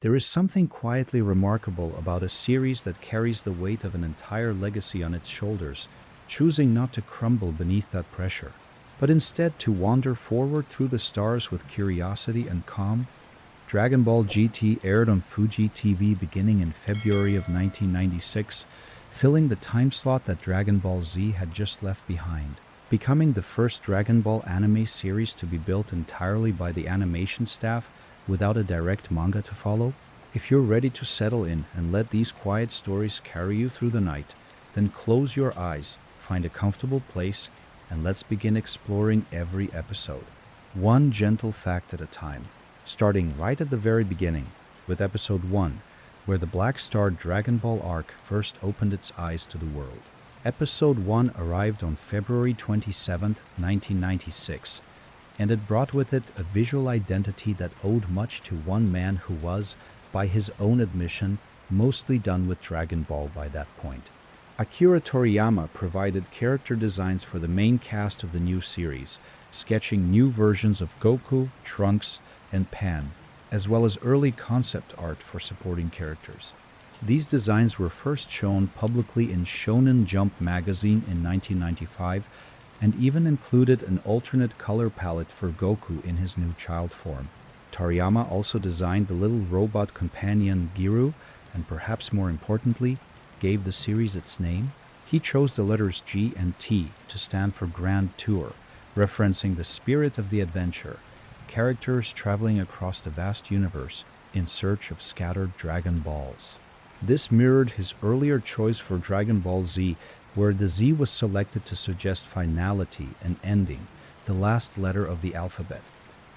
There is something quietly remarkable about a series that carries the weight of an entire legacy on its shoulders, choosing not to crumble beneath that pressure, but instead to wander forward through the stars with curiosity and calm. Dragon Ball GT aired on Fuji TV beginning in February of 1996, filling the time slot that Dragon Ball Z had just left behind, becoming the first Dragon Ball anime series to be built entirely by the animation staff without a direct manga to follow. If you're ready to settle in and let these quiet stories carry you through the night, then close your eyes, find a comfortable place, and let's begin exploring every episode, one gentle fact at a time, starting right at the very beginning with episode 1, where the Black Star Dragon Ball arc first opened its eyes to the world. Episode 1 arrived on February 27, 1996, and it brought with it a visual identity that owed much to one man who was, by his own admission, mostly done with Dragon Ball by that point. Akira Toriyama provided character designs for the main cast of the new series, sketching new versions of Goku, Trunks, and Pan, as well as early concept art for supporting characters. These designs were first shown publicly in Shonen Jump magazine in 1995, and even included an alternate color palette for Goku in his new child form. Toriyama also designed the little robot companion Giru, and perhaps more importantly, gave the series its name. He chose the letters G and T to stand for Grand Tour, referencing the spirit of the adventure, characters traveling across the vast universe in search of scattered Dragon Balls. This mirrored his earlier choice for Dragon Ball Z, where the Z was selected to suggest finality and ending, the last letter of the alphabet.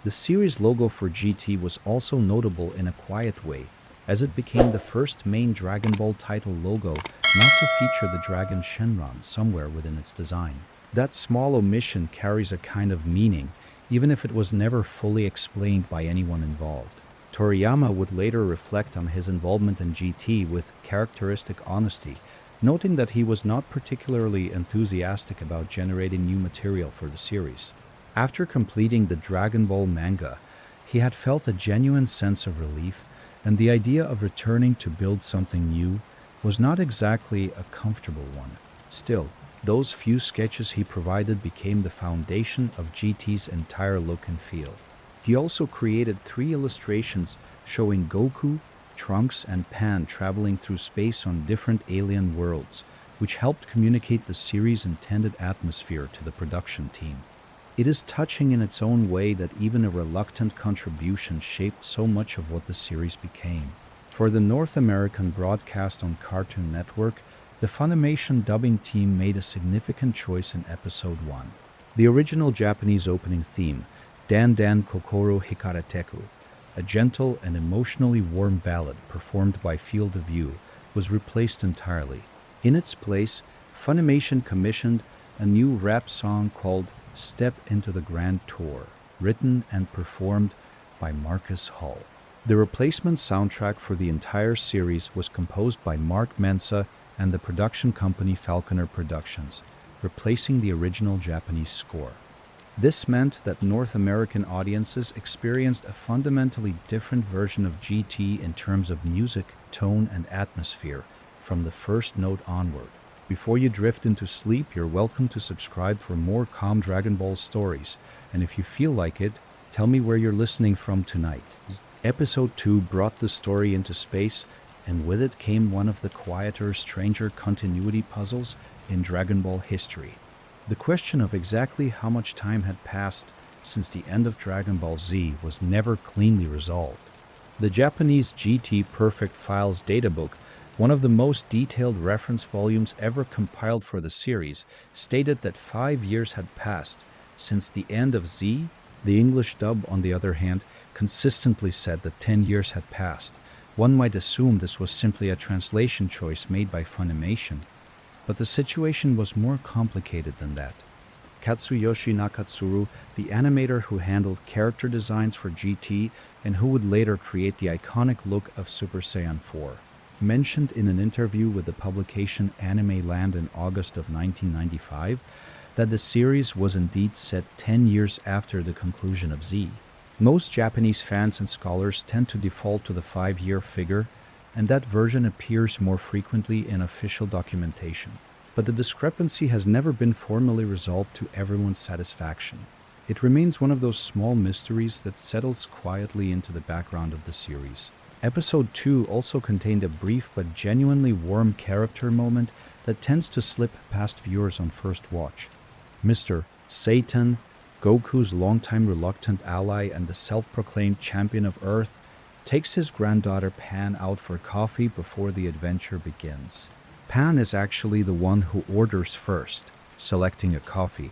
The series logo for GT was also notable in a quiet way, as it became the first main Dragon Ball title logo not to feature the dragon Shenron somewhere within its design. That small omission carries a kind of meaning, even if it was never fully explained by anyone involved. Toriyama would later reflect on his involvement in GT with characteristic honesty, noting that he was not particularly enthusiastic about generating new material for the series. After completing the Dragon Ball manga, he had felt a genuine sense of relief, and the idea of returning to build something new was not exactly a comfortable one. Still, those few sketches he provided became the foundation of GT's entire look and feel. He also created 3 illustrations showing Goku, Trunks, and Pan traveling through space on different alien worlds, which helped communicate the series' intended atmosphere to the production team. It is touching in its own way that even a reluctant contribution shaped so much of what the series became. For the North American broadcast on Cartoon Network, the Funimation dubbing team made a significant choice in episode 1. The original Japanese opening theme, Dan Dan Kokoro Hikareteku, a gentle and emotionally warm ballad performed by Field of View, was replaced entirely. In its place, Funimation commissioned a new rap song called Step into the Grand Tour, written and performed by Marcus Hull. The replacement soundtrack for the entire series was composed by Mark Mensa and the production company Falconer Productions, replacing the original Japanese score. This meant that North American audiences experienced a fundamentally different version of GT in terms of music, tone, and atmosphere from the first note onward. Before you drift into sleep, you're welcome to subscribe for more calm Dragon Ball stories, and if you feel like it, tell me where you're listening from tonight. Episode 2 brought the story into space, and with it came one of the quieter, stranger continuity puzzles in Dragon Ball history. The question of exactly how much time had passed since the end of Dragon Ball Z was never cleanly resolved. The Japanese GT Perfect Files databook, one of the most detailed reference volumes ever compiled for the series, stated that 5 years had passed since the end of Z. The English dub, on the other hand, consistently said that 10 years had passed. One might assume this was simply a translation choice made by Funimation, but the situation was more complicated than that. Katsuyoshi Nakatsuru, the animator who handled character designs for GT and who would later create the iconic look of Super Saiyan 4, mentioned in an interview with the publication Anime Land in August of 1995 that the series was indeed set 10 years after the conclusion of Z. Most Japanese fans and scholars tend to default to the 5-year figure, and that version appears more frequently in official documentation. But the discrepancy has never been formally resolved to everyone's satisfaction. It remains one of those small mysteries that settles quietly into the background of the series. Episode 2 also contained a brief but genuinely warm character moment that tends to slip past viewers on first watch. Mr. Satan, Goku's longtime reluctant ally and the self-proclaimed champion of Earth, takes his granddaughter Pan out for coffee before the adventure begins. Pan is actually the one who orders first, selecting a coffee.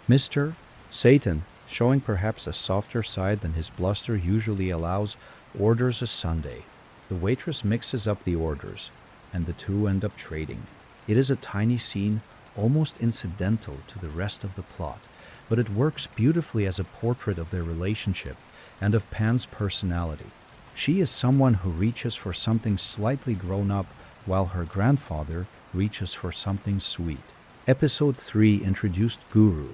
Mr. Satan, showing perhaps a softer side than his bluster usually allows, orders a sundae. The waitress mixes up the orders, and the two end up trading. It is a tiny scene, almost incidental to the rest of the plot, but it works beautifully as a portrait of their relationship and of Pan's personality. She is someone who reaches for something slightly grown up, while her grandfather reaches for something sweet. Episode 3 introduced Guru,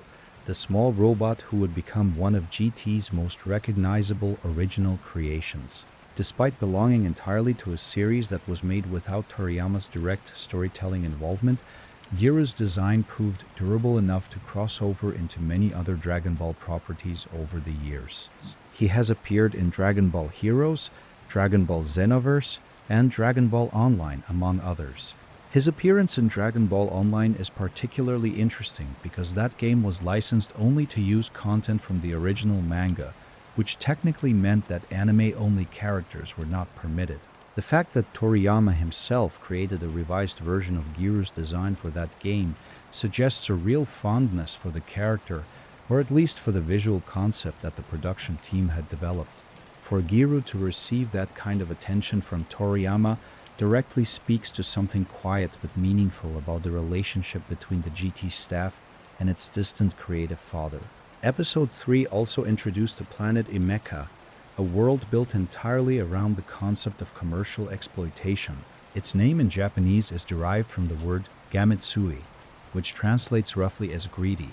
the small robot who would become one of GT's most recognizable original creations. Despite belonging entirely to a series that was made without Toriyama's direct storytelling involvement, Giru's design proved durable enough to cross over into many other Dragon Ball properties over the years. He has appeared in Dragon Ball Heroes, Dragon Ball Xenoverse, and Dragon Ball Online, among others. His appearance in Dragon Ball Online is particularly interesting because that game was licensed only to use content from the original manga, which technically meant that anime-only characters were not permitted. The fact that Toriyama himself created a revised version of Giru's design for that game suggests a real fondness for the character, or at least for the visual concept that the production team had developed. For Giru to receive that kind of attention from Toriyama directly speaks to something quiet but meaningful about the relationship between the GT staff and its distant creative father. Episode 3 also introduced the planet Imeka, a world built entirely around the concept of commercial exploitation. Its name in Japanese is derived from the word gametsui, which translates roughly as greedy.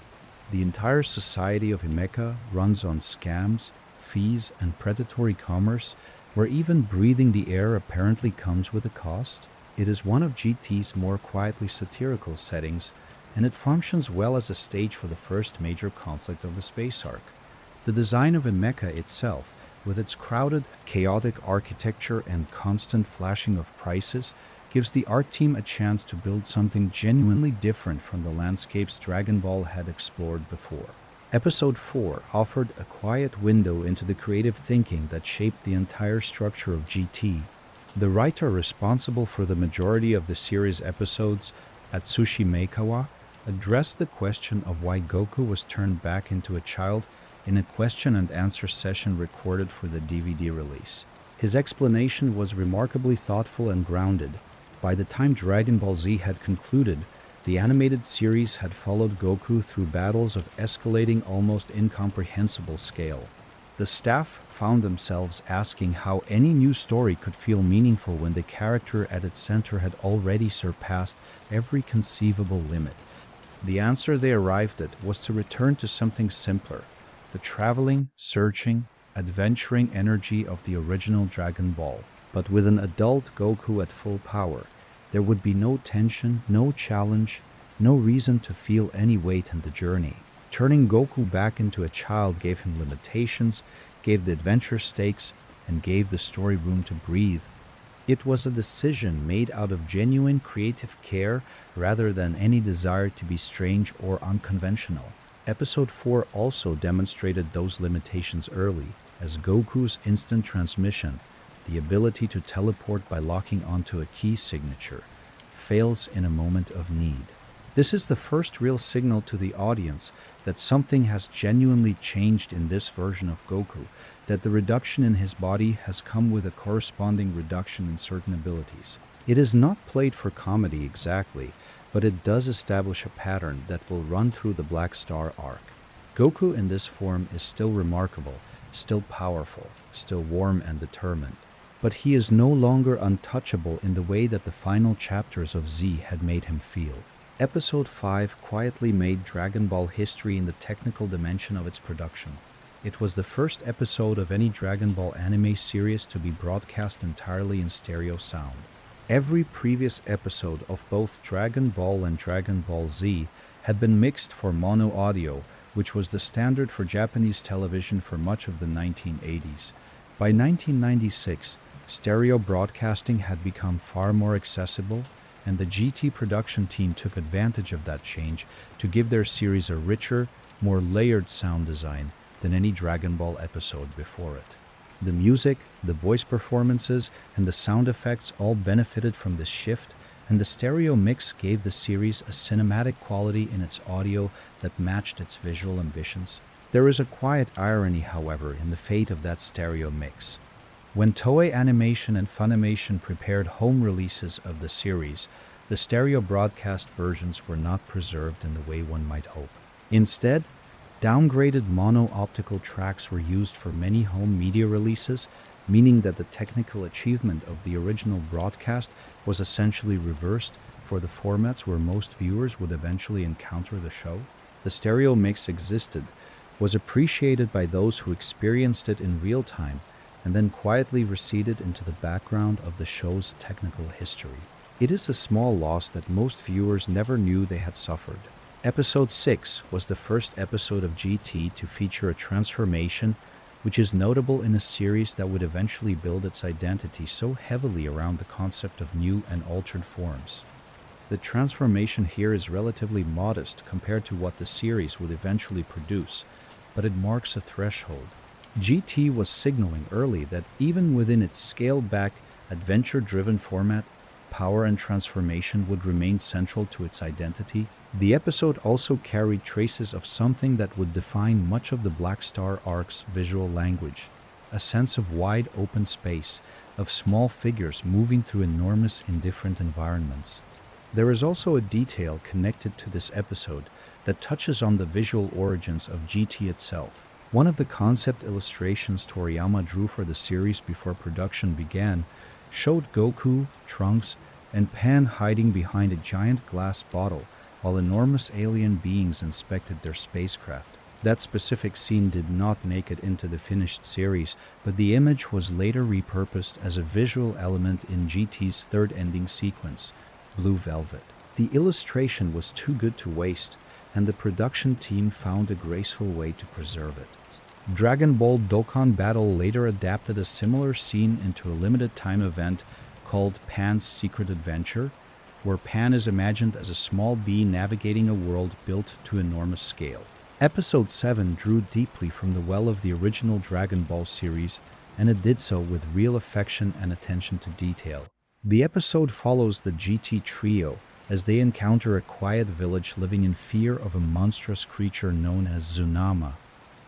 The entire society of Imeka runs on scams, fees, and predatory commerce, where even breathing the air apparently comes with a cost. It is one of GT's more quietly satirical settings, and it functions well as a stage for the first major conflict of the space arc. The design of Imeka itself, with its crowded, chaotic architecture and constant flashing of prices, gives the art team a chance to build something genuinely different from the landscapes Dragon Ball had explored before. Episode 4 offered a quiet window into the creative thinking that shaped the entire structure of GT. The writer responsible for the majority of the series' episodes, Atsushi Meikawa, addressed the question of why Goku was turned back into a child in a question and answer session recorded for the DVD release. His explanation was remarkably thoughtful and grounded. By the time Dragon Ball Z had concluded, the animated series had followed Goku through battles of escalating, almost incomprehensible scale. The staff found themselves asking how any new story could feel meaningful when the character at its center had already surpassed every conceivable limit. The answer they arrived at was to return to something simpler, the traveling, searching, adventuring energy of the original Dragon Ball. But with an adult Goku at full power, there would be no tension, no challenge, no reason to feel any weight in the journey. Turning Goku back into a child gave him limitations, gave the adventure stakes, and gave the story room to breathe. It was a decision made out of genuine creative care rather than any desire to be strange or unconventional. Episode 4 also demonstrated those limitations early, as Goku's instant transmission, the ability to teleport by locking onto a key signature, fails in a moment of need. This is the first real signal to the audience that something has genuinely changed in this version of Goku, that the reduction in his body has come with a corresponding reduction in certain abilities. It is not played for comedy exactly, but it does establish a pattern that will run through the Black Star arc. Goku in this form is still remarkable, still powerful, still warm and determined. But he is no longer untouchable in the way that the final chapters of Z had made him feel. Episode 5 quietly made Dragon Ball history in the technical dimension of its production. It was the first episode of any Dragon Ball anime series to be broadcast entirely in stereo sound. Every previous episode of both Dragon Ball and Dragon Ball Z had been mixed for mono audio, which was the standard for Japanese television for much of the 1980s. By 1996, stereo broadcasting had become far more accessible, and the GT production team took advantage of that change to give their series a richer, more layered sound design than any Dragon Ball episode before it. The music, the voice performances, and the sound effects all benefited from this shift, and the stereo mix gave the series a cinematic quality in its audio that matched its visual ambitions. There is a quiet irony, however, in the fate of that stereo mix. When Toei Animation and Funimation prepared home releases of the series, the stereo broadcast versions were not preserved in the way one might hope. Instead, downgraded mono-optical tracks were used for many home media releases, meaning that the technical achievement of the original broadcast was essentially reversed for the formats where most viewers would eventually encounter the show. The stereo mix existed, was appreciated by those who experienced it in real time, and then quietly receded into the background of the show's technical history. It is a small loss that most viewers never knew they had suffered. Episode 6 was the first episode of GT to feature a transformation, which is notable in a series that would eventually build its identity so heavily around the concept of new and altered forms. The transformation here is relatively modest compared to what the series would eventually produce, but it marks a threshold. GT was signaling early that even within its scaled-back, adventure-driven format, power and transformation would remain central to its identity. The episode also carried traces of something that would define much of the Black Star arc's visual language, a sense of wide open space, of small figures moving through enormous indifferent environments. There is also a detail connected to this episode that touches on the visual origins of GT itself. One of the concept illustrations Toriyama drew for the series before production began showed Goku, Trunks, and Pan hiding behind a giant glass bottle while enormous alien beings inspected their spacecraft. That specific scene did not make it into the finished series, but the image was later repurposed as a visual element in GT's third ending sequence, Blue Velvet. The illustration was too good to waste, and the production team found a graceful way to preserve it. Dragon Ball Dokkan Battle later adapted a similar scene into a limited-time event called Pan's Secret Adventure, where Pan is imagined as a small bee navigating a world built to enormous scale. Episode 7 drew deeply from the well of the original Dragon Ball series, and it did so with real affection and attention to detail. The episode follows the GT trio as they encounter a quiet village living in fear of a monstrous creature known as Tsunama,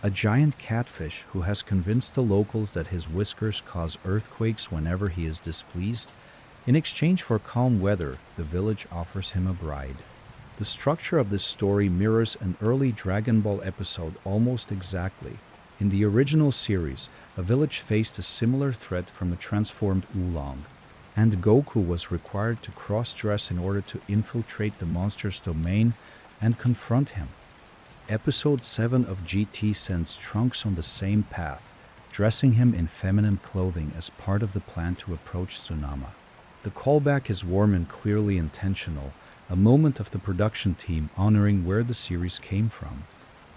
a giant catfish who has convinced the locals that his whiskers cause earthquakes whenever he is displeased. In exchange for calm weather, the village offers him a bride. The structure of this story mirrors an early Dragon Ball episode almost exactly. In the original series, a village faced a similar threat from a transformed Oolong, and Goku was required to cross-dress in order to infiltrate the monster's domain and confront him. Episode 7 of GT sends Trunks on the same path, dressing him in feminine clothing as part of the plan to approach Tsunama. The callback is warm and clearly intentional, a moment of the production team honoring where the series came from.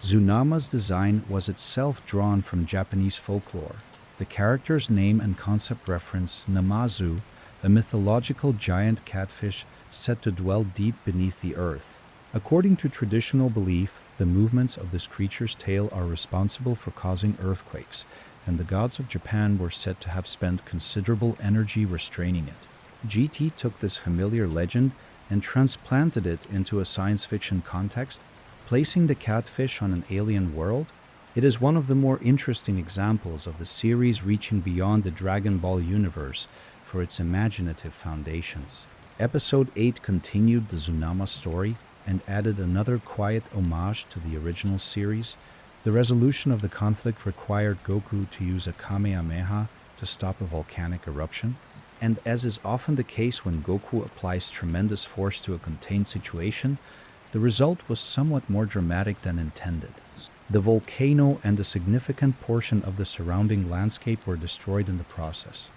Tsunama's design was itself drawn from Japanese folklore. The character's name and concept reference Namazu, a mythological giant catfish said to dwell deep beneath the earth. According to traditional belief, the movements of this creature's tail are responsible for causing earthquakes, and the gods of Japan were said to have spent considerable energy restraining it. GT took this familiar legend and transplanted it into a science fiction context, placing the catfish on an alien world. It is one of the more interesting examples of the series reaching beyond the Dragon Ball universe for its imaginative foundations. Episode 8 continued the Tsunama story and added another quiet homage to the original series. The resolution of the conflict required Goku to use a Kamehameha to stop a volcanic eruption, and as is often the case when Goku applies tremendous force to a contained situation, the result was somewhat more dramatic than intended. The volcano and a significant portion of the surrounding landscape were destroyed in the process.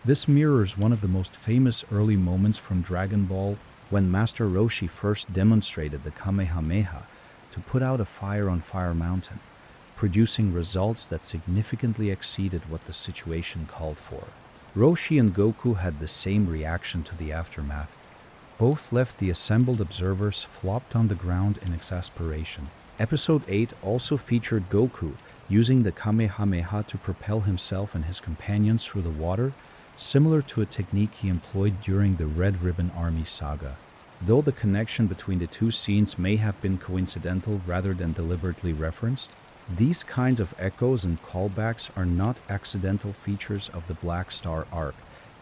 This mirrors one of the most famous early moments from Dragon Ball when Master Roshi first demonstrated the Kamehameha to put out a fire on Fire Mountain, producing results that significantly exceeded what the situation called for. Roshi and Goku had the same reaction to the aftermath. Both left the assembled observers flopped on the ground in exasperation. Episode 8 also featured Goku using the Kamehameha to propel himself and his companions through the water, similar to a technique he employed during the Red Ribbon Army saga. Though the connection between the two scenes may have been coincidental rather than deliberately referenced, these kinds of echoes and callbacks are not accidental features of the Black Star arc.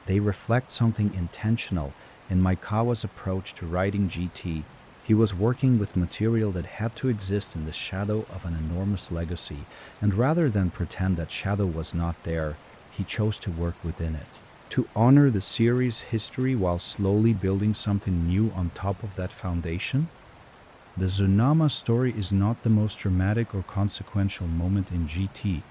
They reflect something intentional in Maekawa's approach to writing GT. He was working with material that had to exist in the shadow of an enormous legacy, and rather than pretend that shadow was not there, he chose to work within it, to honor the series' history while slowly building something new on top of that foundation. The Tsunama story is not the most dramatic or consequential moment in GT,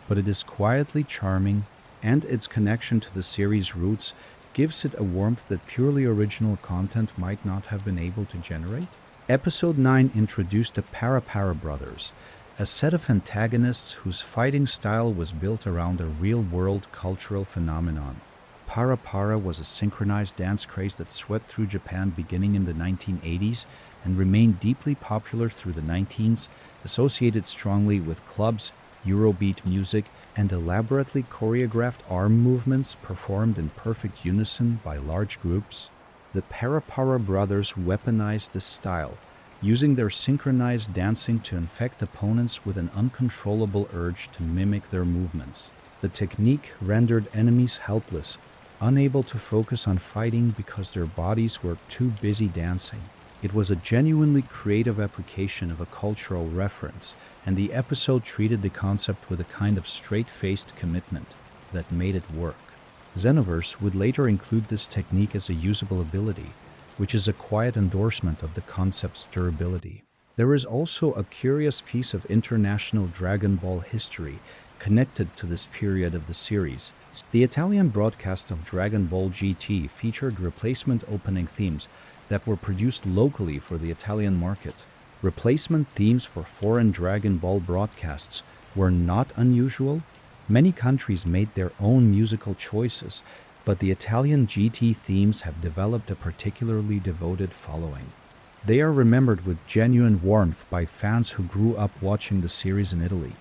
but it is quietly charming, and its connection to the series' roots gives it a warmth that purely original content might not have been able to generate. Episode 9 introduced the Para brothers, a set of antagonists whose fighting style was built around a real-world cultural phenomenon. Para was a synchronized dance craze that swept through Japan beginning in the 1980s and remained deeply popular through the 19s, associated strongly with clubs, Eurobeat music, and elaborately choreographed arm movements performed in perfect unison by large groups. The Para brothers weaponized this style, using their synchronized dancing to infect opponents with an uncontrollable urge to mimic their movements. The technique rendered enemies helpless, unable to focus on fighting because their bodies were too busy dancing. It was a genuinely creative application of a cultural reference, and the episode treated the concept with a kind of straight-faced commitment that made it work. Xenoverse would later include this technique as a usable ability, which is a quiet endorsement of the concept's durability. There is also a curious piece of international Dragon Ball history connected to this period of the series. The Italian broadcast of Dragon Ball GT featured replacement opening themes that were produced locally for the Italian market. Replacement themes for foreign Dragon Ball broadcasts were not unusual. Many countries made their own musical choices, but the Italian GT themes have developed a particularly devoted following. They are remembered with genuine warmth by fans who grew up watching the series in Italy,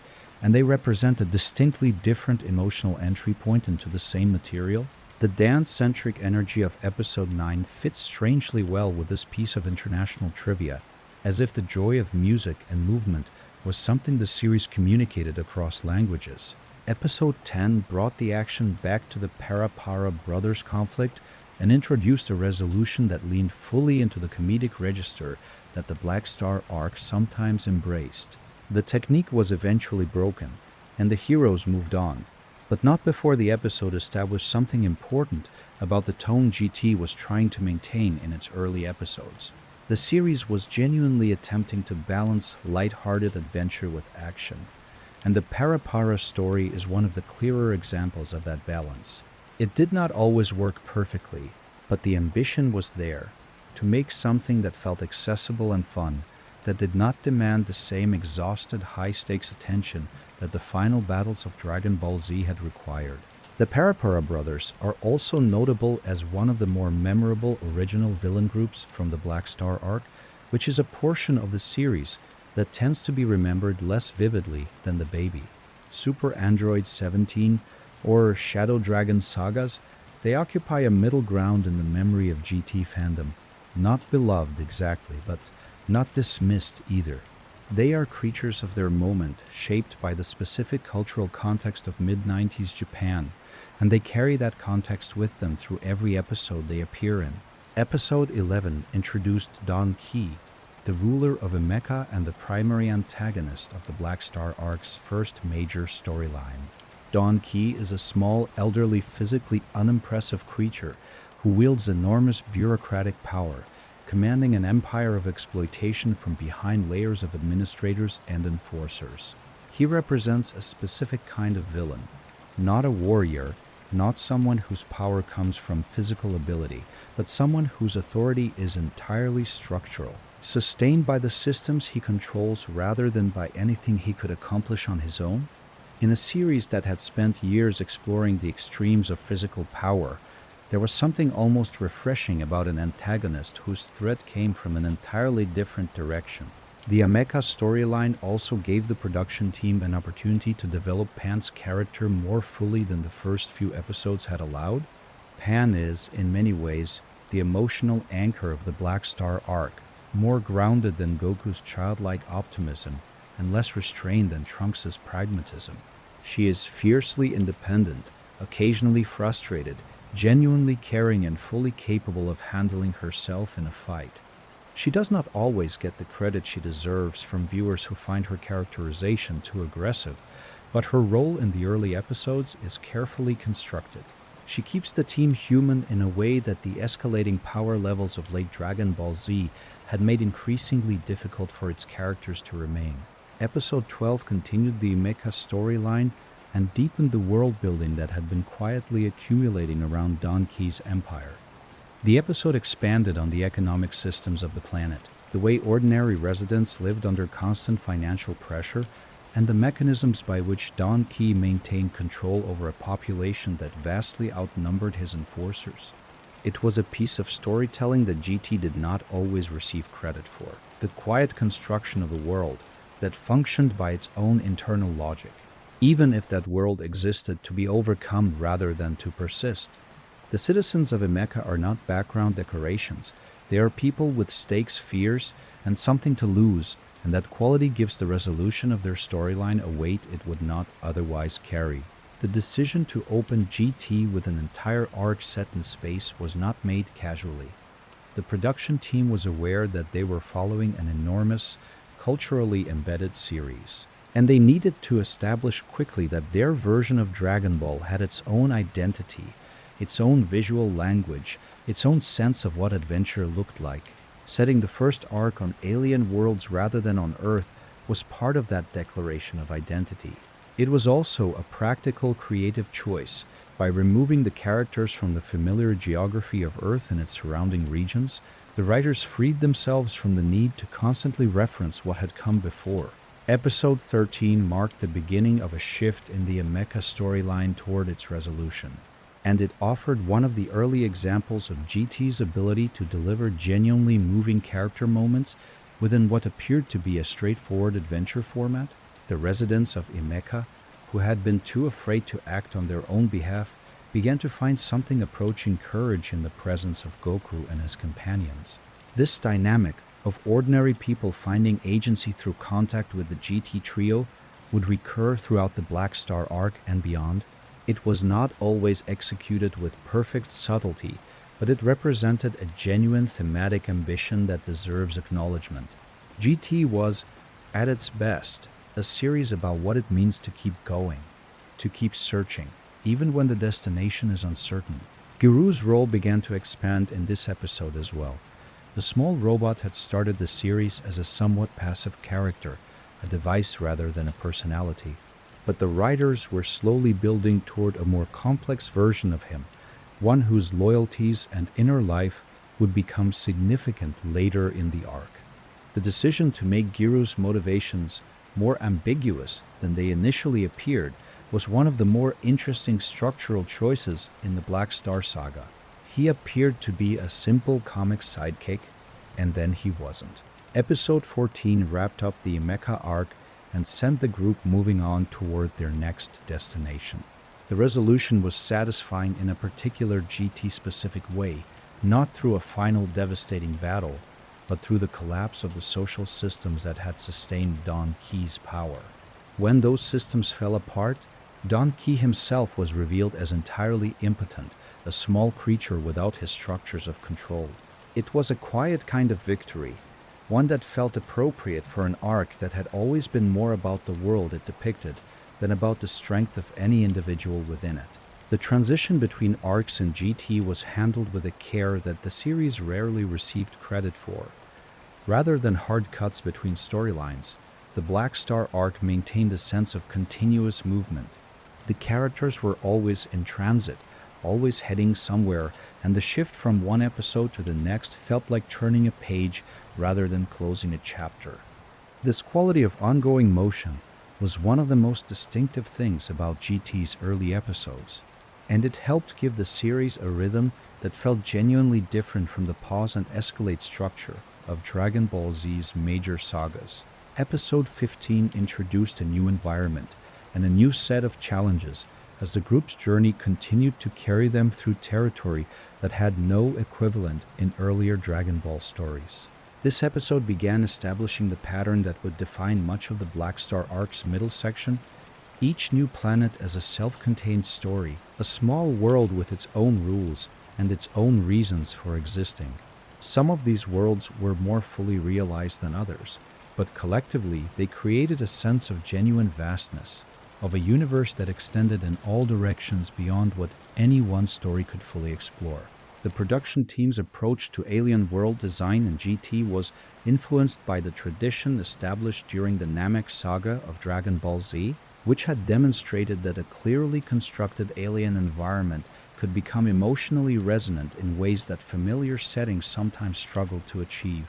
and they represent a distinctly different emotional entry point into the same material. The dance-centric energy of Episode 9 fits strangely well with this piece of international trivia, as if the joy of music and movement was something the series communicated across languages. Episode 10 brought the action back to the Para brothers conflict and introduced a resolution that leaned fully into the comedic register that the Black Star arc sometimes embraced. The technique was eventually broken, and the heroes moved on, but not before the episode established something important about the tone GT was trying to maintain in its early episodes. The series was genuinely attempting to balance light-hearted adventure with action, and the Para story is one of the clearer examples of that balance. It did not always work perfectly, but the ambition was there, to make something that felt accessible and fun, that did not demand the same exhausted high-stakes attention that the final battles of Dragon Ball Z had required. The Para brothers are also notable as one of the more memorable original villain groups from the Black Star arc, which is a portion of the series that tends to be remembered less vividly than the baby. Super Android 17 or Shadow Dragon sagas, they occupy a middle ground in the memory of GT fandom. Not beloved exactly, but not dismissed either. They are creatures of their moment, shaped by the specific cultural context of mid-90s Japan, and they carry that context with them through every episode they appear in. Episode 11 introduced Don Key, the ruler of a mecha and the primary antagonist of the Black Star arc's first major storyline. Don Key is a small, elderly, physically unimpressive creature who wields enormous bureaucratic power, commanding an empire of exploitation from behind layers of administrators and enforcers. He represents a specific kind of villain, not a warrior, not someone whose power comes from physical ability, but someone whose authority is entirely structural, sustained by the systems he controls rather than by anything he could accomplish on his own. In a series that had spent years exploring the extremes of physical power, there was something almost refreshing about an antagonist whose threat came from an entirely different direction. The Ameca storyline also gave the production team an opportunity to develop Pan's character more fully than the first few episodes had allowed. Pan is, in many ways, the emotional anchor of the Black Star arc, more grounded than Goku's childlike optimism and less restrained than Trunks' pragmatism. She is fiercely independent, occasionally frustrated, genuinely caring and fully capable of handling herself in a fight. She does not always get the credit she deserves from viewers who find her characterization too aggressive, but her role in the early episodes is carefully constructed. She keeps the team human in a way that the escalating power levels of late Dragon Ball Z had made increasingly difficult for its characters to remain. Episode 12 continued the Mecha storyline and deepened the world building that had been quietly accumulating around Don Key's empire. The episode expanded on the economic systems of the planet, the way ordinary residents lived under constant financial pressure, and the mechanisms by which Don Key maintained control over a population that vastly outnumbered his enforcers. It was a piece of storytelling that GT did not always receive credit for, the quiet construction of a world that functioned by its own internal logic, even if that world existed to be overcome rather than to persist. The citizens of Emeka are not background decorations. They are people with stakes, fears, and something to lose, and that quality gives the resolution of their storyline a weight it would not otherwise carry. The decision to open GT with an entire arc set in space was not made casually. The production team was aware that they were following an enormous, culturally embedded series, and they needed to establish quickly that their version of Dragon Ball had its own identity, its own visual language, its own sense of what adventure looked like. Setting the first arc on alien worlds rather than on Earth was part of that declaration of identity. It was also a practical, creative choice. By removing the characters from the familiar geography of Earth and its surrounding regions, the writers freed themselves from the need to constantly reference what had come before. Episode 13 marked the beginning of a shift in the Emeka storyline toward its resolution, and it offered one of the early examples of GT's ability to deliver genuinely moving character moments within what appeared to be a straightforward adventure format. The residents of Emeka, who had been too afraid to act on their own behalf, began to find something approaching courage in the presence of Goku and his companions. This dynamic of ordinary people finding agency through contact with the GT trio would recur throughout the Black Star arc and beyond. It was not always executed with perfect subtlety, but it represented a genuine thematic ambition that deserves acknowledgement. GT was, at its best, a series about what it means to keep going, to keep searching, even when the destination is uncertain. Giru's role began to expand in this episode as well. The small robot had started the series as a somewhat passive character, a device rather than a personality. But the writers were slowly building toward a more complex version of him, one whose loyalties and inner life would become significant later in the arc. The decision to make Giru's motivations more ambiguous than they initially appeared was one of the more interesting structural choices in the Black Star saga. He appeared to be a simple comic sidekick, and then he wasn't. Episode 14 wrapped up the Emeka arc and sent the group moving on toward their next destination. The resolution was satisfying in a particular GT-specific way, not through a final devastating battle, but through the collapse of the social systems that had sustained Don Key's power. When those systems fell apart, Don Key himself was revealed as entirely impotent, a small creature without his structures of control. It was a quiet kind of victory, one that felt appropriate for an arc that had always been more about the world it depicted than about the strength of any individual within it. The transition between arcs in GT was handled with a care that the series rarely received credit for. Rather than hard cuts between storylines, the Black Star arc maintained a sense of continuous movement. The characters were always in transit, always heading somewhere, and the shift from one episode to the next felt like turning a page rather than closing a chapter. This quality of ongoing motion was one of the most distinctive things about GT's early episodes, and it helped give the series a rhythm that felt genuinely different from the pause and escalate structure of Dragon Ball Z's major sagas. Episode 15 introduced a new environment and a new set of challenges as the group's journey continued to carry them through territory that had no equivalent in earlier Dragon Ball stories. This episode began establishing the pattern that would define much of the Black Star arc's middle section, each new planet as a self-contained story, a small world with its own rules and its own reasons for existing. Some of these worlds were more fully realized than others, but collectively they created a sense of genuine vastness, of a universe that extended in all directions beyond what any one story could fully explore. The production team's approach to alien world design in GT was influenced by the tradition established during the Namek saga of Dragon Ball Z, which had demonstrated that a clearly constructed alien environment could become emotionally resonant in ways that familiar settings sometimes struggled to achieve.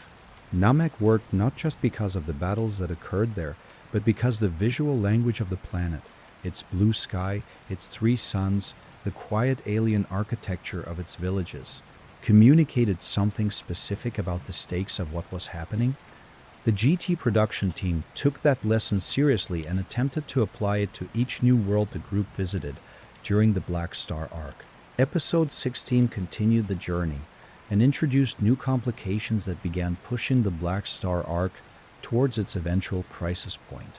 Namek worked not just because of the battles that occurred there, but because the visual language of the planet, its blue sky, its three suns, the quiet alien architecture of its villages, communicated something specific about the stakes of what was happening. The GT production team took that lesson seriously and attempted to apply it to each new world the group visited during the Black Star arc. Episode 16 continued the journey and introduced new complications that began pushing the Black Star arc towards its eventual crisis point.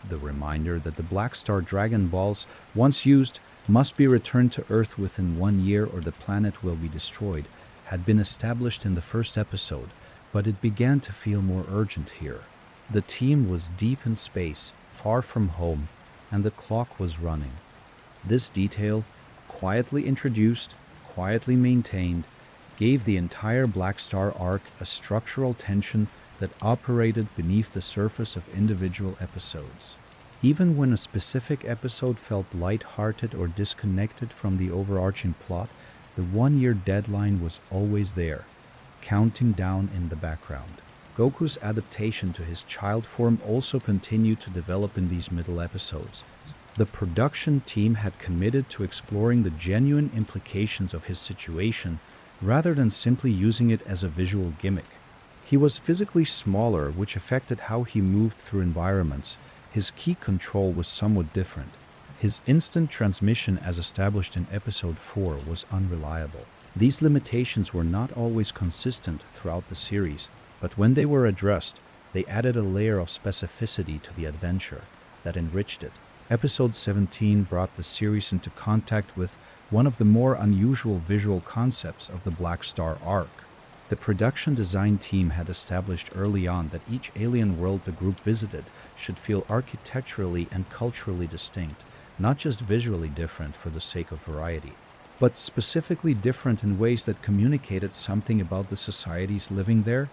The reminder that the Black Star Dragon Balls, once used, must be returned to Earth within 1 year or the planet will be destroyed, had been established in the first episode, but it began to feel more urgent here. The team was deep in space, far from home, and the clock was running. This detail, quietly introduced, quietly maintained, gave the entire Black Star arc a structural tension that operated beneath the surface of individual episodes. Even when a specific episode felt light-hearted or disconnected from the overarching plot, the 1-year deadline was always there, counting down in the background. Goku's adaptation to his child form also continued to develop in these middle episodes. The production team had committed to exploring the genuine implications of his situation rather than simply using it as a visual gimmick. He was physically smaller, which affected how he moved through environments. His key control was somewhat different. His instant transmission as established in episode 4 was unreliable. These limitations were not always consistent throughout the series, but when they were addressed, they added a layer of specificity to the adventure that enriched it. Episode 17 brought the series into contact with one of the more unusual visual concepts of the Black Star arc. The production design team had established early on that each alien world the group visited should feel architecturally and culturally distinct, not just visually different for the sake of variety, but specifically different in ways that communicated something about the societies living there.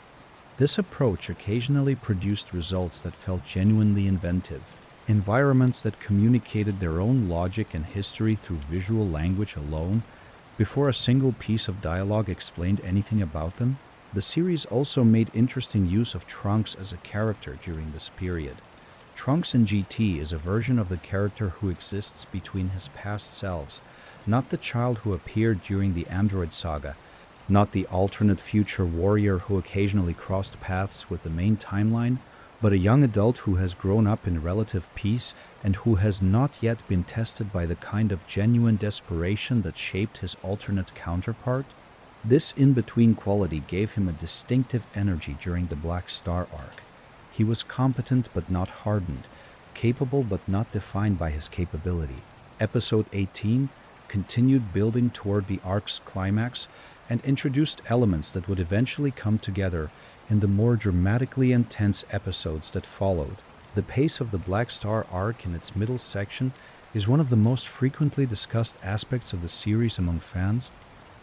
This approach occasionally produced results that felt genuinely inventive, environments that communicated their own logic and history through visual language alone, before a single piece of dialogue explained anything about them. The series also made interesting use of Trunks as a character during this period. Trunks in GT is a version of the character who exists between his past selves, not the child who appeared during the Android saga, not the alternate future warrior who occasionally crossed paths with the main timeline, but a young adult who has grown up in relative peace and who has not yet been tested by the kind of genuine desperation that shaped his alternate counterpart. This in-between quality gave him a distinctive energy during the Black Star arc. He was competent but not hardened, capable but not defined by his capability. Episode 18 continued building toward the arc's climax and introduced elements that would eventually come together in the more dramatically intense episodes that followed. The pace of the Black Star arc in its middle section is one of the most frequently discussed aspects of the series among fans.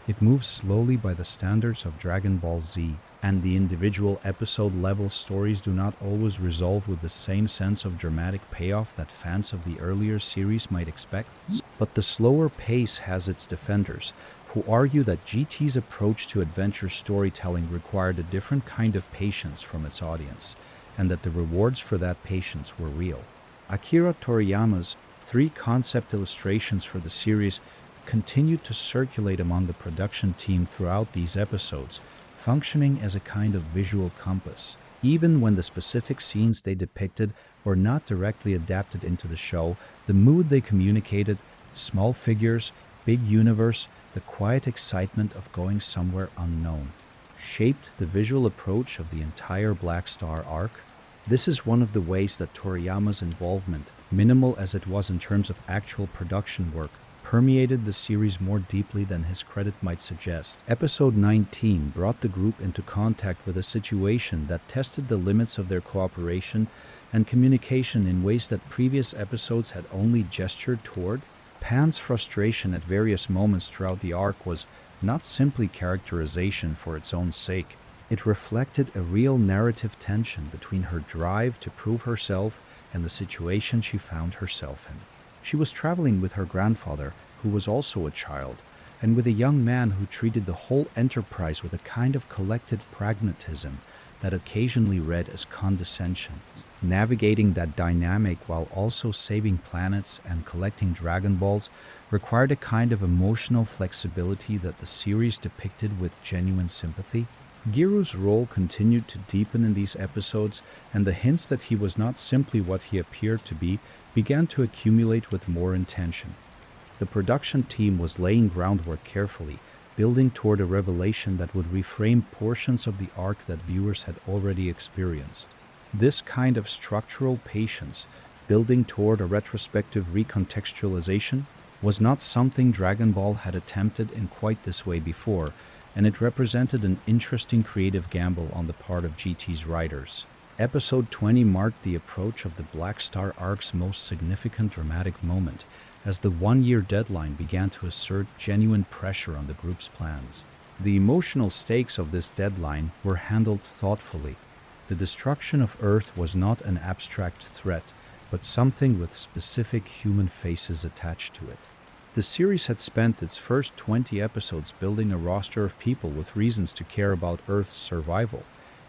It moves slowly by the standards of Dragon Ball Z, and the individual episode-level stories do not always resolve with the same sense of dramatic payoff that fans of the earlier series might expect. But the slower pace has its defenders, who argue that GT's approach to adventure storytelling required a different kind of patience from its audience, and that the rewards for that patience were real. Akira Toriyama's 3 concept illustrations for the series continued to circulate among the production team throughout these episodes, functioning as a kind of visual compass. Even when the specific scenes they depicted were not directly adapted into the show, the mood they communicated, small figures, big universe, the quiet excitement of going somewhere unknown, shaped the visual approach of the entire Black Star arc. This is one of the ways that Toriyama's involvement, minimal as it was in terms of actual production work, permeated the series more deeply than his credit might suggest. Episode 19 brought the group into contact with a situation that tested the limits of their cooperation and communication in ways that previous episodes had only gestured toward. Pan's frustration at various moments throughout the arc was not simply characterization for its own sake. It reflected a real narrative tension between her drive to prove herself and the situation she found herself in. She was traveling with her grandfather, who was also a child, and with a young man who treated the whole enterprise with a kind of collected pragmatism that occasionally read as condescension. Navigating that dynamic while also saving planets and collecting Dragon Balls required a kind of emotional flexibility that the series depicted with genuine sympathy. Giru's role continued to deepen in these episodes, and the hints that he was not simply what he appeared to be began to accumulate with more intention. The production team was laying groundwork carefully, building toward a revelation that would reframe portions of the arc that viewers had already experienced. This kind of structural patience, building toward a retrospective recontextualization, was not something Dragon Ball had attempted in quite this way before, and it represented an interesting creative gamble on the part of GT's writers. Episode 20 marked the approach of the Black Star arc's most significant dramatic moment, as the one-year deadline began to assert genuine pressure on the group's plans. The emotional stakes of this deadline were handled thoughtfully. The destruction of Earth was not an abstract threat, but something with specific human faces attached to it. The series had spent its first 20 episodes building a roster of people with reasons to care about Earth's survival,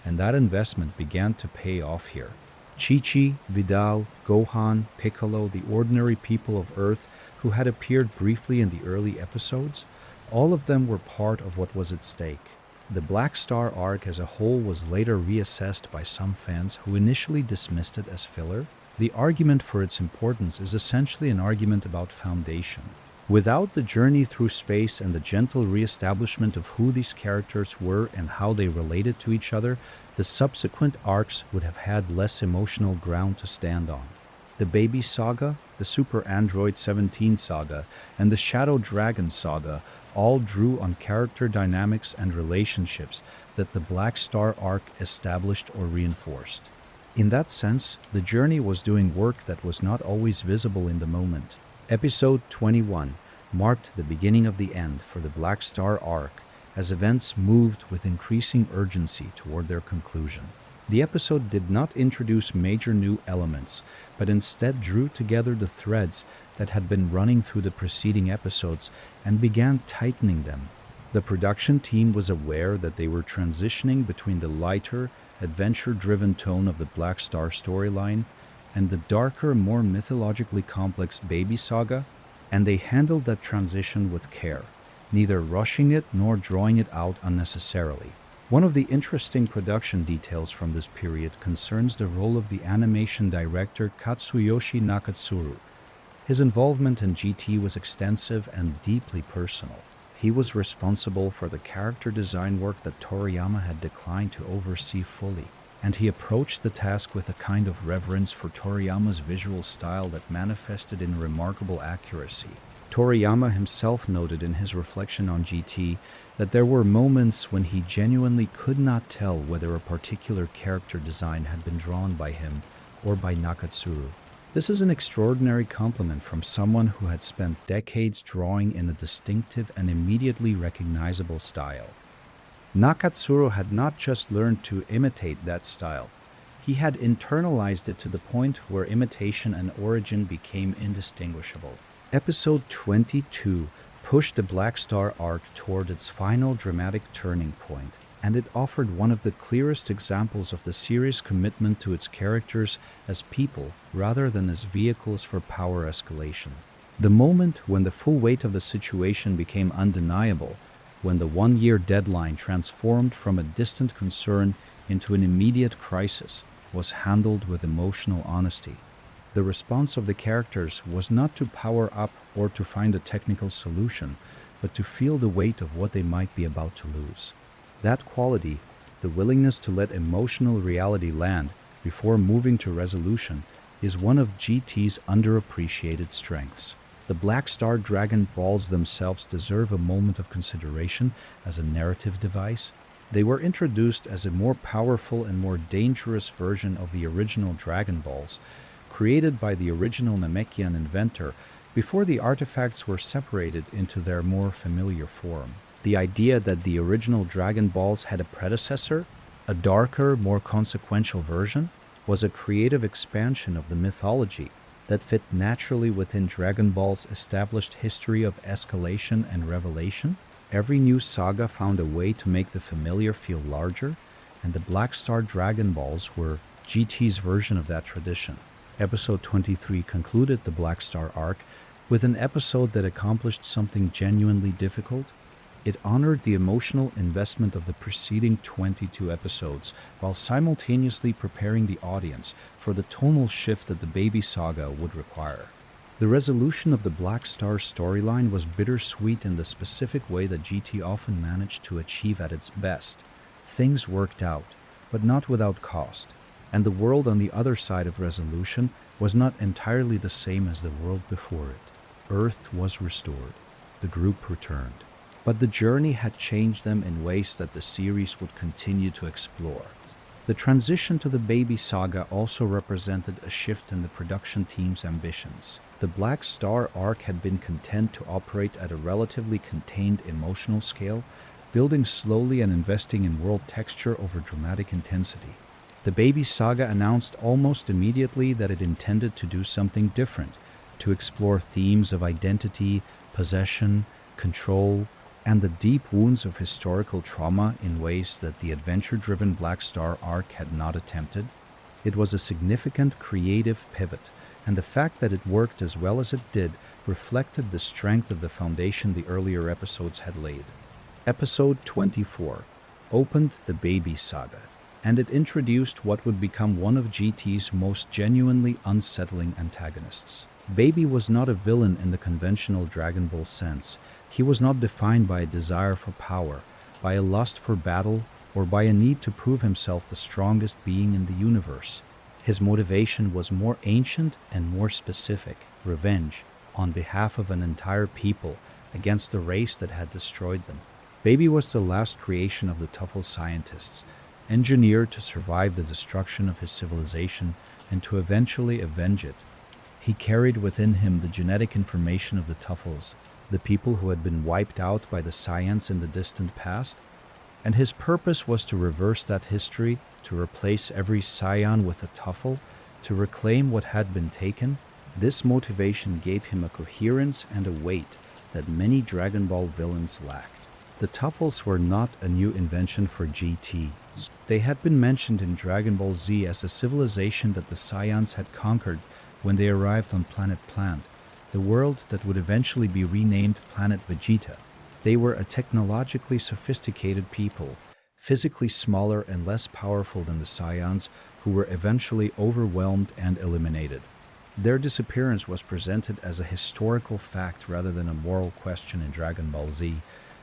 and that investment began to pay off here. Chi-Chi, Vidal, Gohan, Piccolo, the ordinary people of Earth who had appeared briefly in the early episodes, all of them were part of what was at stake. The Black Star arc as a whole was later reassessed by some fans who initially dismissed it as filler. The argument for its importance is essentially an argument about foundation. Without the journey through space and the gentle re-establishment of who these characters were and how they related to each other, the subsequent arcs would have had less emotional ground to stand on. The Baby Saga, the Super Android 17 saga, and the Shadow Dragon saga all drew on character dynamics and relationships that the Black Star arc established or reinforced. In that sense, the journey was doing work that was not always visible in the moment. Episode 21 marked the beginning of the end for the Black Star arc as events moved with increasing urgency toward their conclusion. The episode did not introduce major new elements, but instead drew together the threads that had been running through the preceding episodes and began tightening them. The production team was aware that they were transitioning between the lighter, adventure-driven tone of the Black Star storyline and the darker, more mythologically complex Baby Saga, and they handled that transition with care, neither rushing it nor drawing it out unnecessarily. One of the interesting production details from this period concerns the role of the animation director Katsuyoshi Nakatsuru. His involvement in GT was extensive and deeply personal. He was responsible for the character design work that Toriyama had declined to oversee fully, and he approached the task with a kind of reverence for Toriyama's visual style that manifested in remarkable accuracy. Toriyama himself noted in his reflection on GT that there were moments when he genuinely could not tell whether a particular character design had been drawn by him or by Nakatsuru. This is an extraordinary compliment from someone who had spent decades drawing in a distinctive and immediately recognizable style. Nakatsuro had not just learned to imitate that style, he had internalized it to the point where imitation and origin became indistinguishable. Episode 22 pushed the Black Star arc toward its final dramatic turning point, and it offered one of the clearest examples of the series' commitment to its characters as people rather than as vehicles for power escalation. The moment when the full weight of the situation became undeniable, when the one-year deadline transformed from a distant concern into an immediate crisis, was handled with emotional honesty. The response of the characters was not to power up or to find a technical solution, but to feel the weight of what they might be about to lose. That quality, the willingness to let emotional reality land before moving to resolution, is one of GT's underappreciated strengths. The Black Star Dragon Balls themselves deserve a moment of consideration as a narrative device. They were introduced as a more powerful and more dangerous version of the original Dragon Balls, created by the original Namekian inventor before the artifacts were separated into their more familiar form. The idea that the original Dragon Balls had a predecessor, a darker, more consequential version, was a creative expansion of the mythology that fit naturally within Dragon Ball's established history of escalation and revelation. Every new saga found a way to make the familiar feel larger, and the Black Star Dragon Balls were GT's version of that tradition. Episode 23 concluded the Black Star arc with an episode that accomplished something genuinely difficult. It honored the emotional investment of the preceding 22 episodes while simultaneously preparing the audience for the tonal shift that the Baby Saga would require. The resolution of the Black Star storyline was bittersweet in the specific way that GT often managed to achieve at its best. Things worked out, but not without cost, and the world on the other side of resolution was not entirely the same as the world before it. Earth was restored. The group returned. But the journey had changed them in ways that the series would continue to explore. The transition to the Baby Saga also represented a shift in the production team's ambitions. The Black Star arc had been content to operate at a relatively contained emotional scale, building slowly and investing in world texture over dramatic intensity. The Baby Saga announced almost immediately that it intended to do something different, to explore themes of identity, possession, control, and the deep wounds of historical trauma in ways that the adventure-driven Black Star arc had not attempted. It was a significant creative pivot, and the fact that it worked as well as it did reflected the strength of the foundation the earlier episodes had laid. Episode 24 opened the Baby Saga, and it introduced what would become one of GT's most genuinely unsettling antagonists. Baby was not a villain in the conventional Dragon Ball sense. He was not defined by a desire for power, by a lust for battle, or by a need to prove himself the strongest being in the universe. His motivation was more ancient and more specific: revenge, on behalf of an entire people, against the race that had destroyed them. Baby was the last creation of the Tuffle scientists, engineered to survive the destruction of his civilization and to eventually avenge it. He carried within him the genetic information of the Tuffles, the people who had been wiped out by the Saiyans in the distant past, and his purpose was to reverse that history, to replace every Saiyan with a Tuffle, to reclaim what had been taken. This motivation gave him a coherence and a weight that many Dragon Ball villains lacked. The Tuffles were not a new invention for GT. They had been mentioned in Dragon Ball Z as a civilization that the Saiyans had conquered when they arrived on Planet Plant, the world that would eventually be renamed Planet Vegeta. They were a technologically sophisticated people, physically smaller and less powerful than the Saiyans, who were eventually overwhelmed and eliminated. Their disappearance was presented as a historical fact rather than a moral question in Dragon Ball Z,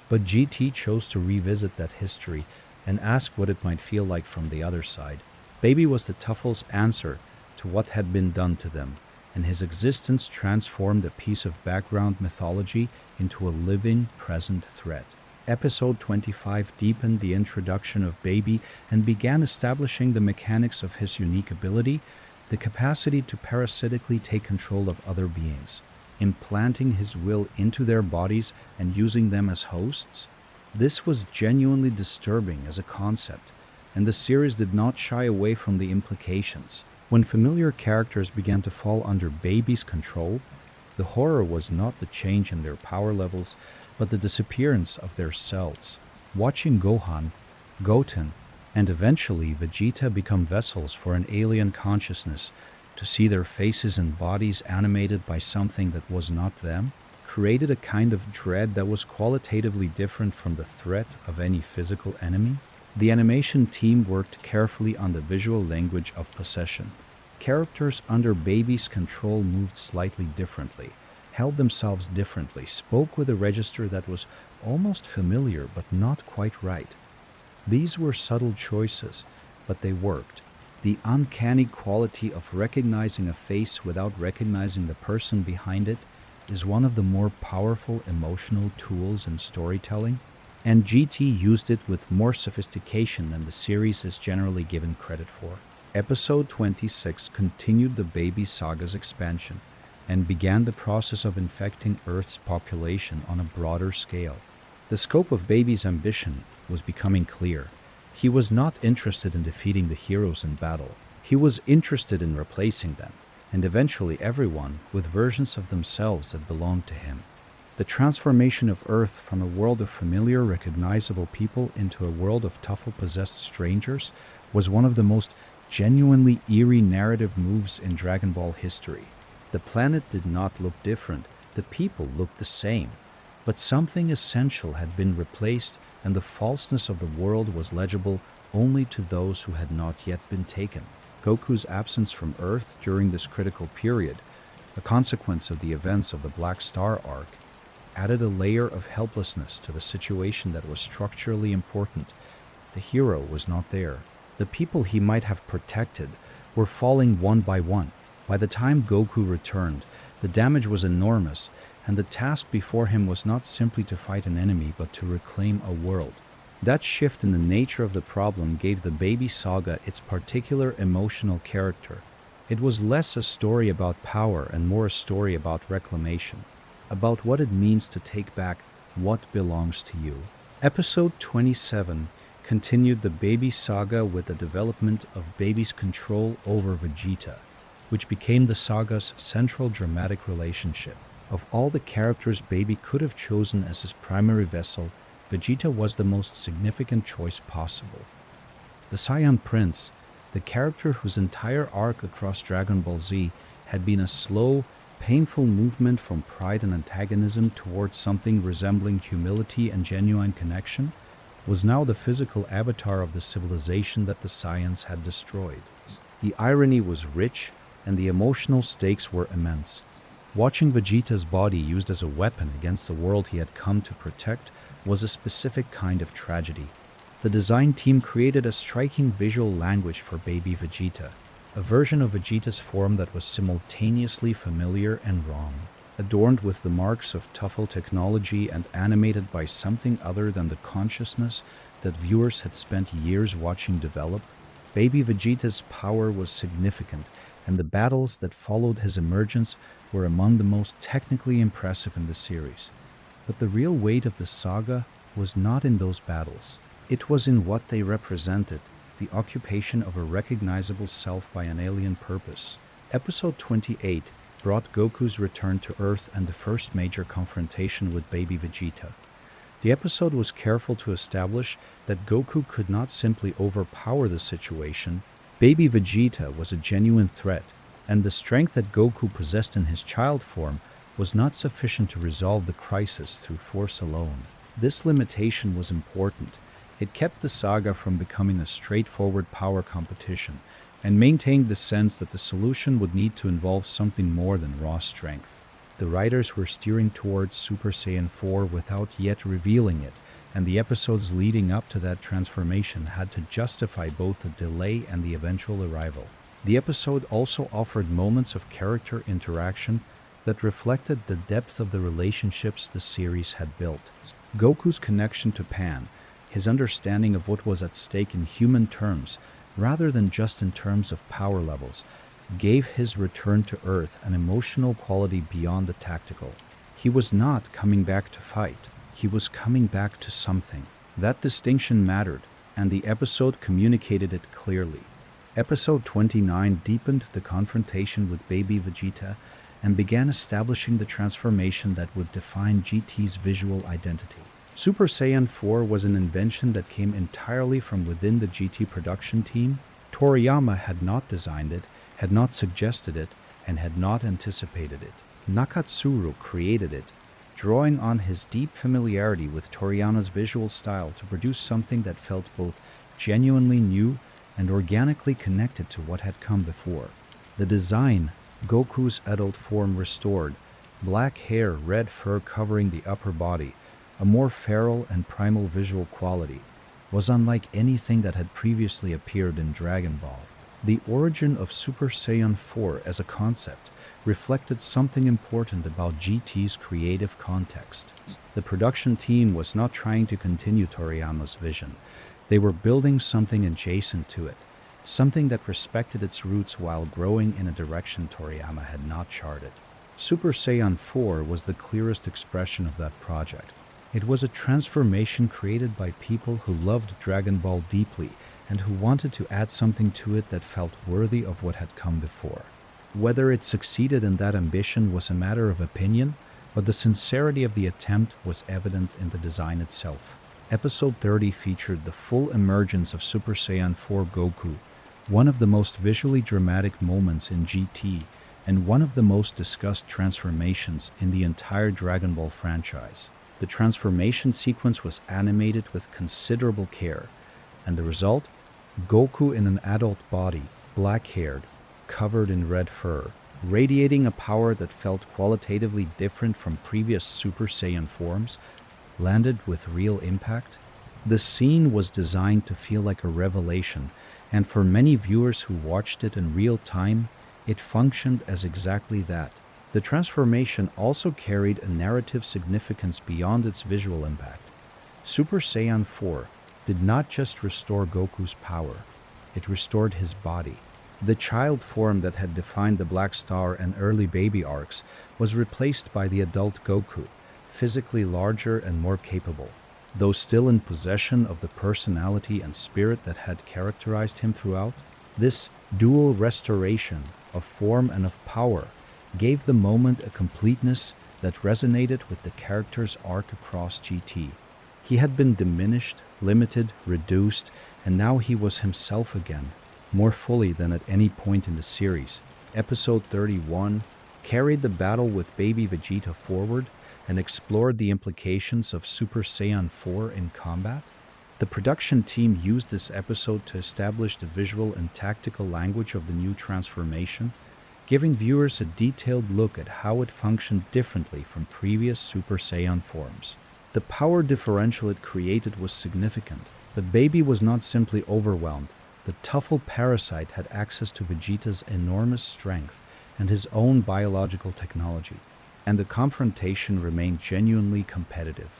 but GT chose to revisit that history and ask what it might feel like from the other side. Baby was the Tuffle's answer to what had been done to them, and his existence transformed a piece of background mythology into a living, present threat. Episode 25 deepened the introduction of Baby and began establishing the mechanics of his unique ability, the capacity to parasitically take control of other beings, implanting his will into their bodies and using them as hosts. This was genuinely disturbing as a concept, and the series did not shy away from the implications. When familiar characters began to fall under Baby's control, the horror was not the change in their power levels, but the disappearance of their selves. Watching Gohan, Goten, and eventually Vegeta become vessels for an alien consciousness, to see their faces and bodies animated by something that was not them, created a kind of dread that was qualitatively different from the threat of any physical enemy. The animation team worked carefully on the visual language of possession. Characters under Baby's control moved slightly differently, held themselves differently, spoke with a register that was almost familiar but not quite right. These were subtle choices, but they worked. The uncanny quality of recognizing a face without recognizing the person behind it is one of the more powerful emotional tools in storytelling, and GT used it with more sophistication than the series is generally given credit for. Episode 26 continued the Baby Saga's expansion and began the process of infecting Earth's population on a broader scale. The scope of Baby's ambition was becoming clear. He was not interested in defeating the heroes in battle. He was interested in replacing them, and eventually everyone, with versions of themselves that belonged to him. The transformation of Earth from a world of familiar, recognizable people into a world of Tuffle-possessed strangers was one of the most genuinely eerie narrative moves in Dragon Ball history. The planet did not look different, the people looked the same, but something essential had been replaced, and the falseness of the world was legible only to those who had not yet been taken. Goku's absence from Earth during this critical period, a consequence of the events of the Black Star arc, added a layer of helplessness to the situation that was structurally important. The hero was not there. The people he might have protected were falling one by one. By the time Goku returned, the damage was enormous, and the task before him was not simply to fight an enemy but to reclaim a world. That shift in the nature of the problem gave the Baby Saga its particular emotional character. It was less a story about power and more a story about reclamation, about what it means to take back what belongs to you. Episode 27 continued the Baby Saga with the development of Baby's control over Vegeta, which became the saga's central dramatic relationship. Of all the characters Baby could have chosen as his primary vessel, Vegeta was the most significant choice possible. The Saiyan Prince, the character whose entire arc across Dragon Ball Z had been a slow, painful movement from pride and antagonism towards something resembling humility and genuine connection, was now the physical avatar of the civilization that the Saiyans had destroyed. The irony was rich, and the emotional stakes were immense. Watching Vegeta's body used as a weapon against the world he had come to protect was a specific kind of tragedy. The design team created a striking visual language for Baby Vegeta, a version of Vegeta's form that was simultaneously familiar and wrong, adorned with the marks of Tuffle technology and animated by something other than the consciousness that viewers had spent years watching develop. Baby Vegeta's power was significant, and the battles that followed his emergence were among the most technically impressive in the series. But the real weight of the saga was not in those battles. It was in what they represented, the occupation of a recognizable self by an alien purpose. Episode 28 brought Goku's return to Earth and the first major confrontation with Baby Vegeta. The episode was careful to establish that Goku could not simply overpower the situation. Baby Vegeta was a genuine threat, and the strength that Goku possessed in his child form was not sufficient to resolve the crisis through force alone. This limitation was important. It kept the saga from becoming a straightforward power competition, and maintained the sense that the solution would need to involve something more than raw strength. The writers were steering towards Super Saiyan 4 without yet revealing it, and the episodes leading up to that transformation had to justify both the delay and the eventual arrival. The episode also offered moments of character interaction that reflected the depth of the relationships the series had built. Goku's connection to Pan, his understanding of what was at stake in human terms, rather than just in terms of power levels, gave his return to Earth an emotional quality beyond the tactical. He was not coming back to fight, he was coming back to something. That distinction mattered, and the episode communicated it clearly. Episode 29 deepened the confrontation with baby Vegeta and began establishing the transformation that would define GT's visual identity. Super Saiyan 4 was an invention that came entirely from within the GT production team. Toriyama had not designed it, had not suggested it, and had not anticipated it. Nakatsuru created it, drawing on his deep familiarity with Toriyama's visual style to produce something that felt both genuinely new and organically connected to what had come before. The design, Goku's adult form restored, black hair, red fur covering the upper body, a more feral and primal visual quality, was unlike anything that had previously appeared in Dragon Ball. The origin of Super Saiyan 4 as a concept reflected something important about GT's creative context. The production team was not trying to continue Toriyama's vision. They were building something adjacent to it, something that respected its roots while growing in a direction Toriyama had not charted. Super Saiyan 4 was the clearest expression of that project. It was a transformation created by people who loved Dragon Ball deeply and who wanted to add something to it that felt worthy of what had come before. Whether it succeeded in that ambition was a matter of opinion, but the sincerity of the attempt was evident in the design itself. Episode 30 featured the full emergence of Super Saiyan 4 Goku, one of the most visually dramatic moments in GT and one of the most discussed transformations in the entire Dragon Ball franchise. The transformation sequence was animated with considerable care, and the result? Goku in an adult body, black-haired, covered in red fur, radiating a power that felt qualitatively different from previous Super Saiyan forms, landed with real impact. The scene was designed to feel like a revelation, and for many viewers who watched it in real time, it functioned as exactly that. The transformation also carried a narrative significance beyond its visual impact. Super Saiyan 4 did not just restore Goku's power, it restored his body. The child form that had defined the Black Star and early baby arcs was replaced by the adult Goku, physically larger and more capable, though still in possession of the personality and spirit that had characterized him throughout. This dual restoration of form and of power gave the moment a completeness that resonated with the character's arc across GT. He had been diminished, limited, reduced, and now he was himself again, more fully than at any point in the series. Episode 31 carried the battle with baby Vegeta forward and explored the implications of Super Saiyan 4 in combat. The production team used this episode to establish the visual and tactical language of the new transformation, giving viewers a detailed look at how it functioned differently from previous Super Saiyan forms. The power differential it created was significant. The baby was not simply overwhelmed. The Tuffle parasite had access to Vegeta's enormous strength and his own biological technology, and the confrontation remained genuinely competitive.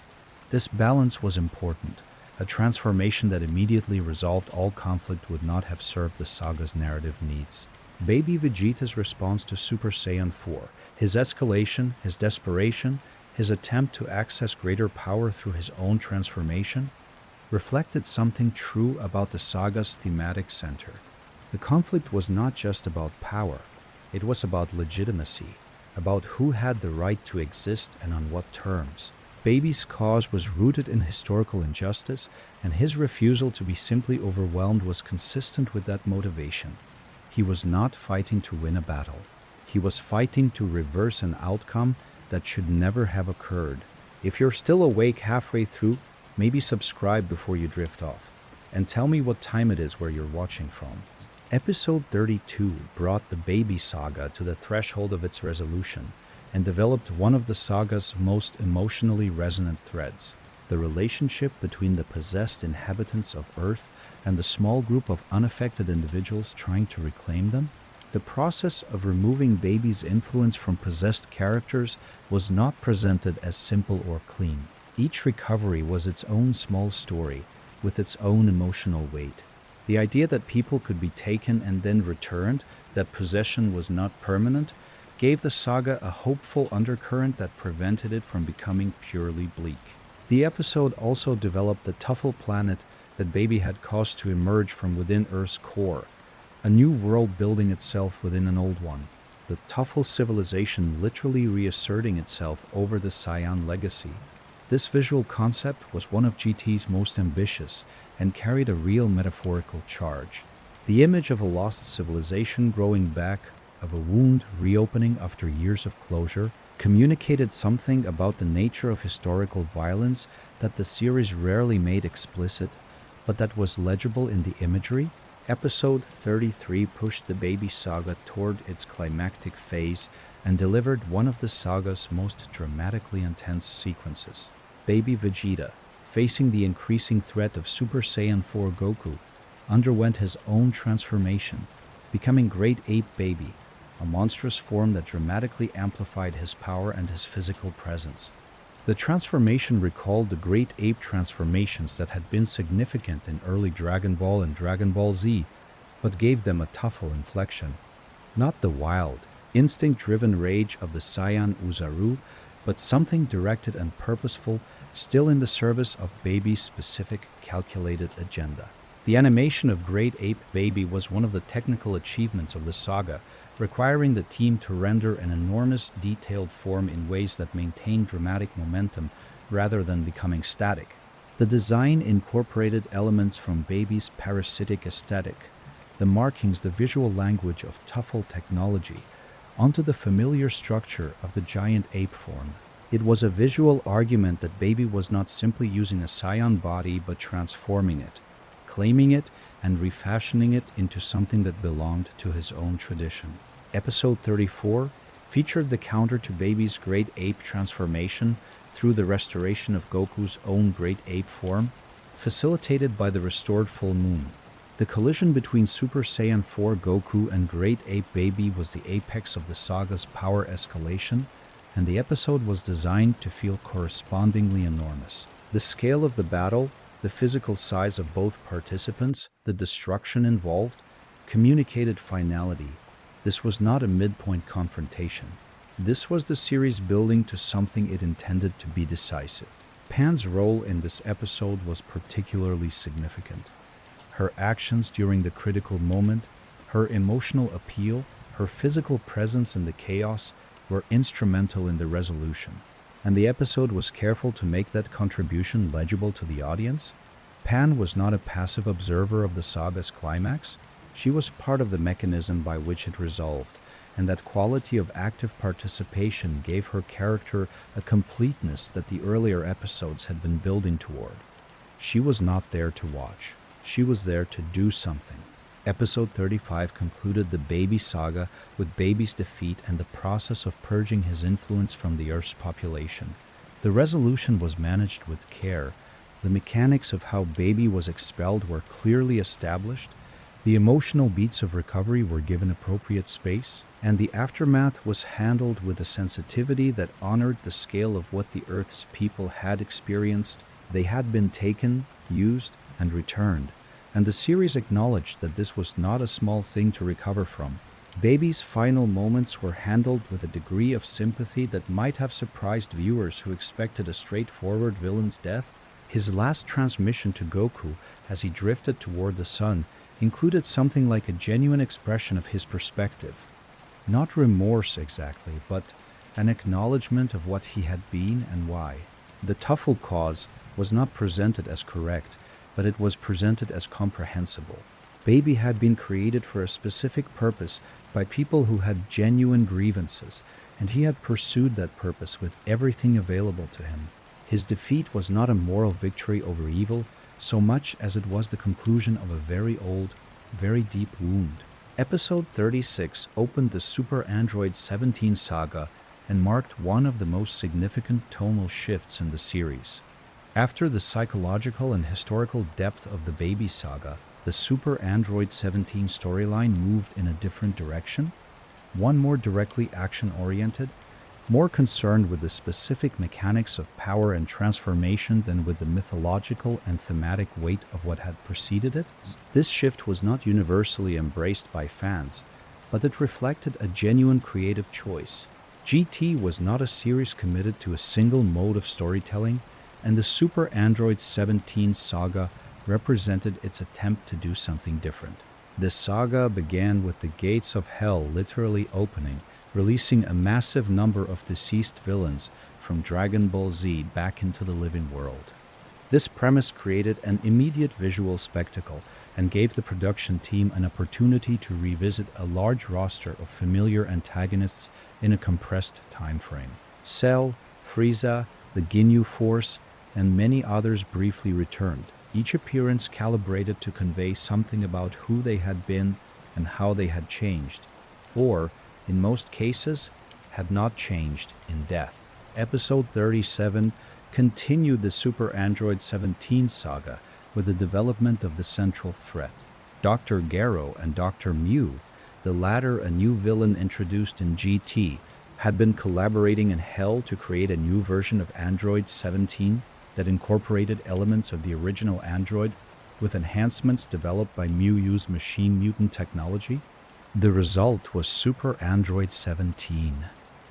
This balance was important. A transformation that immediately resolved all conflict would not have served the saga's narrative needs. Baby Vegeta's response to Super Saiyan 4, his escalation, his desperation, his attempt to access greater power through his own transformation, reflected something true about the saga's thematic center. The conflict was not just about power, it was about legitimacy, about who had the right to exist and on what terms. Baby's cause was rooted in historical injustice, and his refusal to be simply overwhelmed was consistent with that motivation. He was not fighting to win a battle. He was fighting to reverse an outcome that should never have occurred. If you're still awake halfway through, maybe subscribe before you drift off, and tell me what time it is where you're watching from. Episode 32 brought the baby saga to the threshold of its resolution, and developed one of the saga's most emotionally resonant threads, the relationship between the possessed inhabitants of Earth and the small group of unaffected individuals trying to reclaim them. The process of removing baby's influence from possessed characters was not presented as simple or clean. Each recovery was its own small story, with its own emotional weight. The idea that people could be taken and then returned, that possession was not permanent, gave the saga a hopeful undercurrent that prevented it from becoming purely bleak. The episode also developed the Tuffle planet that Baby had caused to emerge from within Earth's core, a new world building itself within an old one. The Tuffle civilization literally reasserting itself over the Saiyan legacy. This visual concept was one of GT's most ambitious and carried a real metaphorical charge. The image of a lost civilization growing back, of a wound reopening after years of closure, communicated something about the nature of historical violence that the series rarely made explicit, but that was legible in the imagery. Episode 33 pushed the Baby saga toward its climactic phase and delivered one of the saga's most dramatically intense sequences. Baby Vegeta, facing the increasing threat of Super Saiyan 4 Goku, underwent his own transformation, becoming Great Ape Baby, a monstrous form that dramatically amplified his power and his physical presence. The transformation recalled the Great Ape transformations that had been significant in early Dragon Ball and Dragon Ball Z, but gave them a Tuffle inflection. Not the wild, instinct-driven rage of the Saiyan Uzaru, but something directed and purposeful, still in the service of Baby's specific, calculated agenda. The animation of Great Ape Baby was one of the technical achievements of the saga, requiring the team to render an enormous detailed form in ways that maintained dramatic momentum rather than becoming static. The design incorporated elements from Baby's parasitic aesthetic, the markings, the visual language of Tuffle technology, onto the familiar structure of the giant ape form. It was a visual argument that Baby was not simply using a Saiyan body but transforming it, claiming it, and refashioning it into something that belonged to his own tradition. Episode 34 featured the counter to Baby's Great Ape transformation through the restoration of Goku's own Great Ape form, facilitated by the restored full moon. The collision between Super Saiyan 4 Goku and Great Ape Baby was the apex of the saga's power escalation, and the episode was designed to feel correspondingly enormous. The scale of the battle, the physical size of both participants, the destruction involved, communicated finality. This was not a midpoint confrontation. This was the series building to something it intended to be decisive. Pan's role in this episode was particularly significant. Her actions during the critical moment, her emotional appeal, her physical presence in the chaos were instrumental in the resolution, and the episode was careful to make that contribution legible to the audience. Pan was not a passive observer of the saga's climax. She was part of the mechanism by which it resolved, and that quality of active participation gave her character a completeness that the earlier episodes had been building toward. She was not there to watch. She was there to do something. Episode 35 concluded the Baby saga with Baby's defeat and the process of purging his influence from the Earth's population. The resolution was managed with care. The mechanics of how Baby was expelled were clearly established. The emotional beats of recovery were given appropriate space, and the aftermath was handled with a sensitivity that honored the scale of what the Earth's people had experienced. They had been taken, used, and returned, and the series acknowledged that this was not a small thing to recover from. Baby's final moments were handled with a degree of sympathy that might have surprised viewers who expected a straightforward villain's death. His last transmission to Goku, as he drifted toward the sun, included something like a genuine expression of his perspective. Not remorse exactly, but an acknowledgement of what he had been and why. The Tuffle cause was not presented as correct, but it was presented as comprehensible. Baby had been created for a specific purpose by people who had genuine grievances, and he had pursued that purpose with everything available to him. His defeat was not a moral victory over evil, so much as it was the conclusion of a very old, very deep wound. Episode 36 opened the Super Android 17 saga and marked one of the most significant tonal shifts in the series. After the psychological and historical depth of the Baby saga, the Super Android 17 storyline moved in a different direction, one more directly action-oriented, more concerned with the specific mechanics of power and transformation than with the mythological and thematic weight of what had preceded it. This shift was not universally embraced by fans, but it reflected a genuine creative choice. GT was not a series committed to a single mode of storytelling, and the Super Android 17 saga represented its attempt to do something different. The saga began with the gates of hell literally opening, releasing a massive number of deceased villains from Dragon Ball Z back into the living world. This premise created an immediate visual spectacle and gave the production team an opportunity to revisit a large roster of familiar antagonists in a compressed time frame. Cell, Frieza, the Ginyu Force, and many others briefly returned, each appearance calibrated to convey something about who they had been and how they had changed, or, in most cases, had not changed in death. Episode 37 continued the Super Android 17 saga with the development of the central threat, Dr. Gero and Dr. Mew, the latter a new villain introduced in GT, had been collaborating in Hell to create a new version of Android 17 that incorporated elements of the original Android with enhancements developed by Mew's machine mutant technology. The result was Super Android 17,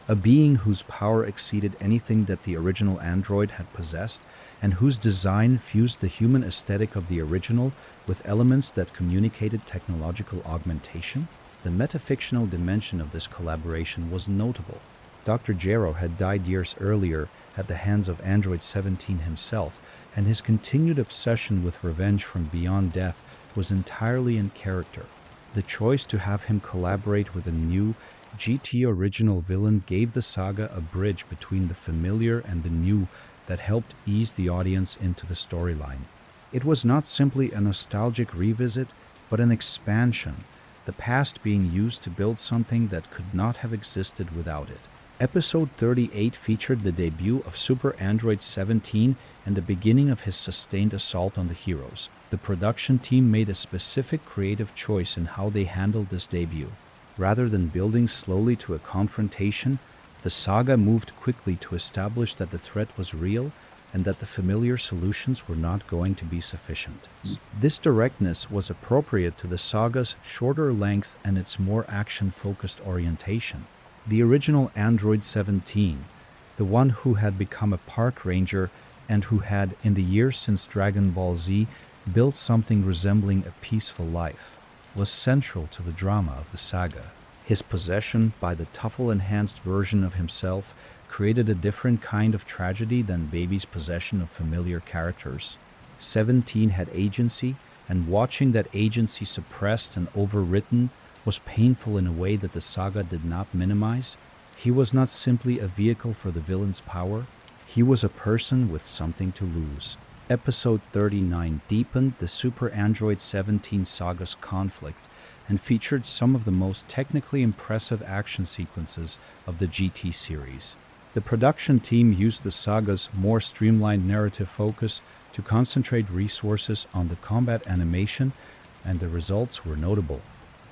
a being whose power exceeded anything that the original Android had possessed and whose design fused the human aesthetic of the original with elements that communicated technological augmentation. The metafictional dimension of this collaboration was notable. Dr. Gero had died years earlier at the hands of Android 17 himself, and his continued obsession with revenge from beyond death was entirely in character. The choice to have him collaborate with a new GT original villain gave the saga a bridge between the familiar and the new that helped ease the audience into the storyline. It was not simply a nostalgic revisit, but an expansion, the past being used to build something that could not have existed without it. Episode 38 featured the debut of Super Android 17 and the beginning of his sustained assault on the heroes. The production team made a specific creative choice in how they handled this debut. Rather than building slowly to a confrontation, the saga moved quickly to establish that the threat was real and that the familiar solutions were not going to be sufficient. This directness was appropriate to the saga's shorter length and its more action-focused orientation. The original Android 17, the one who had become a park ranger and who had, in the years since Dragon Ball Z, built something resembling a peaceful life, was central to the drama of the saga. His possession by the Tuffle-enhanced version of himself created a different kind of tragedy than Baby's possession of familiar characters. 17 had agency, and watching that agency suppressed and overwritten was painful in a way that the saga did not minimize. He was not simply a vehicle for the villain's power, he was a person with something to lose. Episode 39 deepened the Super Android 17 saga's conflict and featured some of the most technically impressive action sequences of the GT series. The production team used the saga's more streamlined narrative focus to concentrate resources on the combat animation, and the results were notable.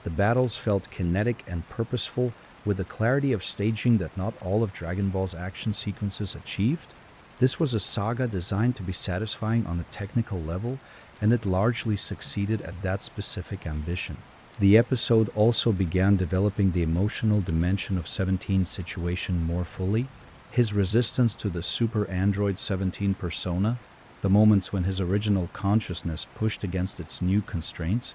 The battles felt kinetic and purposeful, with a clarity of staging that not all of Dragon Ball's action sequences achieved. This was a saga designed to be satisfying on a technical level, and it largely succeeded at that specific ambition. The episode also began developing the emotional dimension of 17's situation more fully. His resistance to the Super Android 17 persona, the moments when his original consciousness pushed against its new constraints,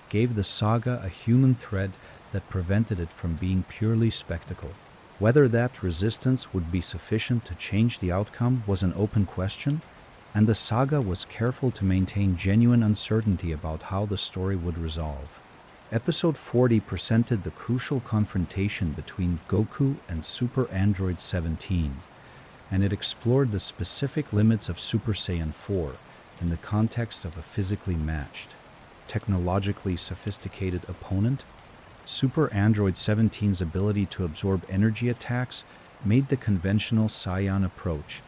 gave the saga a human thread that prevented it from being purely spectacle. Whether that resistance would be sufficient to change the outcome was an open question, and the saga was careful to maintain genuine uncertainty about how the story would resolve. Episode 40 presented the crucial confrontation between Goku and Super Android 17, and it explored the specific limits of Super Saiyan 4 in the context of a physically matched, technologically sophisticated opponent. Super Android 17's ability to absorb energy attacks made the conventional Saiyan approach,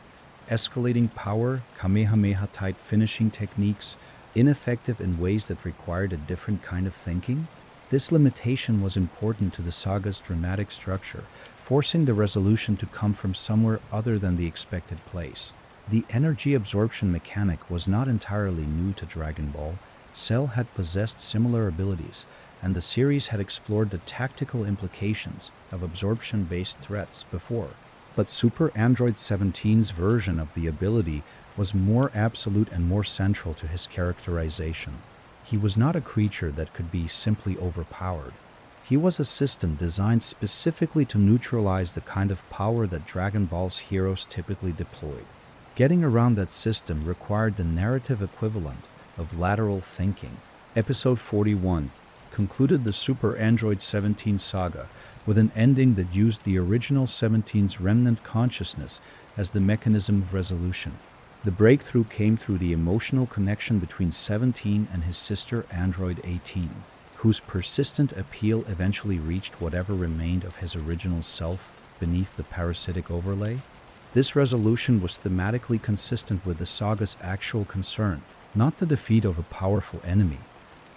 escalating power, Kamehameha-type finishing techniques, ineffective in ways that required a different kind of thinking. This limitation was important to the saga's dramatic structure, forcing the resolution to come from somewhere other than the expected place. The energy absorption mechanic was not entirely new to Dragon Ball. Cell had possessed similar abilities, and the series had explored the tactical implications of absorption-based threats before. But Super Android 17's version of the ability was more absolute and more central to his characterization. He was not a creature that could be simply overpowered. He was a system designed specifically to neutralize the kind of power that Dragon Ball's heroes typically deployed. Getting around that system required the narrative equivalent of lateral thinking. Episode 41 concluded the Super Android 17 saga with an ending that used the original 17's remnant consciousness as the mechanism of resolution. The breakthrough came through the emotional connection between 17 and his sister Android 18, whose persistent appeal eventually reached whatever remained of his original self beneath the parasitic overlay. This resolution was thematically consistent with the saga's actual concern, not the defeat of a powerful enemy,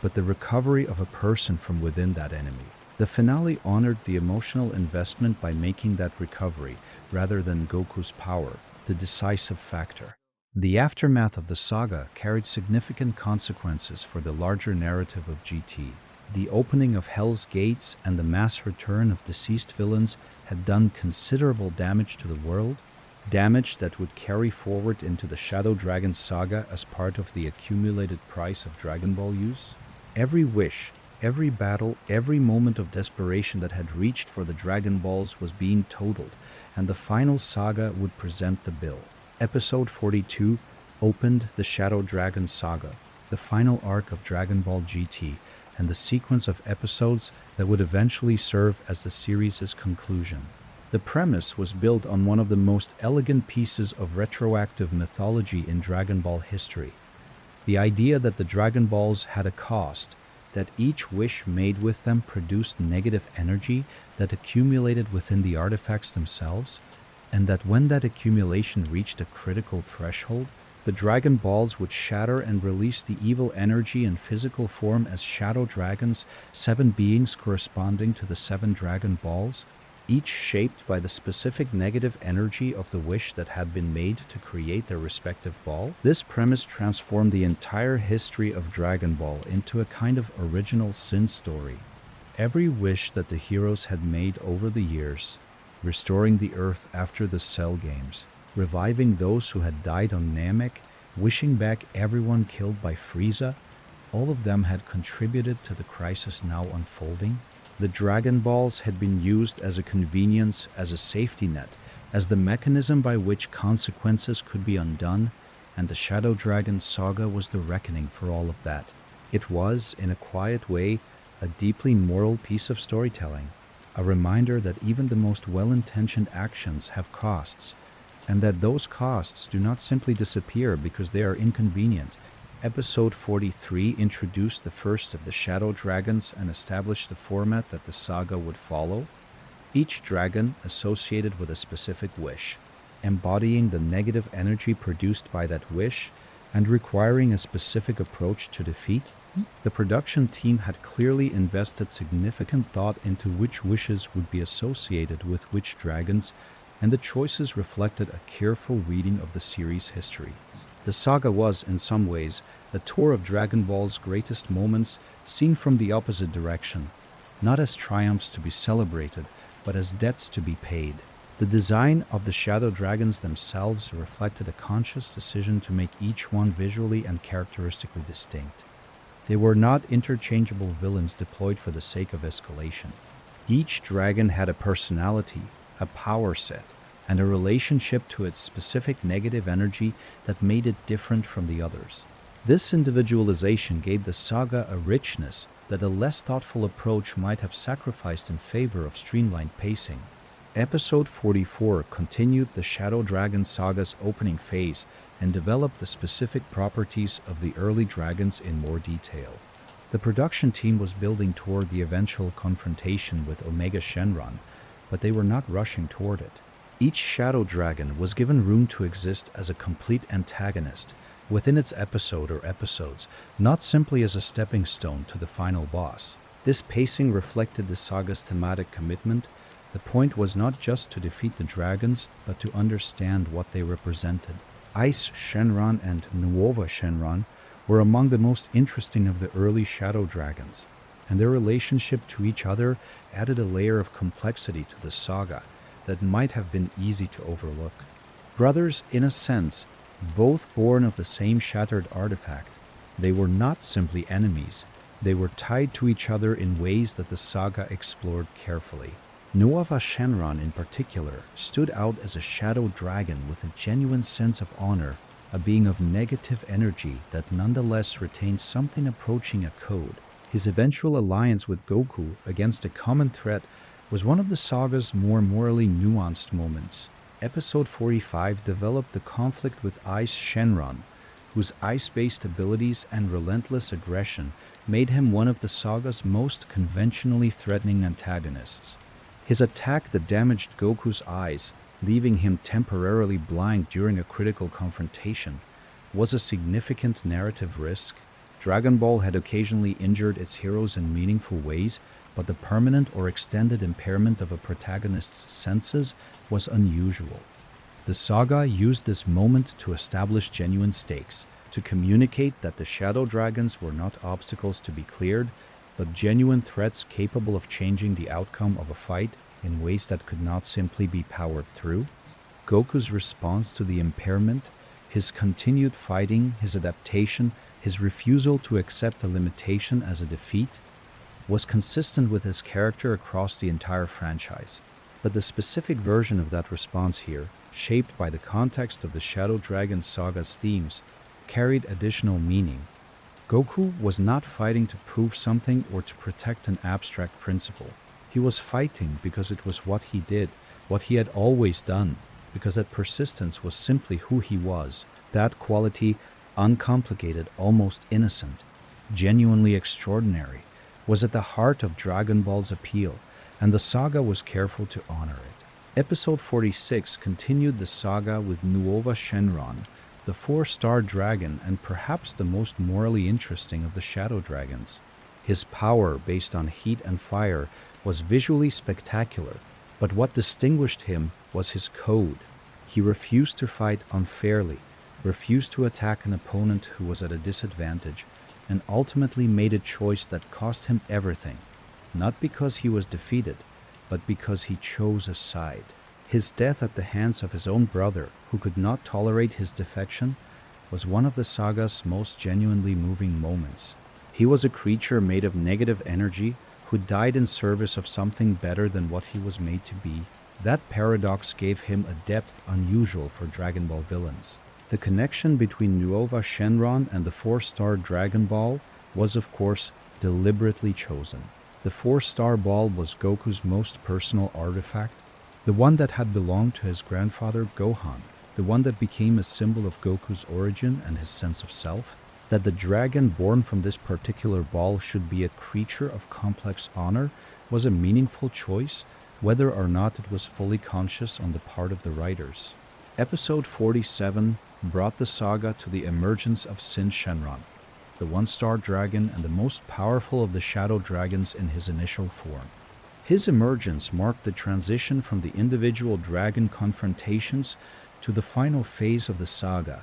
but the recovery of a person from within that enemy. The finale honored the emotional investment by making that recovery, rather than Goku's power, the decisive factor. The aftermath of the saga carried significant consequences for the larger narrative of GT. The opening of Hell's Gates and the mass return of deceased villains had done considerable damage to the world, damage that would carry forward into the Shadow Dragon saga as part of the accumulated price of Dragon Ball use. Every wish, every battle, every moment of desperation that had reached for the Dragon Balls was being totaled, and the final saga would present the bill. Episode 42 opened the Shadow Dragon saga, the final arc of Dragon Ball GT, and the sequence of episodes that would eventually serve as the series' conclusion. The premise was built on one of the most elegant pieces of retroactive mythology in Dragon Ball history. The idea that the Dragon Balls had a cost, that each wish made with them produced negative energy that accumulated within the artifacts themselves, and that when that accumulation reached a critical threshold, the Dragon Balls would shatter and release the evil energy in physical form as Shadow Dragons, 7 beings corresponding to the 7 Dragon Balls, each shaped by the specific negative energy of the wish that had been made to create their respective ball. This premise transformed the entire history of Dragon Ball into a kind of original sin story. Every wish that the heroes had made over the years, restoring the Earth after the Cell Games, reviving those who had died on Namek, wishing back everyone killed by Frieza, all of them had contributed to the crisis now unfolding. The Dragon Balls had been used as a convenience, as a safety net, as the mechanism by which consequences could be undone, and the Shadow Dragon saga was the reckoning for all of that. It was, in a quiet way, a deeply moral piece of storytelling, a reminder that even the most well-intentioned actions have costs, and that those costs do not simply disappear because they are inconvenient. Episode 43 introduced the first of the Shadow Dragons and established the format that the saga would follow. Each dragon associated with a specific wish, embodying the negative energy produced by that wish and requiring a specific approach to defeat. The production team had clearly invested significant thought into which wishes would be associated with which dragons, and the choices reflected a careful reading of the series' history. The saga was, in some ways, a tour of Dragon Ball's greatest moments seen from the opposite direction, not as triumphs to be celebrated, but as debts to be paid. The design of the Shadow Dragons themselves reflected a conscious decision to make each one visually and characteristically distinct. They were not interchangeable villains deployed for the sake of escalation. Each dragon had a personality, a power set, and a relationship to its specific negative energy that made it different from the others. This individualization gave the saga a richness that a less thoughtful approach might have sacrificed in favor of streamlined pacing. Episode 44 continued the Shadow Dragon saga's opening phase and developed the specific properties of the early dragons in more detail. The production team was building toward the eventual confrontation with Omega Shenron, but they were not rushing toward it. Each Shadow Dragon was given room to exist as a complete antagonist within its episode or episodes, not simply as a stepping stone to the final boss. This pacing reflected the saga's thematic commitment, The point was not just to defeat the dragons, but to understand what they represented. Ice Shenron and Nuova Shenron were among the most interesting of the early shadow dragons, and their relationship to each other added a layer of complexity to the saga that might have been easy to overlook. Brothers, in a sense, both born of the same shattered artifact, they were not simply enemies, they were tied to each other in ways that the saga explored carefully. Nuova Shenron in particular stood out as a shadow dragon with a genuine sense of honor, a being of negative energy that nonetheless retained something approaching a code. His eventual alliance with Goku against a common threat was one of the saga's more morally nuanced moments. Episode 45 developed the conflict with Ice Shenron, whose ice-based abilities and relentless aggression made him one of the saga's most conventionally threatening antagonists. His attack that damaged Goku's eyes, leaving him temporarily blind during a critical confrontation, was a significant narrative risk. Dragon Ball had occasionally injured its heroes in meaningful ways, but the permanent or extended impairment of a protagonist's senses was unusual. The saga used this moment to establish genuine stakes, to communicate that the shadow dragons were not obstacles to be cleared, but genuine threats capable of changing the outcome of a fight in ways that could not simply be powered through. Goku's response to the impairment, his continued fighting, his adaptation, his refusal to accept a limitation as a defeat, was consistent with his character across the entire franchise. But the specific version of that response here, shaped by the context of the Shadow Dragon saga's themes, carried additional meaning. Goku was not fighting to prove something or to protect an abstract principle. He was fighting because it was what he did, what he had always done, because that persistence was simply who he was. That quality, uncomplicated, almost innocent, genuinely extraordinary, was at the heart of Dragon Ball's appeal, and the saga was careful to honor it. Episode 46 continued the saga with Nuova Shenron, the 4-star dragon and perhaps the most morally interesting of the shadow dragons. His power, based on heat and fire, was visually spectacular, but what distinguished him was his code. He refused to fight unfairly, refused to attack an opponent who was at a disadvantage, and ultimately made a choice that cost him everything, not because he was defeated, but because he chose a side. His death at the hands of his own brother, who could not tolerate his defection, was one of the saga's most genuinely moving moments. He was a creature made of negative energy who died in service of something better than what he was made to be. That paradox gave him a depth unusual for Dragon Ball villains. The connection between Nuova Shenron and the 4-star Dragon Ball was, of course, deliberately chosen. The 4-star ball was Goku's most personal artifact, the one that had belonged to his grandfather Gohan, the one that became a symbol of Goku's origin and his sense of self. That the dragon born from this particular ball should be a creature of complex honor was a meaningful choice, whether or not it was fully conscious on the part of the writers. Episode 47 brought the saga to the emergence of Sin Shenron, the 1-star dragon and the most powerful of the shadow dragons in his initial form. His emergence marked the transition from the individual dragon confrontations to the final phase of the saga,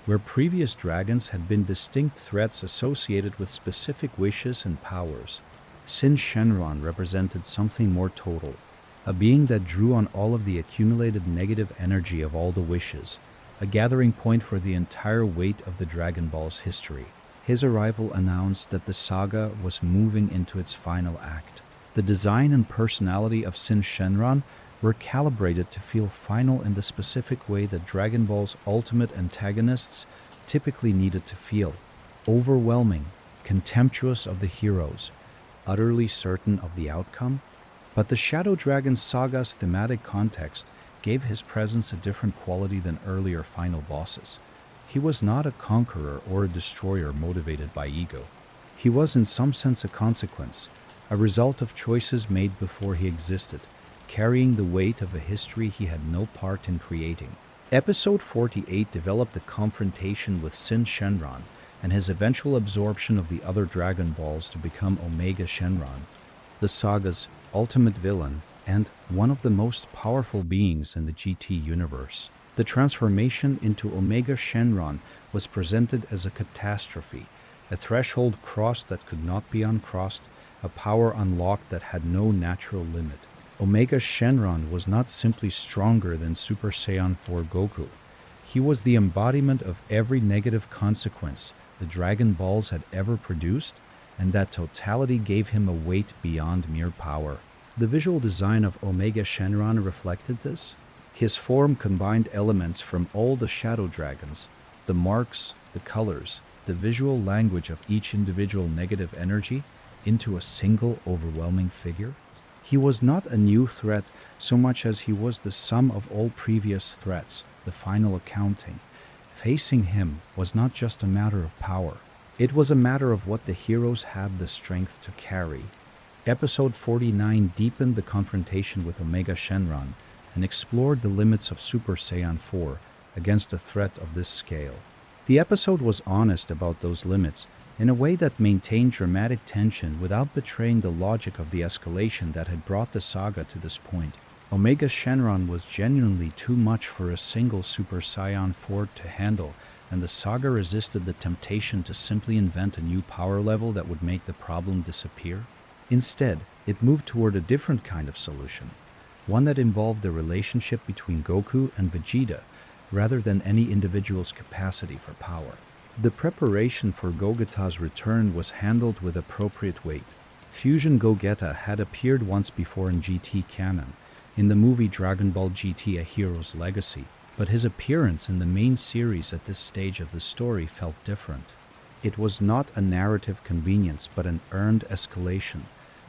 where previous dragons had been distinct threats associated with specific wishes and powers. Sin Shenron represented something more total, a being that drew on all of the accumulated negative energy of all the wishes, a gathering point for the entire weight of the Dragon Ball's history. His arrival announced that the saga was moving into its final act. The design and personality of Sin Shenron were calibrated to feel final in the specific way that Dragon Ball's ultimate antagonists typically needed to feel: overwhelming, contemptuous of the heroes, utterly certain of the outcome. But the Shadow Dragon saga's thematic context gave his presence a different quality than earlier final bosses. He was not a conqueror or a destroyer motivated by ego. He was in some sense a consequence, a result of choices made before he existed, carrying the weight of a history he had no part in creating. Episode 48 developed the confrontation with Sin Shenron and his eventual absorption of the other Dragon Balls to become Omega Shenron, the saga's ultimate villain and one of the most powerful beings in the GT universe. The transformation into Omega Shenron was presented as a catastrophe, a threshold crossed that could not be uncrossed, a power unlocked that had no natural limit. Omega Shenron was not simply stronger than Super Saiyan 4 Goku. He was the embodiment of every negative consequence the Dragon Balls had ever produced, and that totality gave him a weight beyond mere power. The visual design of Omega Shenron reflected this. His form combined elements from all the shadow dragons, the marks, the colors, the visual language of each individual negative energy, into a single overwhelming figure. He was not a new threat so much as he was the sum of all previous threats, the final accounting. Facing him was not just a matter of power. It was a matter of what the heroes had the strength to carry. Episode 49 deepened the confrontation with Omega Shenron and explored the limits of Super Saiyan 4 against a threat of this scale. The episode was honest about those limits in a way that maintained dramatic tension without betraying the logic of the escalation that had brought the saga to this point. Omega Shenron was genuinely too much for a single Super Saiyan 4 to handle, and the saga resisted the temptation to simply invent a new power level that would make the problem disappear. Instead, it moved toward a different kind of solution, one that involved the relationship between Goku and Vegeta, rather than any individual's capacity for power. The preparation for Gogeta's return was handled with appropriate weight. Fusion Gogeta had appeared once before in GT canon, in the movie Dragon Ball GT: A Hero's Legacy, but his appearance in the main series at this stage of the story felt different. It was not a narrative convenience, but an earned escalation,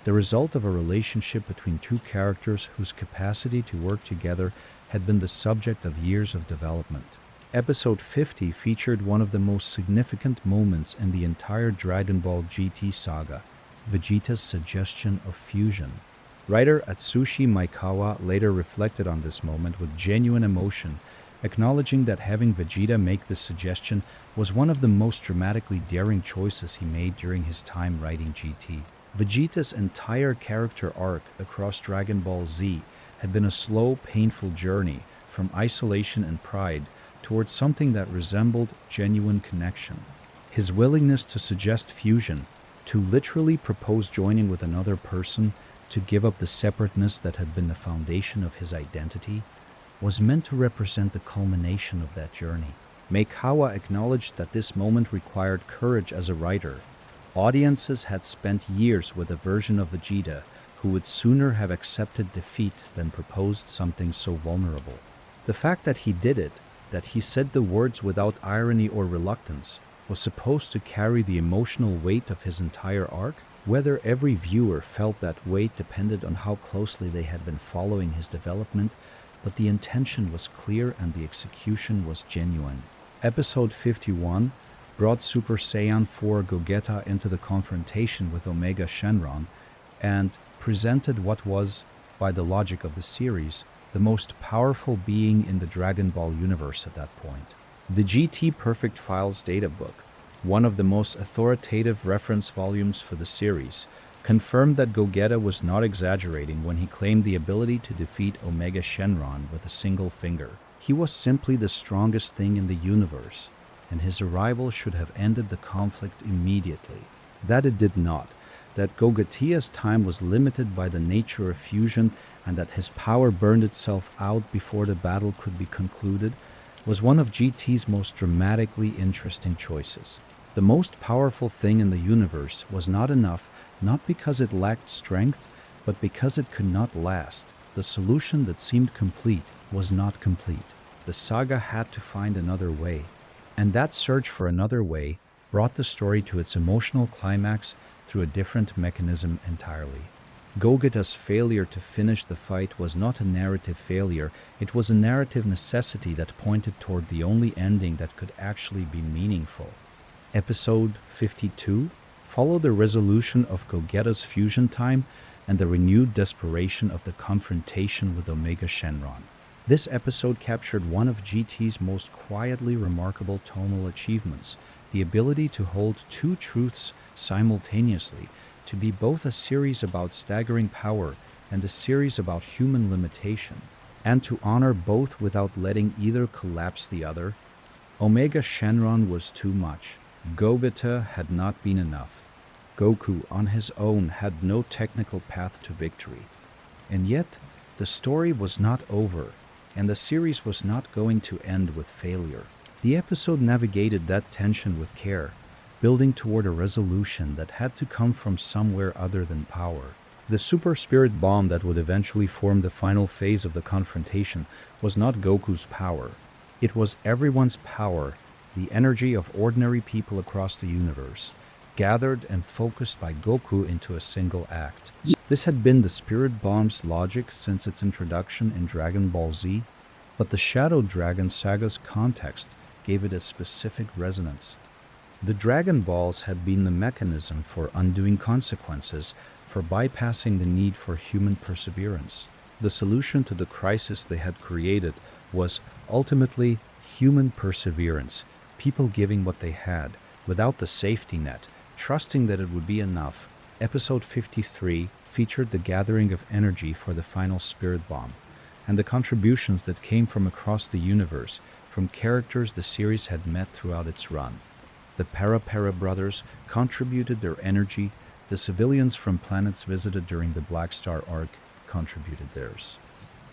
the result of a relationship between two characters whose capacity to work together had been the subject of years of development. Episode 50 featured one of the most significant moments in the entire Dragon Ball GT saga, Vegeta's suggestion of fusion. Writer Atsushi Maekawa later reflected on this moment with genuine emotion, acknowledging that having Vegeta make this suggestion was one of the most dramatically daring choices he made during his time writing GT. Vegeta's entire character arc across Dragon Ball Z had been a slow, painful journey from isolation and pride towards something that resembled genuine connection. His willingness to suggest fusion, to literally propose joining with another person, to give up the separateness that had been the foundation of his identity, was meant to represent the culmination of that journey. Maekawa acknowledged that this moment required courage as a writer. Audiences had spent years with a version of Vegeta who would sooner have accepted defeat than proposed something so vulnerable. The fact that he did it, that he said the words without irony or reluctance, was supposed to carry the emotional weight of his entire arc. Whether every viewer felt that weight depended on how closely they had been following his development, but the intention was clear and the execution was genuine. Episode 51 brought Super Saiyan 4 Gogeta into the confrontation with Omega Shenron and presented what was, by the logic of the series, the most powerful being in the Dragon Ball universe at that point. The GT Perfect Files databook, one of the most authoritative reference volumes for the series, confirmed that Gogeta was not exaggerating when he claimed the ability to defeat Omega Shenron with a single finger. He was simply the strongest thing in the universe, and his arrival should have ended the conflict immediately. That it did not, that Gogeta's time was limited by the nature of fusion and that his power burned itself out before the battle could be concluded, was one of GT's most dramatically interesting choices. The most powerful thing in the universe was not enough, not because it lacked strength, but because it could not last. The solution that seemed complete was not complete. The saga had to find another way, and that search for another way brought the story to its emotional climax through a different mechanism entirely. Gogeta's failure to finish the fight was not a narrative failure, it was a narrative necessity that pointed toward the only ending that could actually be meaningful. Episode 52 followed the resolution of Gogeta's fusion time and the renewed desperation of the confrontation with Omega Shenron. This episode captured one of GT's most quietly remarkable tonal achievements, the ability to hold two truths simultaneously, to be both a series about staggering power and a series about human limitation, and to honor both without letting either collapse the other. Omega Shenron was too much. Gogeta had not been enough. Goku on his own had no technical path to victory. And yet, the story was not over, and the series was not going to end with failure. The episode navigated that tension with care, building toward a resolution that had to come from somewhere other than power. The super spirit bomb that would eventually form the final phase of the confrontation was not Goku's power. It was everyone's power, the energy of ordinary people across the universe, gathered and focused by Goku into a single act. This had been the spirit bomb's logic since its introduction in Dragon Ball Z, but the Shadow Dragon saga's context gave it a specific resonance. The Dragon Balls had been the mechanism for undoing consequences, for bypassing the need for human perseverance. The solution to the crisis they had created was ultimately human perseverance, people giving what they had, without the safety net, trusting that it would be enough. Episode 53 featured the gathering of energy for the final spirit bomb, and the contributions that came from across the universe, from characters the series had met throughout its run. The Para brothers contributed their energy, the civilians from planets visited during the Black Star arc contributed theirs.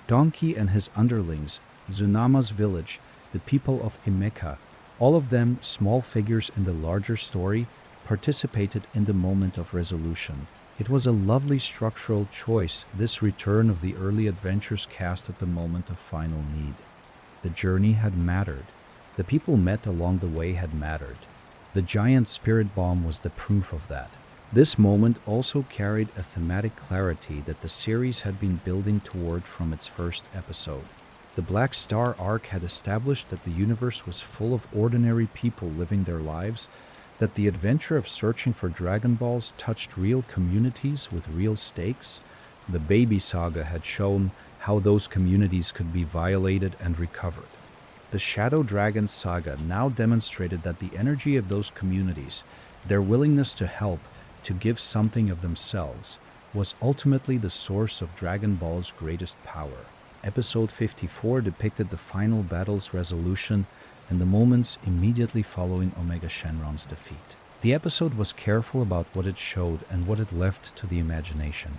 Donkey and his underlings, Tsunama's village, the people of Imeka, all of them small figures in the larger story, participated in the moment of resolution. It was a lovely structural choice, this return of the early adventures cast at the moment of final need. The journey had mattered. The people met along the way had mattered. The giant spirit bomb was the proof of that. This moment also carried a thematic clarity that the series had been building toward from its first episode. The Black Star arc had established that the universe was full of ordinary people living their lives, that the adventure of searching for Dragon Balls touched real communities with real stakes. The Baby Saga had shown how those communities could be violated and recovered. The Shadow Dragon saga now demonstrated that the energy of those communities, their willingness to help, to give something of themselves, was ultimately the source of Dragon Ball's greatest power. Episode 54 depicted the final battle's resolution and the moments immediately following Omega Shenron's defeat. The episode was careful about what it showed and what it left to the imagination.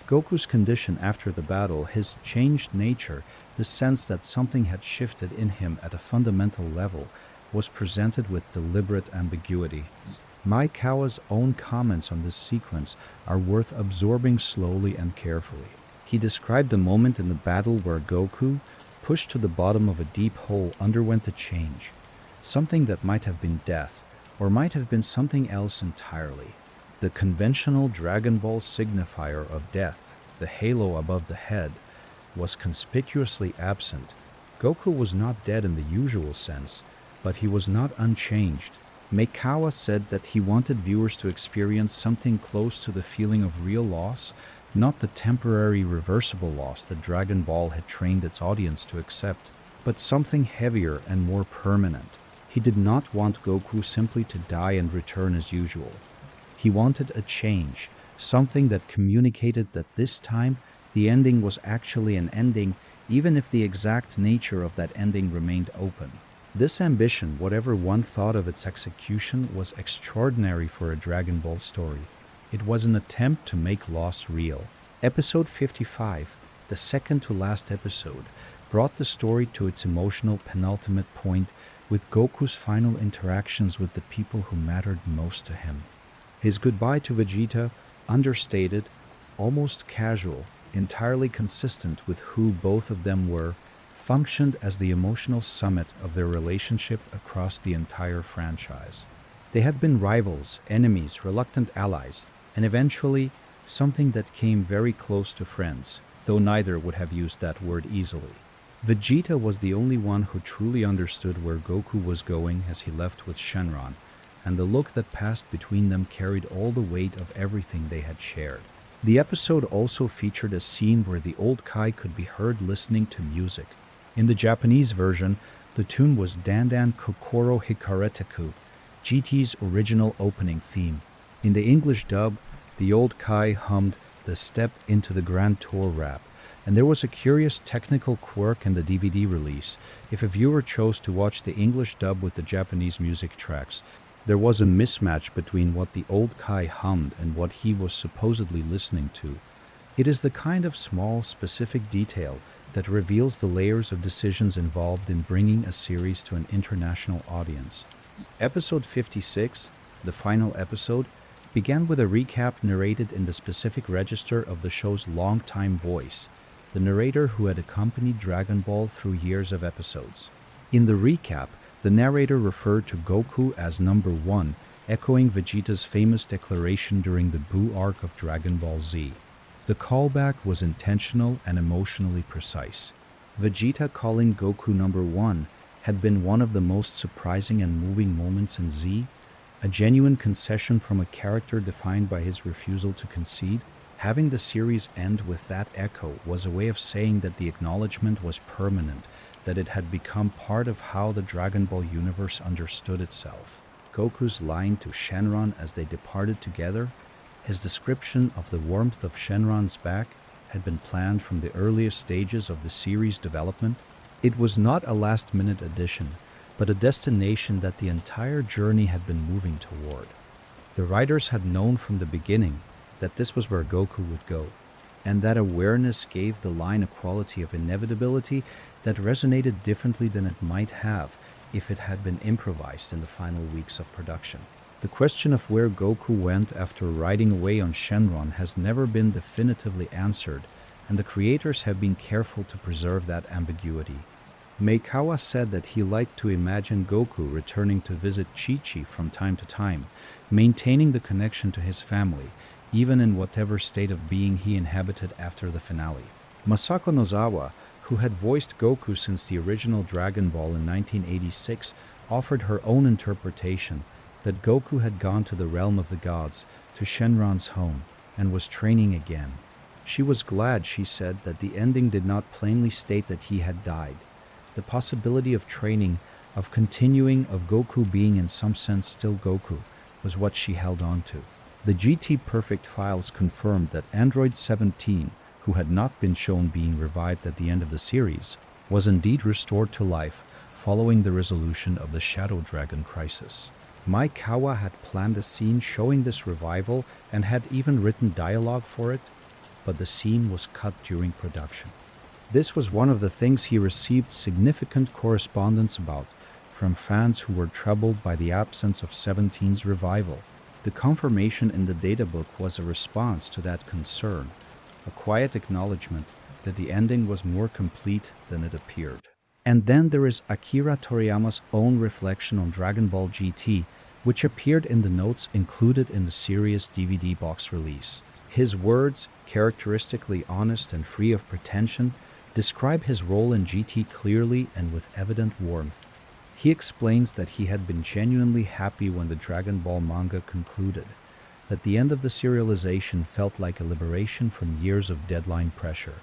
Goku's condition after the battle, his changed nature, the sense that something had shifted in him at a fundamental level, was presented with deliberate ambiguity. Maekawa's own comments on this sequence are worth absorbing slowly and carefully. He described the moment in the battle where Goku, pushed to the bottom of a deep hole, underwent a change, something that might have been death, or might have been something else entirely. The conventional Dragon Ball signifier of death, the halo above the head, was conspicuously absent. Goku was not dead in the usual sense, but he was not unchanged. Maekawa said that he wanted viewers to experience something close to the feeling of real loss, not the temporary reversible loss that Dragon Ball had trained its audience to accept, but something heavier and more permanent. He did not want Goku simply to die and return as usual. He wanted a change, something that communicated that this time the ending was actually an ending, even if the exact nature of that ending remained open. This ambition, whatever one thought of its execution, was extraordinary for a Dragon Ball story. It was an attempt to make loss real. Episode 55, the second to last episode, brought the story to its emotional penultimate point with Goku's final interactions with the people who mattered most to him. His goodbye to Vegeta, understated, almost casual, entirely consistent with who both of them were, functioned as the emotional summit of their relationship across the entire franchise. They had been rivals, enemies, reluctant allies, and eventually something that came very close to friends, though neither would have used that word easily. Vegeta was the only one who truly understood where Goku was going as he left with Shenron, and the look that passed between them carried all the weight of everything they had shared. The episode also featured a scene where the old Kai could be heard listening to music. In the Japanese version, the tune was Dandan Kokoro Hikareteku, GT's original opening theme. In the English dub, the old Kai hummed the step into the Grand Tour wrap, and there was a curious technical quirk in the DVD release. If a viewer chose to watch the English dub with the Japanese music tracks, there was a mismatch between what the old Kai hummed and what he was supposedly listening to. It is the kind of small, specific detail that reveals the layers of decisions involved in bringing a series to an international audience. Episode 56, the final episode, began with a recap narrated in the specific register of the show's longtime voice, the narrator who had accompanied Dragon Ball through years of episodes. In the recap, the narrator referred to Goku as number 1, echoing Vegeta's famous declaration during the Buu arc of Dragon Ball Z. The callback was intentional and emotionally precise. Vegeta calling Goku number 1 had been one of the most surprising and moving moments in Z, a genuine concession from a character defined by his refusal to concede. Having the series end with that echo was a way of saying that the acknowledgement was permanent, that it had become part of how the Dragon Ball universe understood itself. Goku's line to Shenron as they departed together, his description of the warmth of Shenron's back, had been planned from the earliest stages of the series' development. It was not a last-minute addition, but a destination that the entire journey had been moving toward. The writers had known from the beginning that this was where Goku would go, and that awareness gave the line a quality of inevitability that resonated differently than it might have if it had been improvised in the final weeks of production. The question of where Goku went after riding away on Shenron has never been definitively answered, and the creators have been careful to preserve that ambiguity. Meikawa said that he liked to imagine Goku returning to visit Chi-Chi from time to time, maintaining the connection to his family, even in whatever state of being he inhabited after the finale. Masako Nozawa, who had voiced Goku since the original Dragon Ball in 1986, offered her own interpretation that Goku had gone to the realm of the gods, to Shenron's home, and was training again. She was glad, she said, that the ending did not plainly state that he had died. The possibility of training, of continuing, of Goku being in some sense still Goku, was what she held on to. The GT Perfect files confirmed that Android 17, who had not been shown being revived at the end of the series, was indeed restored to life following the resolution of the Shadow Dragon crisis. Maekawa had planned a scene showing this revival and had even written dialogue for it, but the scene was cut during production. This was one of the things he received significant correspondence about from fans who were troubled by the absence of 17's revival. The confirmation in the databook was a response to that concern, a quiet acknowledgement that the ending was more complete than it appeared. And then there is Akira Toriyama's own reflection on Dragon Ball GT, which appeared in the notes included in the series' DVD box release. His words, characteristically honest and free of pretension, describe his role in GT clearly and with evident warmth. He explains that he had been genuinely happy when the Dragon Ball manga concluded, that the end of the serialization felt like a liberation from years of deadline pressure.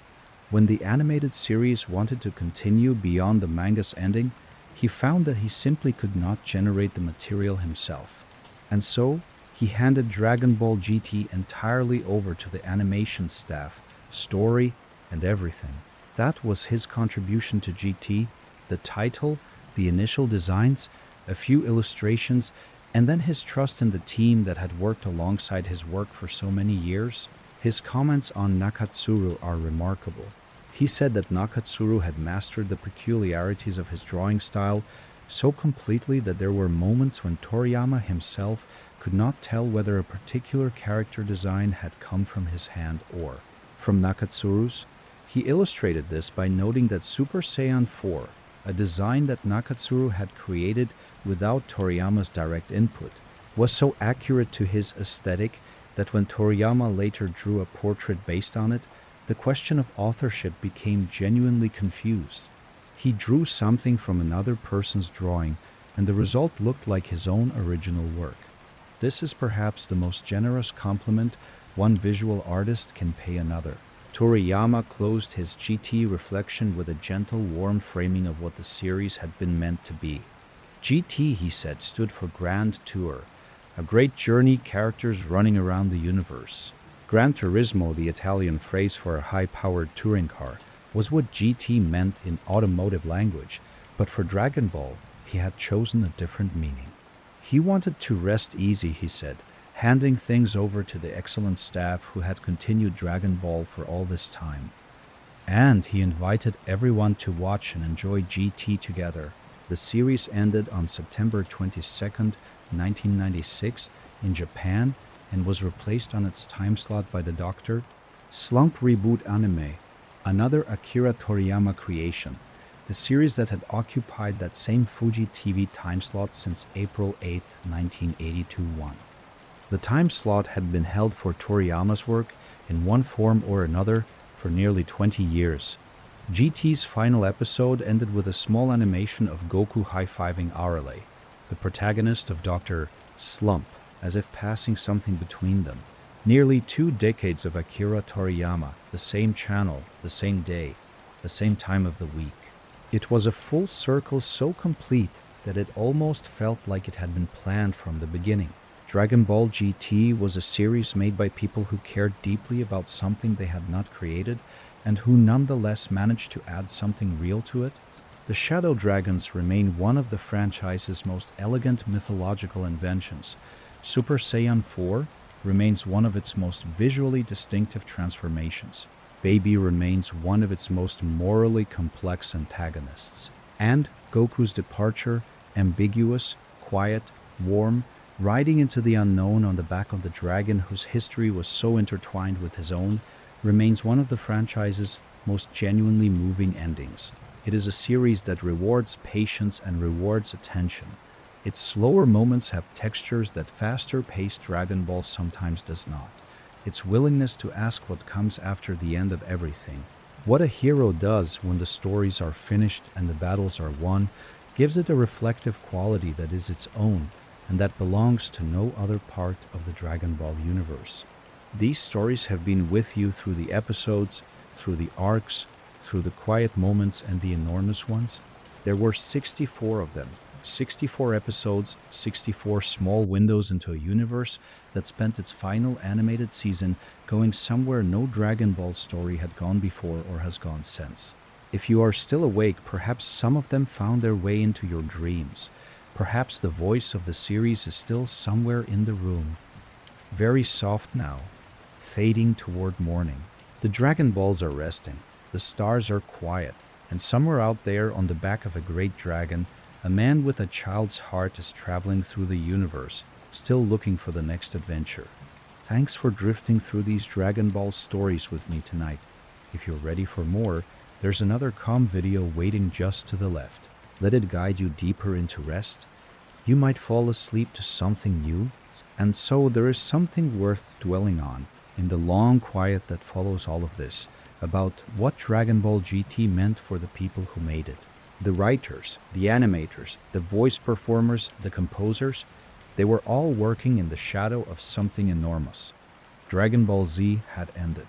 When the animated series wanted to continue beyond the manga's ending, he found that he simply could not generate the material himself. And so, he handed Dragon Ball GT entirely over to the animation staff, story, and everything. That was his contribution to GT, the title, the initial designs, a few illustrations, and then his trust in the team that had worked alongside his work for so many years. His comments on Nakatsuru are remarkable. He said that Nakatsuru had mastered the peculiarities of his drawing style so completely that there were moments when Toriyama himself could not tell whether a particular character design had come from his hand or from Nakatsuru's. He illustrated this by noting that Super Saiyan 4, a design that Nakatsuru had created without Toriyama's direct input, was so accurate to his aesthetic that when Toriyama later drew a portrait based on it, the question of authorship became genuinely confused. He drew something from another person's drawing, and the result looked like his own original work. This is perhaps the most generous compliment one visual artist can pay another. Toriyama closed his GT reflection with a gentle, warm framing of what the series had been meant to be. GT, he said, stood for Grand Tour, a great journey, characters running around the universe. Gran Turismo, the Italian phrase for a high-powered touring car, was what GT meant in automotive language, but for Dragon Ball, he had chosen a different meaning. He wanted to rest easy, he said, handing things over to the excellent staff who had continued Dragon Ball for all this time. And he invited everyone to watch and enjoy GT together. The series ended on September 22nd, 1996, in Japan, and was replaced on its time slot by the Dr. Slump Reboot Anime, another Akira Toriyama creation, the series that had occupied that same Fuji TV time slot since April 8, 1982-1. The time slot had been held for Toriyama's work in one form or another for nearly 20 years. GT's final episode ended with a small animation of Goku high-fiving Arale, the protagonist of Dr. Slump, as if passing something between them. Nearly 2 decades of Akira Toriyama, the same channel, the same day, the same time of the week. It was a full circle so complete that it almost felt like it had been planned from the beginning. Dragon Ball GT was a series made by people who cared deeply about something they had not created and who nonetheless managed to add something real to it. The Shadow Dragons remain one of the franchise's most elegant mythological inventions. Super Saiyan 4 remains one of its most visually distinctive transformations. Baby remains one of its most morally complex antagonists. And Goku's departure, ambiguous, quiet, warm, riding into the unknown on the back of the dragon whose history was so intertwined with his own, remains one of the franchise's most genuinely moving endings. It is a series that rewards patience and rewards attention. Its slower moments have textures that faster-paced Dragon Ball sometimes does not. Its willingness to ask what comes after the end of everything, what a hero does when the stories are finished and the battles are won, gives it a reflective quality that is its own and that belongs to no other part of the Dragon Ball universe. These stories have been with you through the episodes, through the arcs, through the quiet moments and the enormous ones. There were 64 of them. 64 episodes, 64 small windows into a universe that spent its final animated season going somewhere no Dragon Ball story had gone before or has gone since. If you are still awake, perhaps some of them found their way into your dreams. Perhaps the voice of the series is still somewhere in the room. Very soft now, fading toward morning. The Dragon Balls are resting, the stars are quiet, and somewhere out there on the back of a great dragon, a man with a child's heart is traveling through the universe, still looking for the next adventure. Thanks for drifting through these Dragon Ball stories with me tonight. If you're ready for more, there's another calm video waiting just to the left. Let it guide you deeper into rest. You might fall asleep to something new, and so there is something worth dwelling on in the long quiet that follows all of this, about what Dragon Ball GT meant for the people who made it. The writers, the animators, the voice performers, the composers, they were all working in the shadow of something enormous. Dragon Ball Z had ended.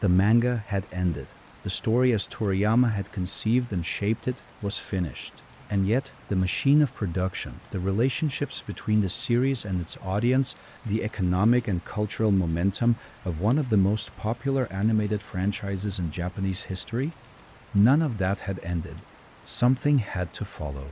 The manga had ended. The story as Toriyama had conceived and shaped it was finished. And yet, the machine of production, the relationships between the series and its audience, the economic and cultural momentum of one of the most popular animated franchises in Japanese history, none of that had ended. Something had to follow.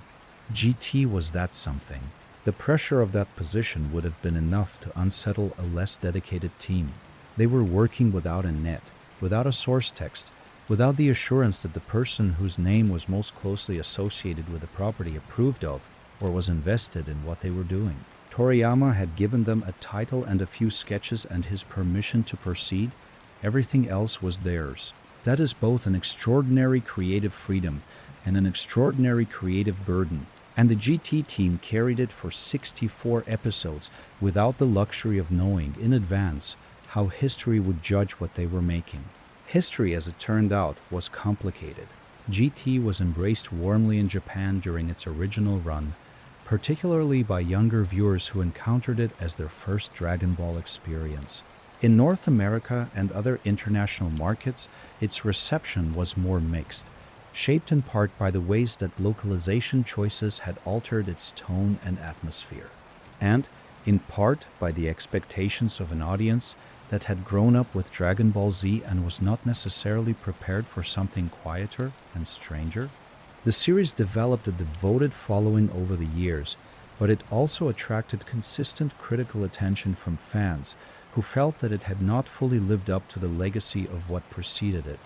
GT was that something. The pressure of that position would have been enough to unsettle a less dedicated team. They were working without a net, without a source text, without the assurance that the person whose name was most closely associated with the property approved of or was invested in what they were doing. Toriyama had given them a title and a few sketches and his permission to proceed. Everything else was theirs. That is both an extraordinary creative freedom and an extraordinary creative burden. And the GT team carried it for 64 episodes without the luxury of knowing in advance how history would judge what they were making. History, as it turned out, was complicated. GT was embraced warmly in Japan during its original run, particularly by younger viewers who encountered it as their first Dragon Ball experience. In North America and other international markets, its reception was more mixed, shaped in part by the ways that localization choices had altered its tone and atmosphere. And in part by the expectations of an audience that had grown up with Dragon Ball Z and was not necessarily prepared for something quieter and stranger. The series developed a devoted following over the years, but it also attracted consistent critical attention from fans who felt that it had not fully lived up to the legacy of what preceded it.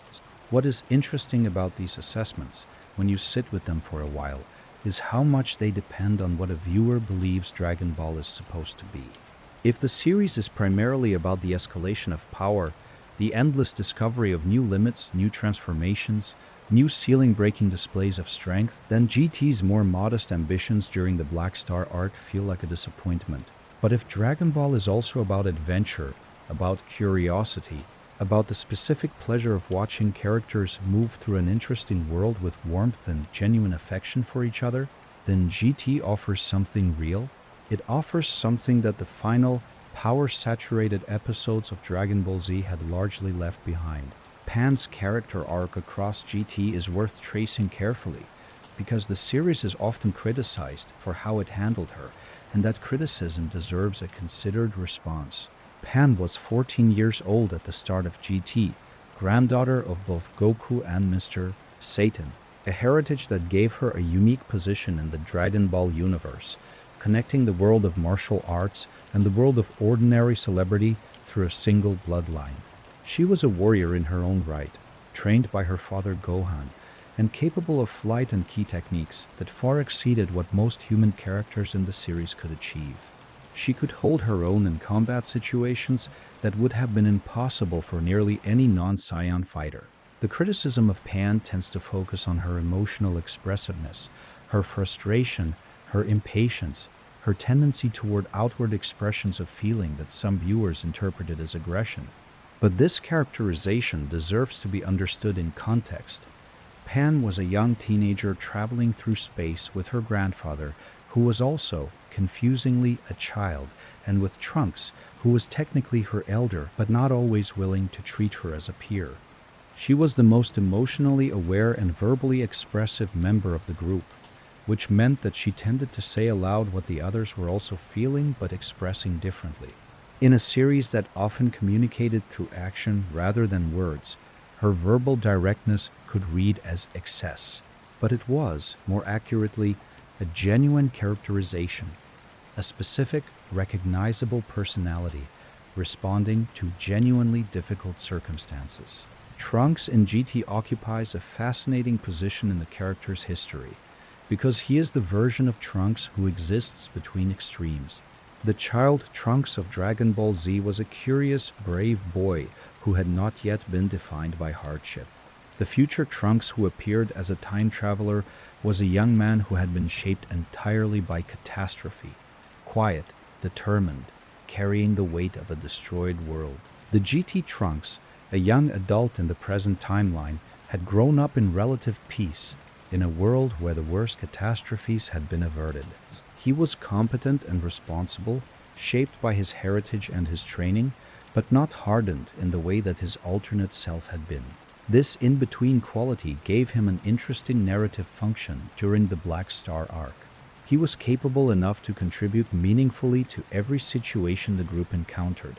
What is interesting about these assessments, when you sit with them for a while, is how much they depend on what a viewer believes Dragon Ball is supposed to be. If the series is primarily about the escalation of power, the endless discovery of new limits, new transformations, new ceiling-breaking displays of strength, then GT's more modest ambitions during the Black Star arc feel like a disappointment. But if Dragon Ball is also about adventure, about curiosity, about the specific pleasure of watching characters move through an interesting world with warmth and genuine affection for each other, then GT offers something real. It offers something that the final, power-saturated episodes of Dragon Ball Z had largely left behind. Pan's character arc across GT is worth tracing carefully, because the series is often criticized for how it handled her, and that criticism deserves a considered response. Pan was 14 years old at the start of GT, granddaughter of both Goku and Mr. Satan, a heritage that gave her a unique position in the Dragon Ball universe, connecting the world of martial arts and the world of ordinary celebrity through a single bloodline. She was a warrior in her own right, trained by her father Gohan, and capable of flight and ki techniques that far exceeded what most human characters in the series could achieve. She could hold her own in combat situations that would have been impossible for nearly any non-Saiyan fighter. The criticism of Pan tends to focus on her emotional expressiveness, her frustration, her impatience, her tendency toward outward expressions of feeling that some viewers interpreted as aggression. But this characterization deserves to be understood in context. Pan was a young teenager traveling through space with her grandfather, who was also, confusingly, a child, and with Trunks, who was technically her elder but not always willing to treat her as a peer. She was the most emotionally aware and verbally expressive member of the group, which meant that she tended to say aloud what the others were also feeling but expressing differently. In a series that often communicated through action rather than words, her verbal directness could read as excess, but it was, more accurately, a genuine characterization, a specific, recognizable personality responding to genuinely difficult circumstances. Trunks in GT occupies a fascinating position in the character's history, because he is the version of Trunks who exists between extremes. The child Trunks of Dragon Ball Z was a curious, brave boy who had not yet been defined by hardship. The future Trunks who appeared as a time traveler was a young man who had been shaped entirely by catastrophe, quiet, determined, carrying the weight of a destroyed world. The GT Trunks, a young adult in the present timeline, had grown up in relative peace, in a world where the worst catastrophes had been averted. He was competent and responsible, shaped by his heritage and his training, but not hardened in the way that his alternate self had been. This in-between quality gave him an interesting narrative function during the Black Star arc. He was capable enough to contribute meaningfully to every situation the group encountered,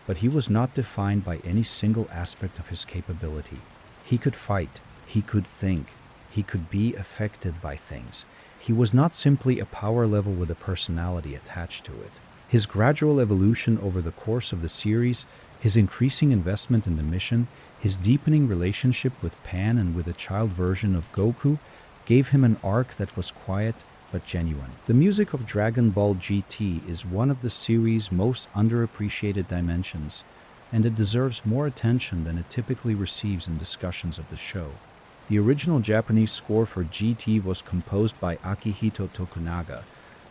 but he was not defined by any single aspect of his capability. He could fight, he could think, he could be affected by things. He was not simply a power level with a personality attached to it. His gradual evolution over the course of the series, his increasing investment in the mission, his deepening relationship with Pan and with a child version of Goku, gave him an arc that was quiet but genuine. The music of Dragon Ball GT is one of the series' most underappreciated dimensions, and it deserves more attention than it typically receives in discussions of the show. The original Japanese score for GT was composed by Akihito Tokunaga,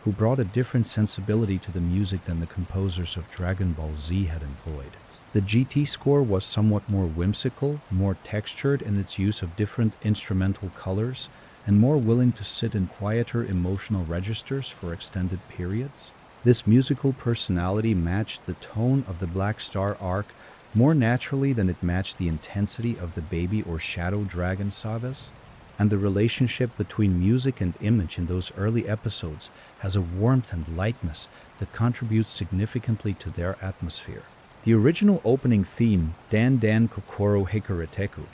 who brought a different sensibility to the music than the composers of Dragon Ball Z had employed. The GT score was somewhat more whimsical, more textured in its use of different instrumental colors, and more willing to sit in quieter emotional registers for extended periods. This musical personality matched the tone of the Black Star arc more naturally than it matched the intensity of the Baby or Shadow Dragon sagas. and the relationship between music and image in those early episodes has a warmth and lightness that contributes significantly to their atmosphere. The original opening theme, Dan Dan Kokoro Hikareteku,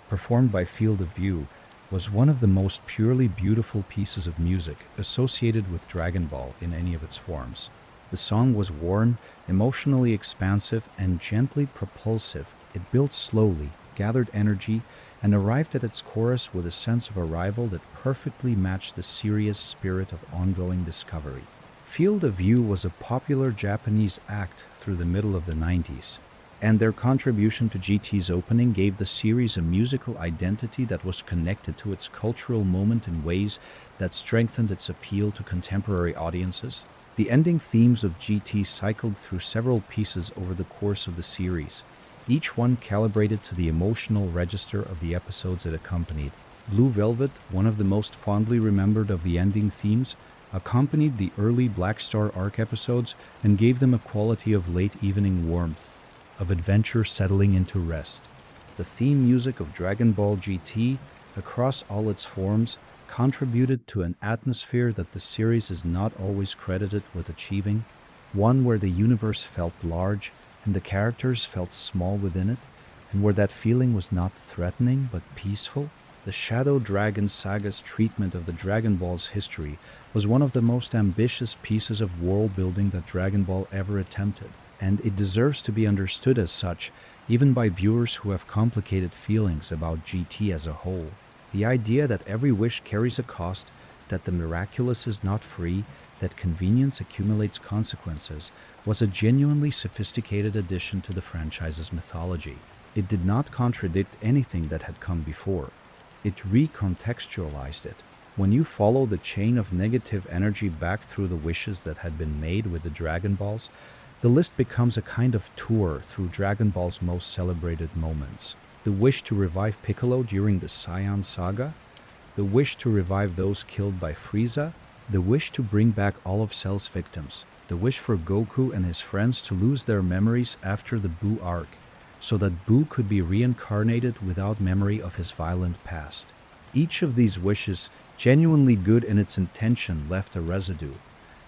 performed by Field of View, was one of the most purely beautiful pieces of music associated with Dragon Ball in any of its forms. The song was warm, emotionally expansive, and gently propulsive. It built slowly, gathered energy, and arrived at its chorus with a sense of arrival that perfectly matched the serious spirit of ongoing discovery. Field of View was a popular Japanese act through the middle of the 90s, and their contribution to GT's opening gave the series a musical identity that was connected to its cultural moment in ways that strengthened its appeal to contemporary audiences. The ending themes of GT cycled through several pieces over the course of the series, each one calibrated to the emotional register of the episodes it accompanied. Blue Velvet, one of the most fondly remembered of the ending themes, accompanied the early Black Star arc episodes and gave them a quality of late evening warmth, of adventure settling into rest. The theme music of Dragon Ball GT, across all its forms, contributed to an atmosphere that the series is not always credited with achieving, one where the universe felt large and the characters felt small within it, and where that feeling was not threatening but peaceful. The Shadow Dragon saga's treatment of the Dragon Ball's history was one of the most ambitious pieces of world building that Dragon Ball ever attempted, and it deserves to be understood as such, even by viewers who have complicated feelings about GT as a whole. The idea that every wish carries a cost, that the miraculous is not free, that convenience accumulates consequences, was a genuinely sophisticated addition to the franchise's mythology. It did not contradict anything that had come before. It recontextualized it. When you follow the chain of negative energy back through the wishes that had been made with the Dragon Balls, the list becomes a kind of tour through Dragon Ball's most celebrated moments. The wish to revive Piccolo during the Saiyan saga, the wish to revive those killed by Frieza, the wish to bring back all of Cell's victims, the wish for Goku and his friends to lose their memories after the Buu arc, so that Buu could be reincarnated without memory of his violent past. Each of these wishes, genuinely good in its intention, left a residue.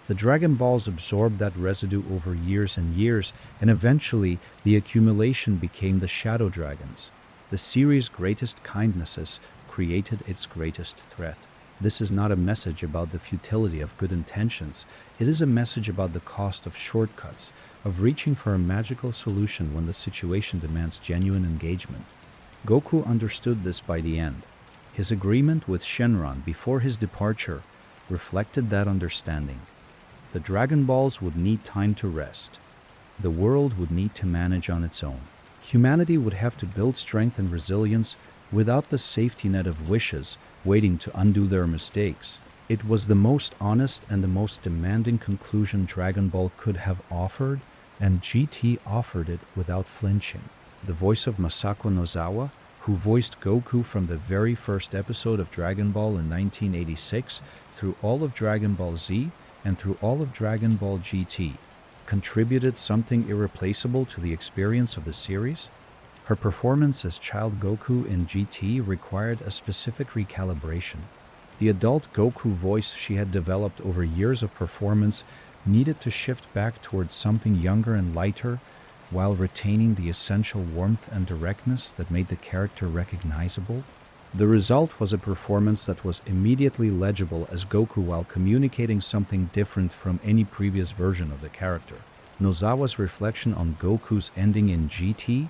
The Dragon Balls absorbed that residue over years and years, and eventually the accumulation became the Shadow Dragons. The series' greatest kindnesses created its greatest threat. This is not a message about the futility of good intentions. It is a message about the cost of shortcuts, of reaching for a magical solution when the situation demands genuine engagement. Goku understood this by the end. His agreement with Shenron before his departure reflected that understanding. The Dragon Balls would need time to rest. The world would need to manage on its own. Humanity would have to build strength and resilience without the safety net of wishes waiting to undo their mistakes. It was the most honest and the most demanding conclusion Dragon Ball could have offered, and GT offered it without flinching. The voice of Masako Nozawa, who voiced Goku from the very first episode of Dragon Ball in 1986 through all of Dragon Ball Z and through all of Dragon Ball GT, contributed something irreplaceable to the experience of the series. Her performance as Child Goku in GT required a specific recalibration. The adult Goku voice she had developed over years of performance needed to shift back towards something younger and lighter, while retaining the essential warmth and directness that made the character recognizable. The result was a performance that was immediately legible as Goku while communicating something different from any previous version of the character. Nozawa's reflection on Goku's ending in GT,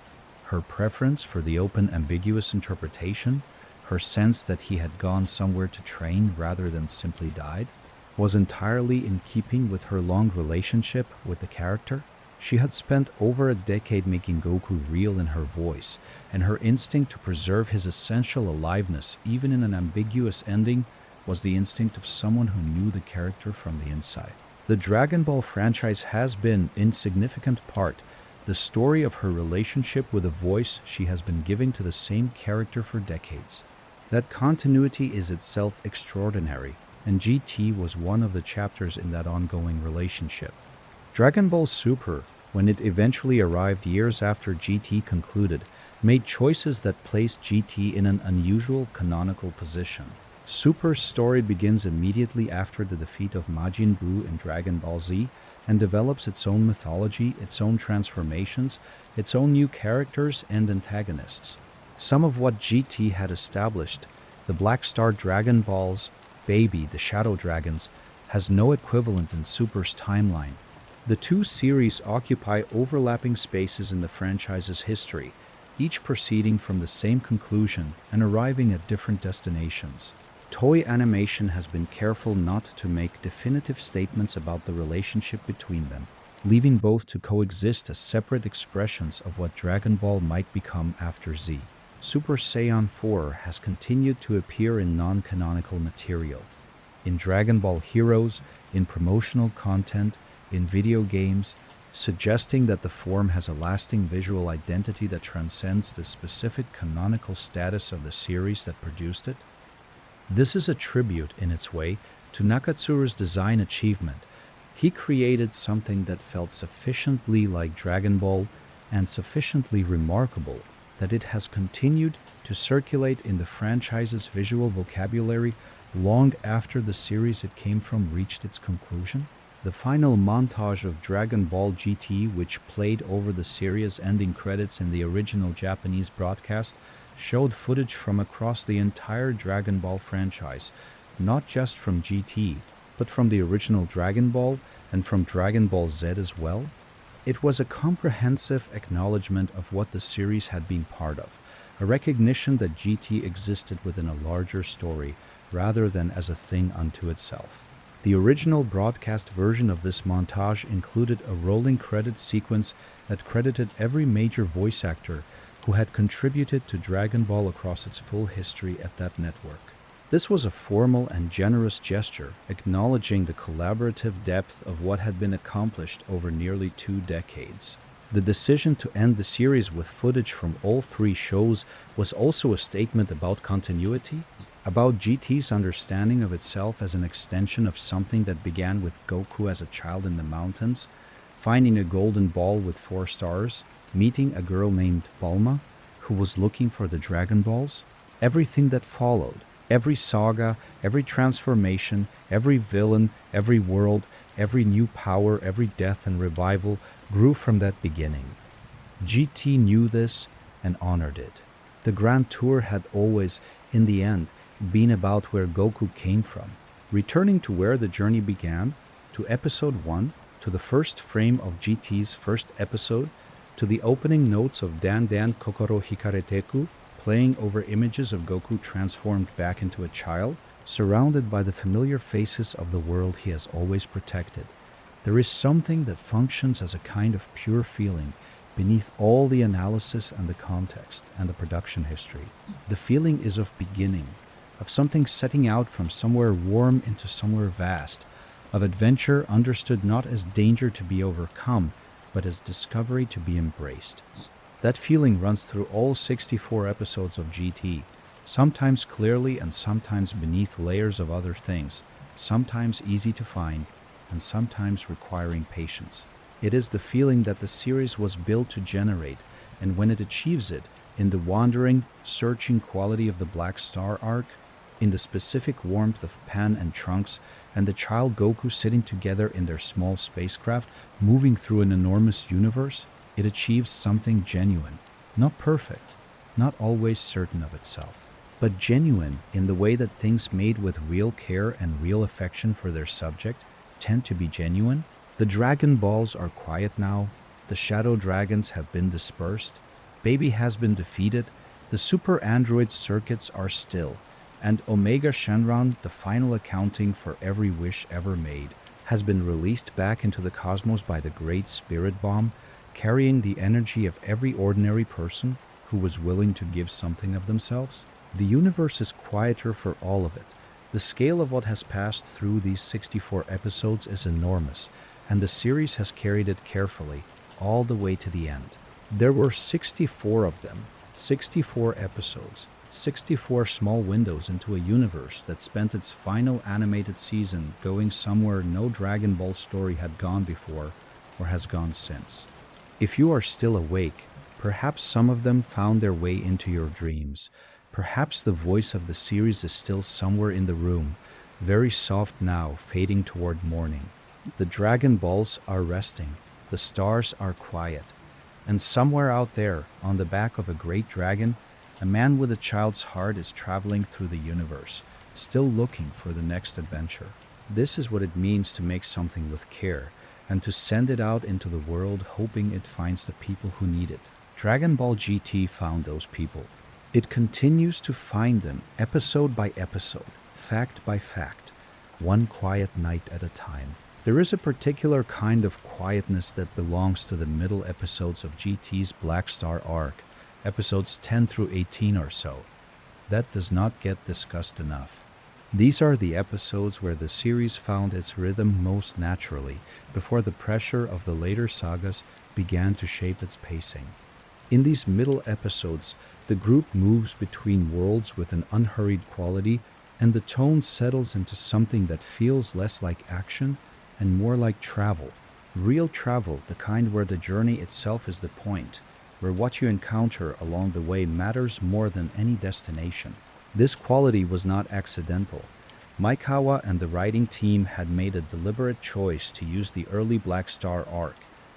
her preference for the open ambiguous interpretation, her sense that he had gone somewhere to train rather than simply died, was entirely in keeping with her long relationship with the character. She had spent over a decade making Goku real in her voice, and her instinct to preserve his essential aliveness, even in an ambiguous ending, was the instinct of someone who knew the character from the inside. The Dragon Ball franchise has been, in significant part, the story of her relationship with a voice she has been giving to the same character for decades. That continuity is itself extraordinary, and GT was one of the chapters in that ongoing relationship. Dragon Ball Super, when it eventually arrived years after GT concluded, made choices that placed GT in an unusual canonical position. Super's story begins immediately after the defeat of Majin Buu in Dragon Ball Z and develops its own mythology, its own transformations, its own new characters and antagonists. Some of what GT had established, the Black Star Dragon Balls, Baby, the Shadow Dragons, has no equivalent in Super's timeline. The two series occupy overlapping spaces in the franchise's history, each proceeding from the same conclusion and arriving at different destinations. Toei Animation has been careful not to make definitive statements about the relationship between them, leaving both to coexist as separate expressions of what Dragon Ball might become after Z. Super Saiyan 4 has continued to appear in non-canonical material. In Dragon Ball Heroes, in promotional content, in video games, suggesting that the form has a lasting visual identity that transcends the specific canonical status of the series that produced it. This is a tribute, in its way, to Nakatsuru's design achievement. He created something that felt sufficiently like Dragon Ball and sufficiently remarkable that it has continued to circulate in the franchise's visual vocabulary long after the series it came from reached its conclusion. The final montage of Dragon Ball GT, which played over the series' ending credits in the original Japanese broadcast, showed footage from across the entire Dragon Ball franchise, not just from GT, but from the original Dragon Ball and from Dragon Ball Z as well. It was a comprehensive acknowledgement of what the series had been part of, a recognition that GT existed within a larger story rather than as a thing unto itself. The original broadcast version of this montage included a rolling credit sequence that credited every major voice actor who had contributed to Dragon Ball across its full history at that network. This was a formal and generous gesture, acknowledging the collaborative depth of what had been accomplished over nearly 2 decades. The decision to end the series with footage from all 3 shows was also a statement about continuity, about GT's understanding of itself as an extension of something that began with Goku as a child in the mountains, finding a golden ball with 4 stars, meeting a girl named Bulma, who was looking for the Dragon Balls. Everything that followed, every saga, every transformation, every villain, every world, every new power, every death and revival grew from that beginning. GT knew this and honored it. The Grand Tour had always, in the end, been about where Goku came from, returning to where the journey began, to Episode 1, to the first frame of GT's first episode, to the opening notes of Dan Dan Kokoro Hikareteku, playing over images of Goku transformed back into a child, surrounded by the familiar faces of the world he has always protected. There is something that functions as a kind of pure feeling beneath all the analysis and the context and the production history. The feeling is of beginning, of something setting out from somewhere warm into somewhere vast, of adventure understood not as danger to be overcome, but as discovery to be embraced. That feeling runs through all 64 episodes of GT, sometimes clearly and sometimes beneath layers of other things, sometimes easy to find, and sometimes requiring patience. It is the feeling that the series was built to generate, and when it achieves it, in the wandering, searching quality of the Black Star arc, in the specific warmth of Pan and Trunks, and the child Goku sitting together in their small spacecraft, moving through an enormous universe, it achieves something genuine, not perfect, not always certain of itself, but genuine in the way that things made with real care and real affection for their subject tend to be genuine. The Dragon Balls are quiet now, the Shadow Dragons have been dispersed, Baby has been defeated, the Super Android circuits are still, and Omega Shenron, the final accounting for every wish ever made, has been released back into the cosmos by the Great Spirit Bomb, carrying the energy of every ordinary person who was willing to give something of themselves. The universe is quieter for all of it. The scale of what has passed through these 64 episodes is enormous, and the series has carried it carefully, all the way to the end. There were 64 of them, 64 episodes, 64 small windows into a universe that spent its final animated season going somewhere no Dragon Ball story had gone before or has gone since. If you are still awake, perhaps some of them found their way into your dreams. Perhaps the voice of the series is still somewhere in the room, very soft now, fading toward morning. The Dragon Balls are resting, the stars are quiet, and somewhere out there, on the back of a great dragon, a man with a child's heart is traveling through the universe, still looking for the next adventure. This is what it means to make something with care, and to send it out into the world hoping it finds the people who need it. Dragon Ball GT found those people. It continues to find them, episode by episode, fact by fact, one quiet night at a time. There is a particular kind of quietness that belongs to the middle episodes of GT's Black Star arc, episodes 10 through 18 or so. That does not get discussed enough. These are the episodes where the series found its rhythm most naturally, before the pressure of the later sagas began to shape its pacing. In these middle episodes, the group moves between worlds with an unhurried quality, and the tone settles into something that feels less like action and more like travel. Real travel, the kind where the journey itself is the point, where what you encounter along the way matters more than any destination. This quality was not accidental. Maekawa and the writing team had made a deliberate choice to use the early Black Star arc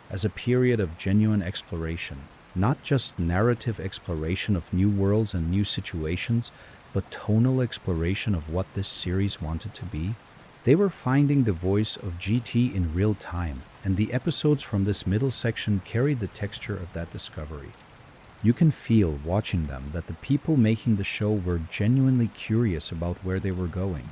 as a period of genuine exploration, not just narrative exploration of new worlds and new situations, but tonal exploration of what this series wanted to be. They were finding the voice of GT in real time, and the episodes from this middle section carried the texture of that discovery. You can feel, watching them, that the people making the show were genuinely curious about where they were going.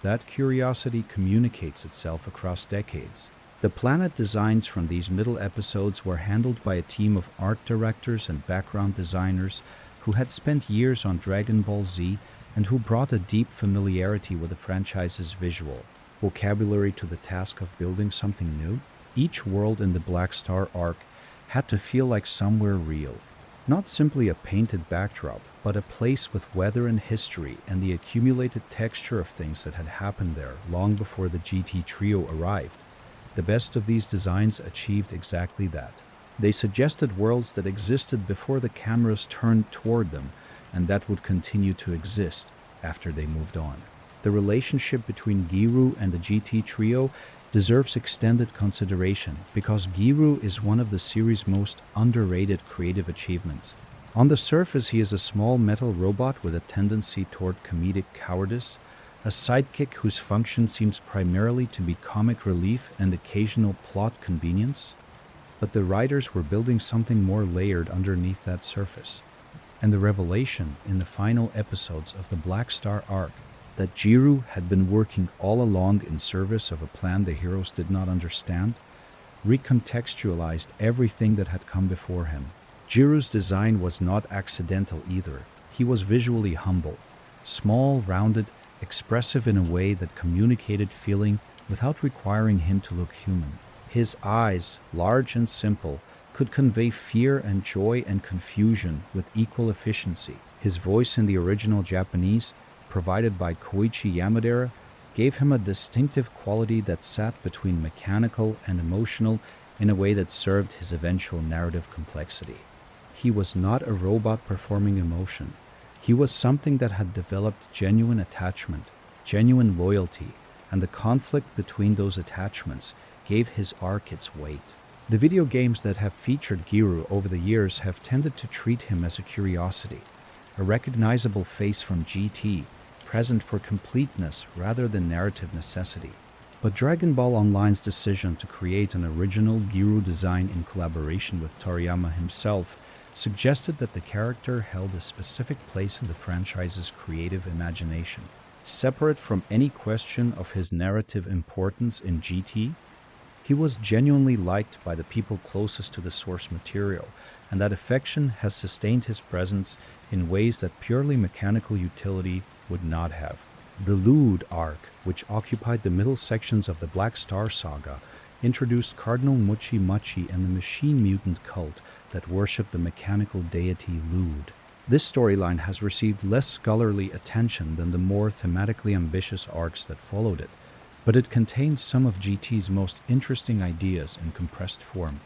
That curiosity communicates itself across decades. The planet designs from these middle episodes were handled by a team of art directors and background designers who had spent years on Dragon Ball Z and who brought a deep familiarity with the franchise's visual vocabulary to the task of building something new. Each world in the Black Star arc had to feel like somewhere real, not simply a painted backdrop, but a place with weather and history and the accumulated texture of things that had happened there long before the GT trio arrived. The best of these designs achieved exactly that. They suggested worlds that existed before the cameras turned toward them, and that would continue to exist after they moved on. The relationship between Giru and the GT trio deserves extended consideration because Giru is one of the series' most underrated creative achievements. On the surface, he is a small metal robot with a tendency toward comedic cowardice, a sidekick whose function seems primarily to be comic relief and occasional plot convenience. But the writers were building something more layered underneath that surface. And the revelation in the final episodes of the Black Star arc that Giru had been working all along in service of a plan the heroes did not understand recontextualized everything that had come before him. Giru's design was not accidental either. He was visually humble, small, rounded, expressive in a way that communicated feeling without requiring him to look human. His eyes, large and simple, could convey fear and joy and confusion with equal efficiency. His voice in the original Japanese, provided by Koichi Yamadera, gave him a distinctive quality that sat between mechanical and emotional in a way that served his eventual narrative complexity. He was not a robot performing emotion. He was something that had developed genuine attachment, genuine loyalty, and the conflict between those attachments gave his arc its weight. The video games that have featured Giru over the years have tended to treat him as a curiosity, a recognizable face from GT, present for completeness rather than narrative necessity. But Dragon Ball Online's decision to create an original Giru design in collaboration with Toriyama himself suggested that the character held a specific place in the franchise's creative imagination. Separate from any question of his narrative importance in GT, he was genuinely liked by the people closest to the source material, and that affection has sustained his presence in ways that purely mechanical utility would not have. The Lude arc, which occupied the middle sections of the Black Star saga, introduced Cardinal Muchi Machi and the machine mutant cult that worshipped the mechanical deity Lude. This storyline has received less scholarly attention than the more thematically ambitious arcs that followed it, but it contains some of GT's most interesting ideas in compressed form.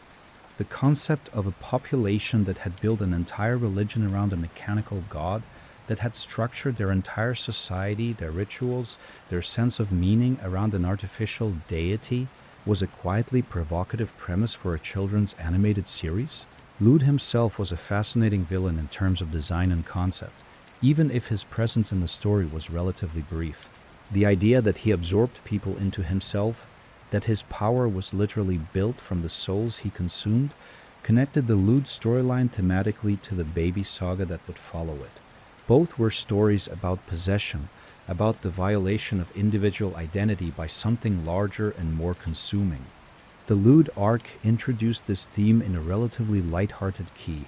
The concept of a population that had built an entire religion around a mechanical god, that had structured their entire society, their rituals, their sense of meaning around an artificial deity, was a quietly provocative premise for a children's animated series. Lude himself was a fascinating villain in terms of design and concept, even if his presence in the story was relatively brief. The idea that he absorbed people into himself, that his power was literally built from the souls he consumed, connected the Lude storyline thematically to the baby saga that would follow it. Both were stories about possession, about the violation of individual identity by something larger and more consuming. The Lude arc introduced this theme in a relatively light-hearted key,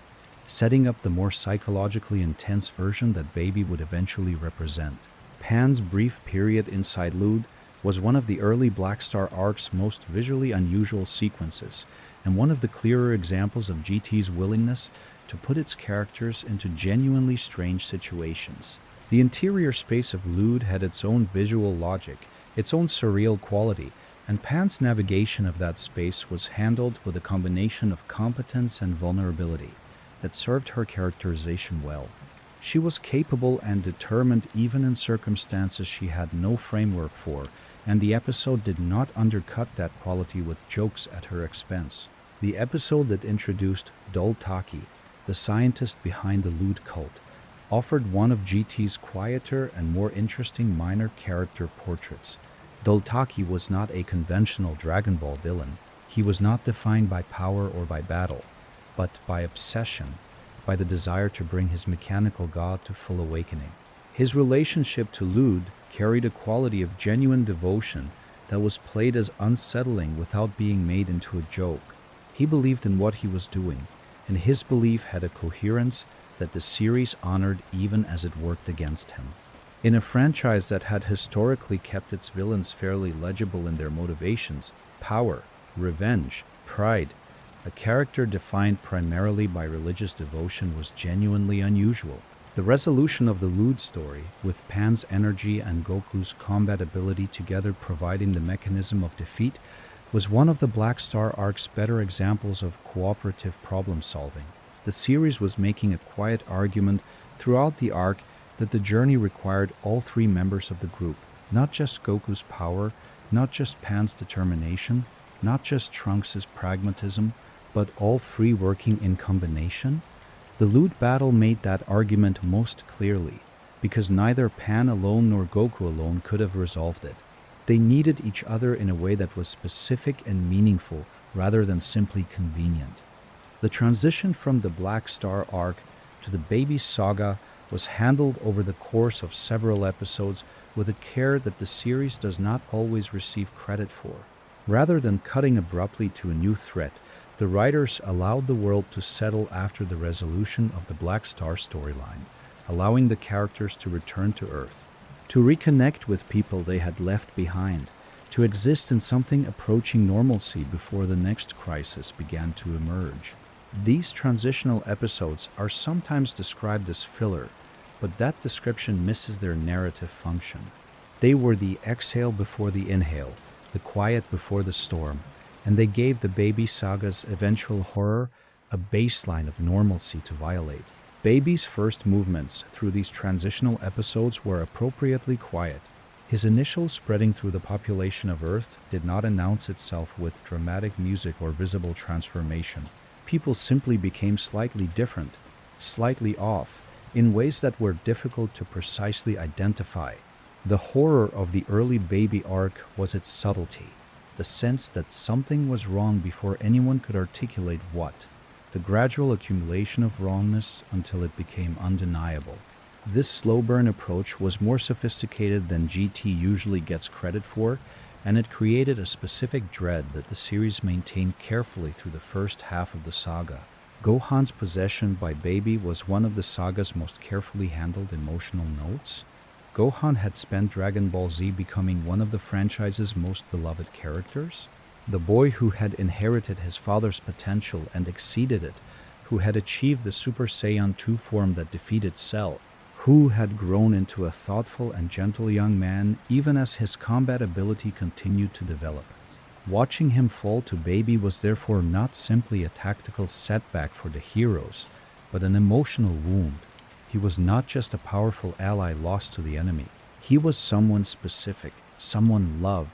setting up the more psychologically intense version that Baby would eventually represent. Pan's brief period inside Lude was one of the early Black Star arc's most visually unusual sequences, and one of the clearer examples of GT's willingness to put its characters into genuinely strange situations. The interior space of Lude had its own visual logic, its own surreal quality, and Pan's navigation of that space was handled with a combination of competence and vulnerability that served her characterization well. She was capable and determined even in circumstances she had no framework for, and the episode did not undercut that quality with jokes at her expense. The episode that introduced Doltaki, the scientist behind the Lude cult, offered one of GT's quieter and more interesting minor character portraits. Doltaki was not a conventional Dragon Ball villain. He was not defined by power or by battle, but by obsession, by the desire to bring his mechanical god to full awakening. His relationship to Lude carried a quality of genuine devotion that was played as unsettling without being made into a joke. He believed in what he was doing, and his belief had a coherence that the series honored even as it worked against him. In a franchise that had historically kept its villains fairly legible in their motivations, power, revenge, pride, a character defined primarily by religious devotion was genuinely unusual. The resolution of the Lude story, with Pan's energy and Goku's combat ability together providing the mechanism of defeat, was one of the Black Star arc's better examples of cooperative problem-solving. The series was making a quiet argument throughout the arc that the journey required all three members of the group, not just Goku's power, not just Pan's determination, not just Trunks' pragmatism, but all three working in combination. The Lude battle made that argument most clearly, because neither Pan alone nor Goku alone could have resolved it. They needed each other in a way that was specific and meaningful, rather than simply convenient. The transition from the Black Star arc to the Baby saga was handled over the course of several episodes with a care that the series does not always receive credit for. Rather than cutting abruptly to a new threat, the writers allowed the world to settle after the resolution of the Black Star storyline, allowing the characters to return to Earth, to reconnect with people they had left behind, to exist in something approaching normalcy before the next crisis began to emerge. These transitional episodes are sometimes described as filler, but that description misses their narrative function. They were the exhale before the inhale, the quiet before the storm, and they gave the Baby saga's eventual horror a baseline of normalcy to violate. Baby's first movements through these transitional episodes were appropriately quiet. His initial spreading through the population of Earth did not announce itself with dramatic music or visible transformation. People simply became slightly different, slightly off, in ways that were difficult to precisely identify. The horror of the early Baby arc was its subtlety, the sense that something was wrong before anyone could articulate what, the gradual accumulation of wrongness until it became undeniable. This slow burn approach was more sophisticated than GT usually gets credit for, and it created a specific dread that the series maintained carefully through the first half of the saga. Gohan's possession by Baby was one of the saga's most carefully handled emotional notes. Gohan had spent Dragon Ball Z becoming one of the franchise's most beloved characters. The boy who had inherited his father's potential and exceeded it, who had achieved the Super Saiyan 2 form that defeated Cell, who had grown into a thoughtful and gentle young man even as his combat ability continued to develop. Watching him fall to Baby was therefore not simply a tactical setback for the heroes, but an emotional wound. He was not just a powerful ally lost to the enemy. He was someone specific, someone loved,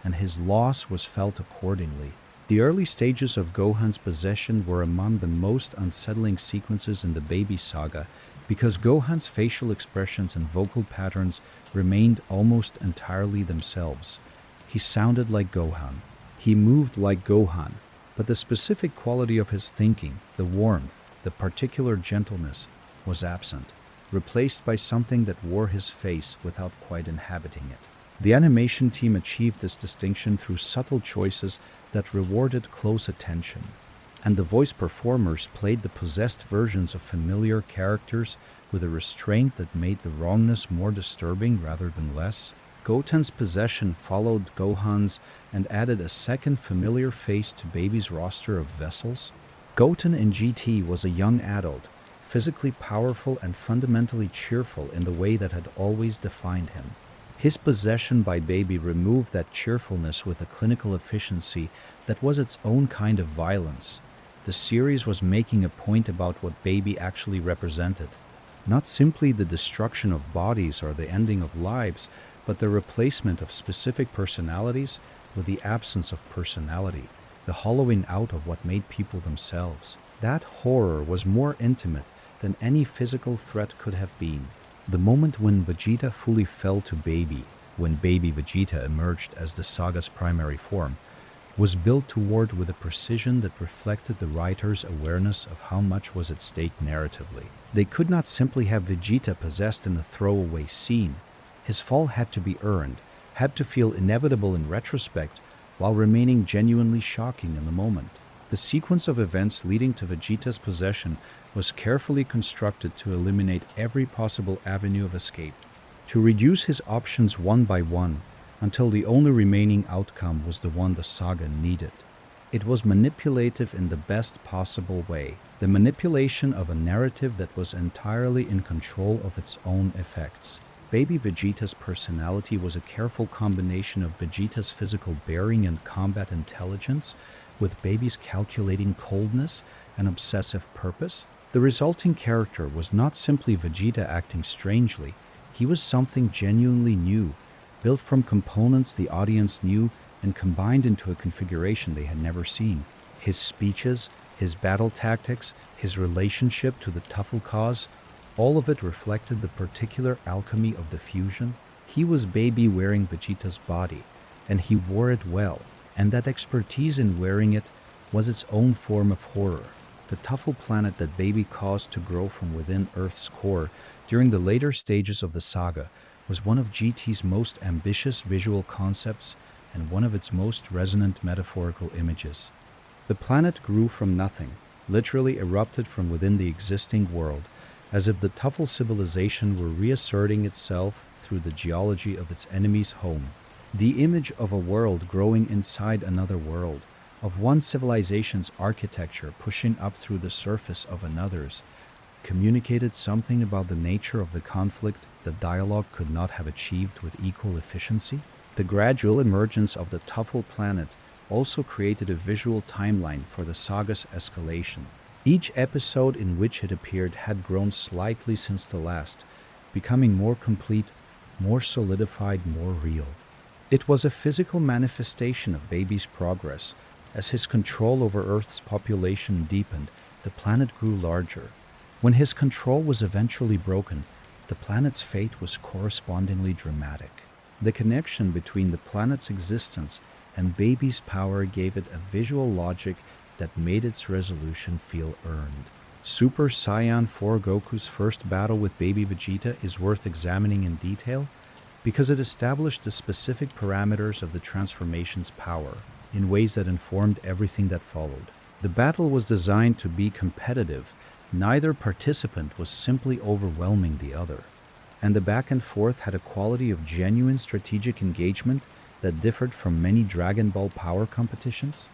and his loss was felt accordingly. The early stages of Gohan's possession were among the most unsettling sequences in the Baby saga because Gohan's facial expressions and vocal patterns remained almost entirely themselves. He sounded like Gohan. He moved like Gohan, but the specific quality of his thinking, the warmth, the particular gentleness, was absent, replaced by something that wore his face without quite inhabiting it. The animation team achieved this distinction through subtle choices that rewarded close attention, and the voice performers played the possessed versions of familiar characters with a restraint that made the wrongness more disturbing rather than less. Goten's possession followed Gohan's and added a second familiar face to Baby's roster of vessels. Goten in GT was a young adult, physically powerful and fundamentally cheerful in the way that had always defined him. His possession by Baby removed that cheerfulness with a clinical efficiency that was its own kind of violence. The series was making a point about what Baby actually represented. Not simply the destruction of bodies or the ending of lives, but the replacement of specific personalities with the absence of personality, the hollowing out of what made people themselves. That horror was more intimate than any physical threat could have been. The moment when Vegeta fully fell to Baby, when Baby Vegeta emerged as the saga's primary form, was built toward with a precision that reflected the writer's awareness of how much was at stake narratively. They could not simply have Vegeta possessed in a throwaway scene. His fall had to be earned, had to feel inevitable in retrospect, while remaining genuinely shocking in the moment. The sequence of events leading to Vegeta's possession was carefully constructed to eliminate every possible avenue of escape, to reduce his options one by one, until the only remaining outcome was the one the saga needed. It was manipulative in the best possible way, the manipulation of a narrative that was entirely in control of its own effects. Baby Vegeta's personality was a careful combination of Vegeta's physical bearing and combat intelligence, with Baby's calculating coldness and obsessive purpose. The resulting character was not simply Vegeta acting strangely, he was something genuinely new, built from components the audience knew and combined into a configuration they had never seen. His speeches, his battle tactics, his relationship to the Tuffle cause, all of it reflected the particular alchemy of the fusion. He was Baby wearing Vegeta's body, and he wore it well, and that expertise in wearing it was its own form of horror. The Tuffle planet that Baby caused to grow from within Earth's core during the later stages of the saga was one of GT's most ambitious visual concepts and one of its most resonant metaphorical images. The planet grew from nothing, literally erupted from within the existing world, as if the Tuffle civilization were reasserting itself through the geology of its enemy's home. The image of a world growing inside another world, of one civilization's architecture pushing up through the surface of another's, communicated something about the nature of the conflict that dialogue could not have achieved with equal efficiency. The gradual emergence of the Tuffle planet also created a visual timeline for the saga's escalation. Each episode in which it appeared had grown slightly since the last, becoming more complete, more solidified, more real. It was a physical manifestation of Baby's progress. As his control over Earth's population deepened, the planet grew larger. When his control was eventually broken, the planet's fate was correspondingly dramatic. The connection between the planet's existence and Baby's power gave it a visual logic that made its resolution feel earned. Super Saiyan 4 Goku's first battle with Baby Vegeta is worth examining in detail because it established the specific parameters of the transformation's power in ways that informed everything that followed. The battle was designed to be competitive. Neither participant was simply overwhelming the other, and the back and forth had a quality of genuine strategic engagement that differed from many Dragon Ball power competitions.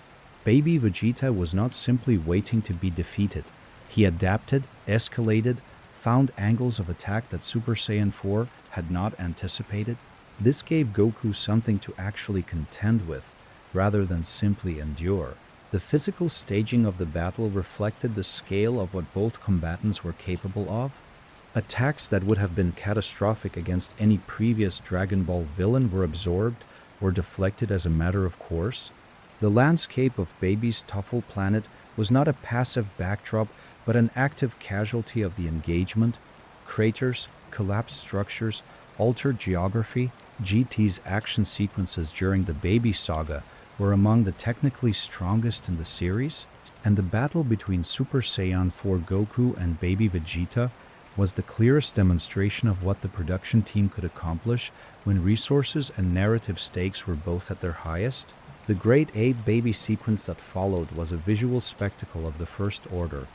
Baby Vegeta was not simply waiting to be defeated. He adapted, escalated, found angles of attack that Super Saiyan 4 had not anticipated. This gave Goku something to actually contend with, rather than simply endure. The physical staging of the battle reflected the scale of what both combatants were capable of. Attacks that would have been catastrophic against any previous Dragon Ball villain were absorbed or deflected as a matter of course. The landscape of Baby's Tuffle planet was not a passive backdrop, but an active casualty of the engagement. Craters, collapsed structures, altered geography. GT's action sequences during the Baby Saga were among the technically strongest in the series, and the battle between Super Saiyan 4 Goku and Baby Vegeta was the clearest demonstration of what the production team could accomplish when resources and narrative stakes were both at their highest. The Great Ape Baby sequence that followed was a visual spectacle of the first order,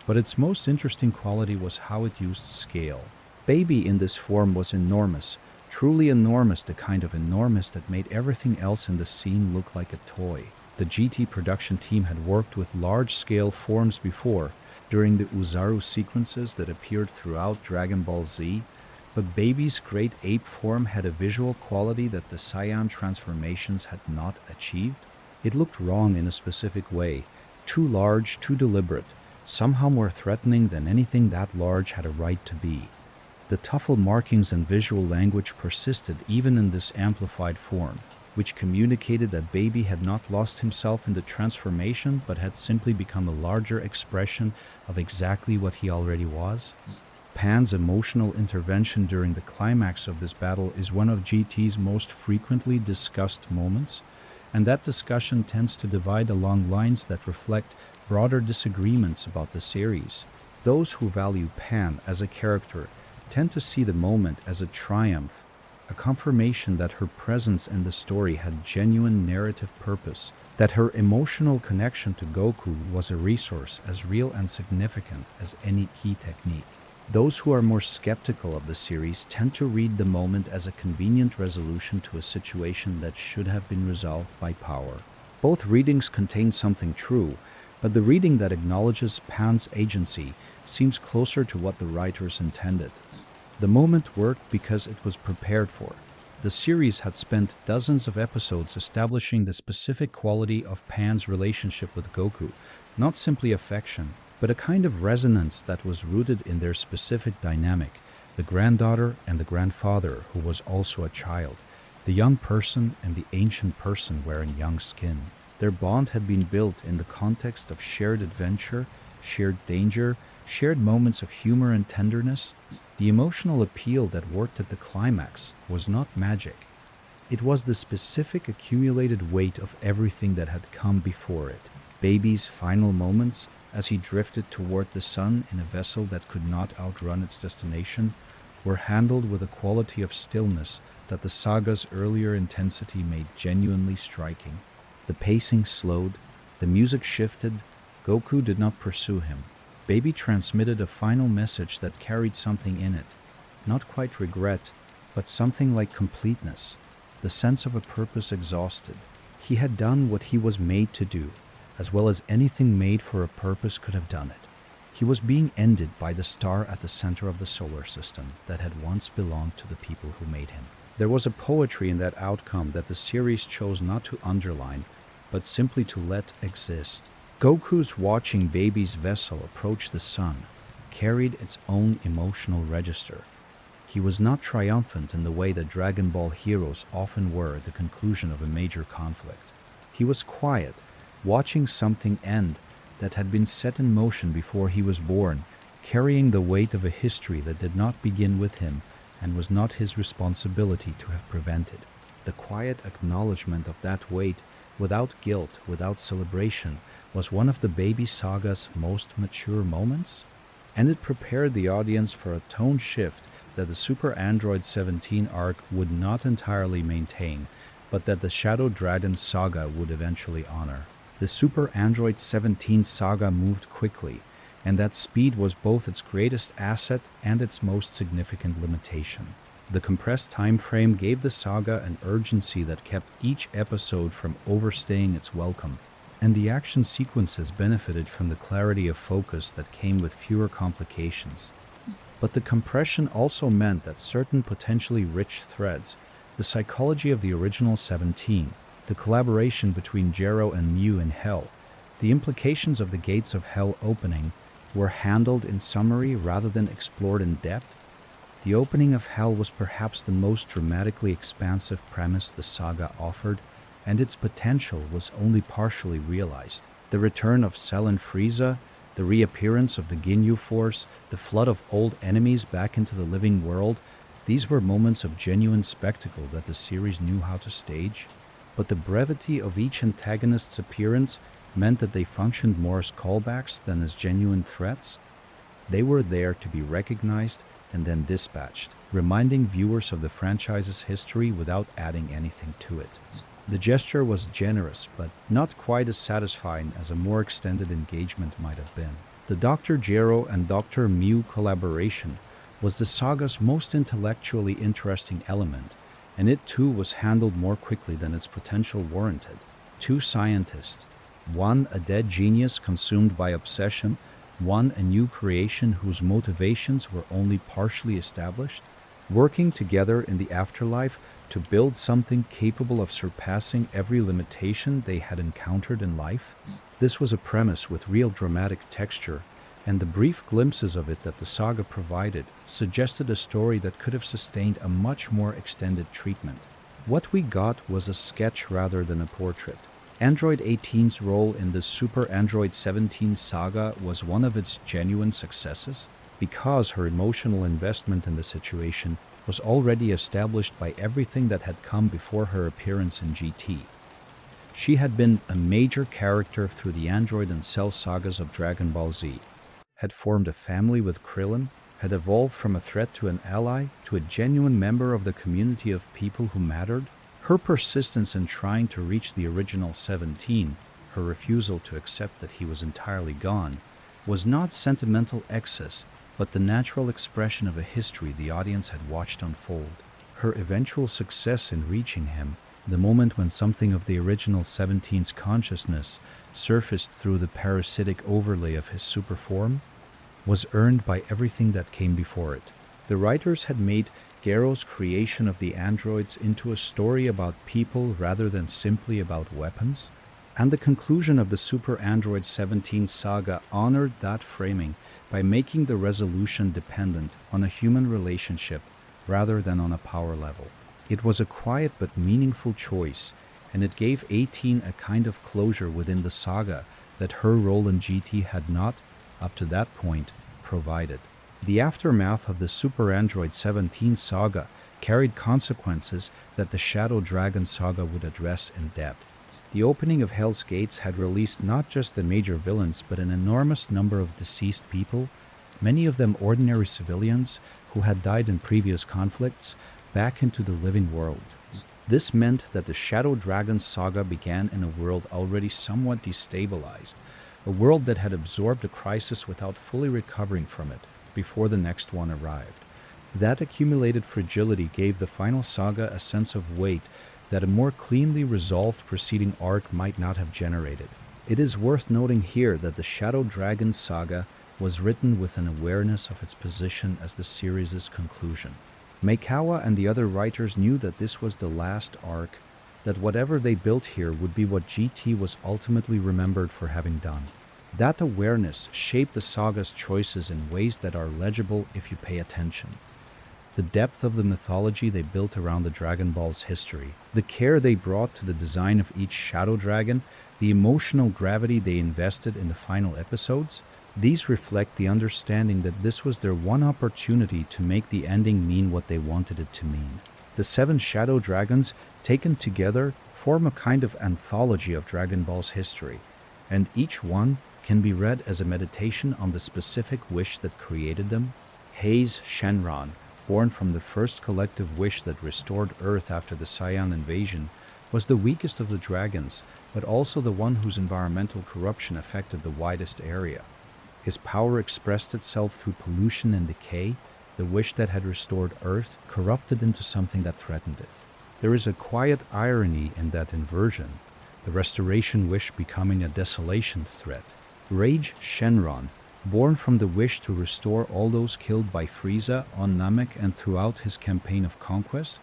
but its most interesting quality was how it used scale. Baby in this form was enormous, truly enormous, the kind of enormous that made everything else in the scene look like a toy. The GT production team had worked with large-scale forms before, during the Uzaru sequences that appeared throughout Dragon Ball Z, but Baby's Great Ape form had a visual quality that the Saiyan transformations had not achieved. It looked wrong in a specific way, too large, too deliberate, somehow more threatening than anything that large had a right to be. The Tuffle markings and visual language persisted even in this amplified form, which communicated that Baby had not lost himself in the transformation but had simply become a larger expression of exactly what he already was. Pan's emotional intervention during the climax of this battle is one of GT's most frequently discussed moments, and that discussion tends to divide along lines that reflect broader disagreements about the series. Those who value Pan as a character tend to see the moment as a triumph, a confirmation that her presence in the story had genuine narrative purpose, that her emotional connection to Goku was a resource as real and significant as any key technique. Those who are more skeptical of the series tend to read the moment as a convenient resolution to a situation that should have been resolved by power. Both readings contain something true, but the reading that acknowledges Pan's agency seems closer to what the writers intended. The moment worked because it was prepared for. The series had spent dozens of episodes establishing the specific quality of Pan's relationship with Goku, not simply affection, but a kind of resonance that was rooted in their specific dynamic, the granddaughter and the grandfather who was also a child, the young person and the ancient person wearing young skin. Their bond had been built in the context of shared adventure, shared danger, shared moments of humor and tenderness. The emotional appeal that worked at the climax was not magic. It was the specific accumulated weight of everything that had come before it. Baby's final moments, as he drifted toward the sun in a vessel that could not outrun its destination, were handled with a quality of stillness that the saga's earlier intensity made genuinely striking. The pacing slowed, the music shifted. Goku did not pursue him. Baby transmitted a final message that carried something in it, not quite regret, but something like completeness, the sense of a purpose exhausted. He had done what he was made to do, as well as anything made for a purpose could have done it. He was being ended by the star at the center of the solar system that had once belonged to the people who made him. There was a poetry in that outcome that the series chose not to underline, but simply to let exist. Goku's watching Baby's vessel approach the sun carried its own emotional register. He was not triumphant in the way that Dragon Ball heroes often were at the conclusion of a major conflict. He was quiet, watching something end that had been set in motion before he was born, carrying the weight of a history that did not begin with him and was not his responsibility to have prevented. The quiet acknowledgement of that weight, without guilt, without celebration, was one of the Baby Saga's most mature moments, and it prepared the audience for a tone shift that the Super Android 17 arc would not entirely maintain, but that the Shadow Dragon saga would eventually honor. The Super Android 17 saga moved quickly, and that speed was both its greatest asset and its most significant limitation. The compressed time frame gave the saga an urgency that kept each episode from overstaying its welcome, and the action sequences benefited from the clarity of focus that came with fewer complications. But the compression also meant that certain potentially rich threads, the psychology of the original 17, the collaboration between Jero and Mu in Hell, the implications of the gates of Hell opening were handled in summary rather than explored in depth. The opening of Hell was perhaps the most dramatically expansive premise the saga offered, and its potential was only partially realized. The return of Cell and Frieza, the reappearance of the Ginyu Force, the flood of old enemies back into the living world, these were moments of genuine spectacle that the series knew how to stage. But the brevity of each antagonist's appearance meant that they functioned more as callbacks than as genuine threats. They were there to be recognized and then dispatched, reminding viewers of the franchise's history without adding anything to it. The gesture was generous, but not quite as satisfying as a more extended engagement might have been. The Dr. Gero and Dr. Mu collaboration was the saga's most intellectually interesting element, and it too was handled more quickly than its potential warranted. Two scientists, one a dead genius consumed by obsession, one a new creation whose motivations were only partially established, working together in the afterlife to build something capable of surpassing every limitation they had encountered in life. This was a premise with real dramatic texture, and the brief glimpses of it that the saga provided suggested a story that could have sustained a much more extended treatment. What we got was a sketch rather than a portrait. Android 18's role in the Super Android 17 saga was one of its genuine successes, because her emotional investment in the situation was already established by everything that had come before her appearance in GT. She had been a major character through the Android and Cell sagas of Dragon Ball Z, had formed a family with Krillin, had evolved from a threat to an ally to a genuine member of the community of people who mattered. Her persistence in trying to reach the original 17, her refusal to accept that he was entirely gone, was not sentimental excess, but the natural expression of a history the audience had watched unfold. Her eventual success in reaching him, the moment when something of the original 17's consciousness surfaced through the parasitic overlay of his super form, was earned by everything that came before it. The writers had made Gero's creation of the androids into a story about people rather than simply about weapons, and the conclusion of the Super Android 17 saga honored that framing by making the resolution dependent on a human relationship rather than on a power level. It was a quiet but meaningful choice, and it gave 18 a kind of closure within the saga that her role in GT had not, up to that point, provided. The aftermath of the Super Android 17 saga carried consequences that the Shadow Dragon saga would address in depth. The opening of Hell's Gates had released not just the major villains, but an enormous number of deceased people, many of them ordinary civilians who had died in previous conflicts, back into the living world. This meant that the Shadow Dragon saga began in a world already somewhat destabilized, a world that had absorbed a crisis without fully recovering from it before the next one arrived. That accumulated fragility gave the final saga a sense of weight that a more cleanly resolved preceding arc might not have generated. It is worth noting here that the Shadow Dragon saga was written with an awareness of its position as the series' conclusion. Meikawa and the other writers knew that this was the last arc, that whatever they built here would be what GT was ultimately remembered for having done. That awareness shaped the saga's choices in ways that are legible if you pay attention. The depth of the mythology they built around the Dragon Ball's history, the care they brought to the design of each Shadow Dragon, the emotional gravity they invested in the final episodes, these reflect the understanding that this was their one opportunity to make the ending mean what they wanted it to mean. The 7 Shadow Dragons, taken together, form a kind of anthology of Dragon Ball's history, and each one can be read as a meditation on the specific wish that created them. Hei's Shenron, born from the first collective wish that restored Earth after the Saiyan invasion, was the weakest of the dragons, but also the one whose environmental corruption affected the widest area. His power expressed itself through pollution and decay. The wish that had restored Earth corrupted into something that threatened it. There is a quiet irony in that inversion, the restoration wish becoming a desolation threat. Rage Shenron, born from the wish to restore all those killed by Frieza on Namek and throughout his campaign of conquest,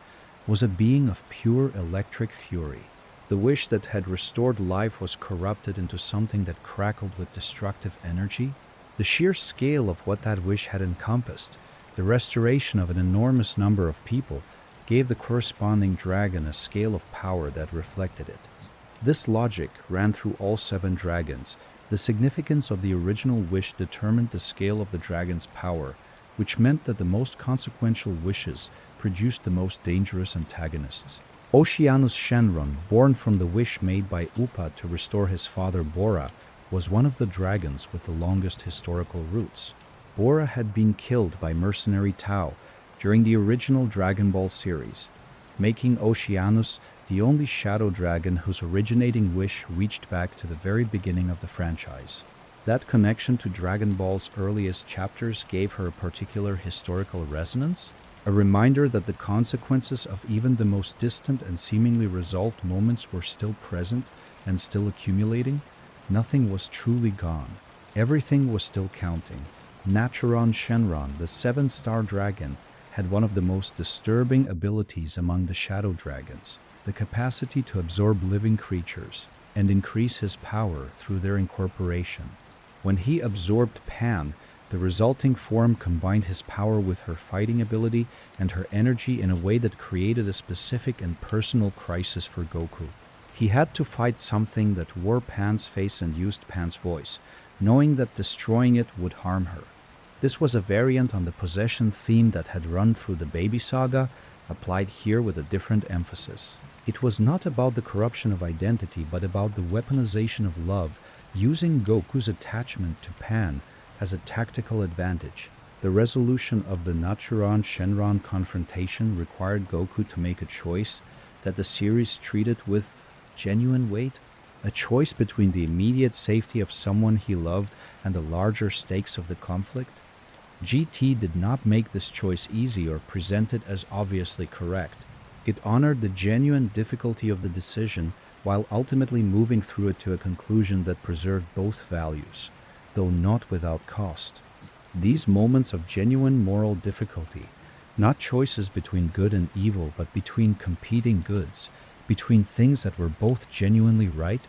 was a being of pure electric fury. The wish that had restored life was corrupted into something that crackled with destructive energy. The sheer scale of what that wish had encompassed, the restoration of an enormous number of people, gave the corresponding dragon a scale of power that reflected it. This logic ran through all 7 dragons. The significance of the original wish determined the scale of the dragon's power, which meant that the most consequential wishes produced the most dangerous antagonists. Oceanus Shenron, born from the wish made by Upa to restore his father Bora, was one of the dragons with the longest historical roots. Bora had been killed by mercenary Tao during the original Dragon Ball series, making Oceanus the only shadow dragon whose originating wish reached back to the very beginning of the franchise. That connection to Dragon Ball's earliest chapters gave her a particular historical resonance, a reminder that the consequences of even the most distant and seemingly resolved moments were still present and still accumulating. Nothing was truly gone. Everything was still counting. Naturon Shenron, the 7-star dragon, had one of the most disturbing abilities among the shadow dragons, the capacity to absorb living creatures and increase his power through their incorporation. When he absorbed Pan, the resulting form combined his power with her fighting ability and her energy in a way that created a specific and personal crisis for Goku. He had to fight something that wore Pan's face and used Pan's voice, knowing that destroying it would harm her. This was a variant on the possession theme that had run through the Baby Saga, applied here with a different emphasis. It was not about the corruption of identity, but about the weaponization of love, using Goku's attachment to Pan as a tactical advantage. The resolution of the Naturon-Shenron confrontation required Goku to make a choice that the series treated with genuine weight, a choice between the immediate safety of someone he loved and the larger stakes of the conflict. GT did not make this choice easy or present it as obviously correct. It honored the genuine difficulty of the decision while ultimately moving through it to a conclusion that preserved both values, though not without cost. These moments of genuine moral difficulty, not choices between good and evil, but between competing goods, between things that were both genuinely right,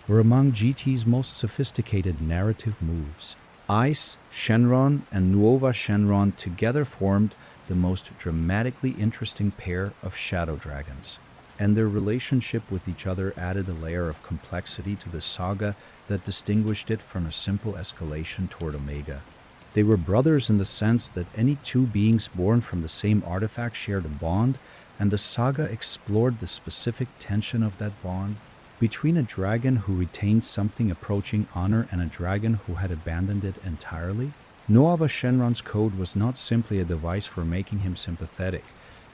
were among GT's most sophisticated narrative moves. Ice, Shenron, and Nuova Shenron together formed the most dramatically interesting pair of shadow dragons, and their relationship with each other added a layer of complexity to the saga that distinguished it from a simple escalation toward Omega. They were brothers in the sense that any two beings born from the same artifact shared a bond, and the saga explored the specific tension of that bond between a dragon who retained something approaching honor and a dragon who had abandoned it entirely. Nuova Shenron's code was not simply a device for making him sympathetic.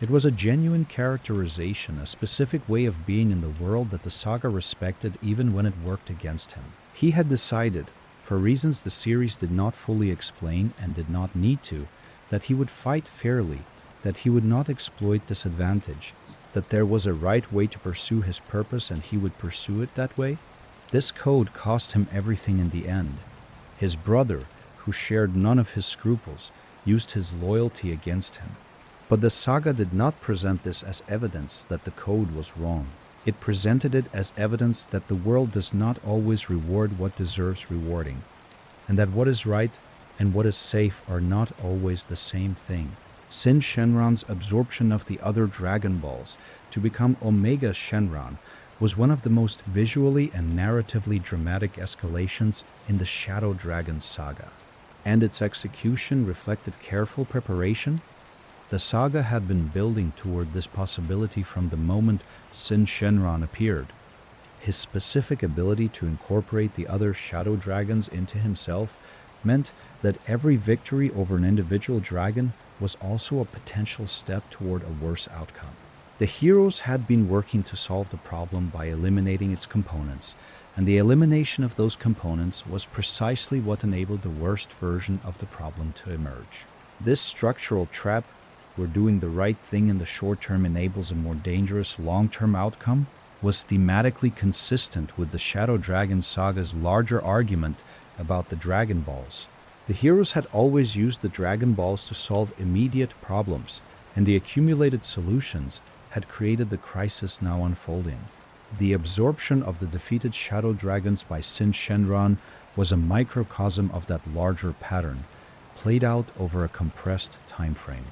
It was a genuine characterization, a specific way of being in the world that the saga respected even when it worked against him. He had decided, for reasons the series did not fully explain and did not need to, that he would fight fairly, that he would not exploit disadvantage, that there was a right way to pursue his purpose and he would pursue it that way. This code cost him everything in the end. His brother, who shared none of his scruples, used his loyalty against him. But the saga did not present this as evidence that the code was wrong. It presented it as evidence that the world does not always reward what deserves rewarding, and that what is right and what is safe are not always the same thing. Sin Shenron's absorption of the other Dragon Balls to become Omega Shenron was one of the most visually and narratively dramatic escalations in the Shadow Dragon saga, and its execution reflected careful preparation. The saga had been building toward this possibility from the moment Sin Shenron appeared. His specific ability to incorporate the other shadow dragons into himself meant that every victory over an individual dragon was also a potential step toward a worse outcome. The heroes had been working to solve the problem by eliminating its components, and the elimination of those components was precisely what enabled the worst version of the problem to emerge. This structural trap, where doing the right thing in the short term enables a more dangerous long-term outcome, was thematically consistent with the Shadow Dragon saga's larger argument about the Dragon Balls. The heroes had always used the Dragon Balls to solve immediate problems, and the accumulated solutions had created the crisis now unfolding. The absorption of the defeated shadow dragons by Sin Shenron was a microcosm of that larger pattern, played out over a compressed time frame.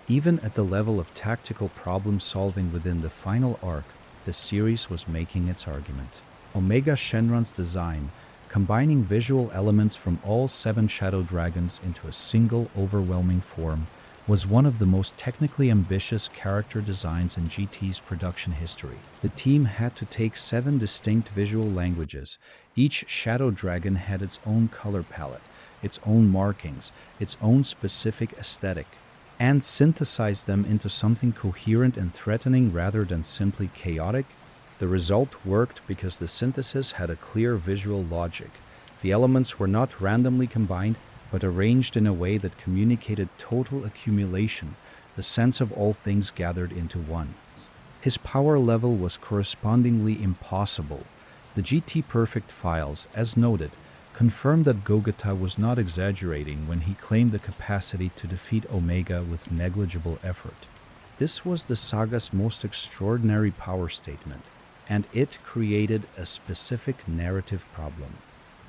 Even at the level of tactical problem solving within the final arc, the series was making its argument. Omega Shenron's design, combining visual elements from all 7 shadow dragons into a single overwhelming form, was one of the most technically ambitious character designs in GT's production history. The team had to take 7 distinct visual languages. Each shadow dragon had its own color palette, its own markings, its own specific aesthetic, and synthesize them into something coherent and threatening rather than simply chaotic. The result worked because the synthesis had a clear visual logic. The elements were not randomly combined, but arranged in a way that communicated total accumulation, the sense of all things gathered into one. His power level was correspondingly impossible. The GT Perfect files, as noted, confirmed that Gogeta was not exaggerating when he claimed the capacity to defeat Omega with negligible effort. This was the saga's most extraordinary power statement, and it created a specific narrative problem.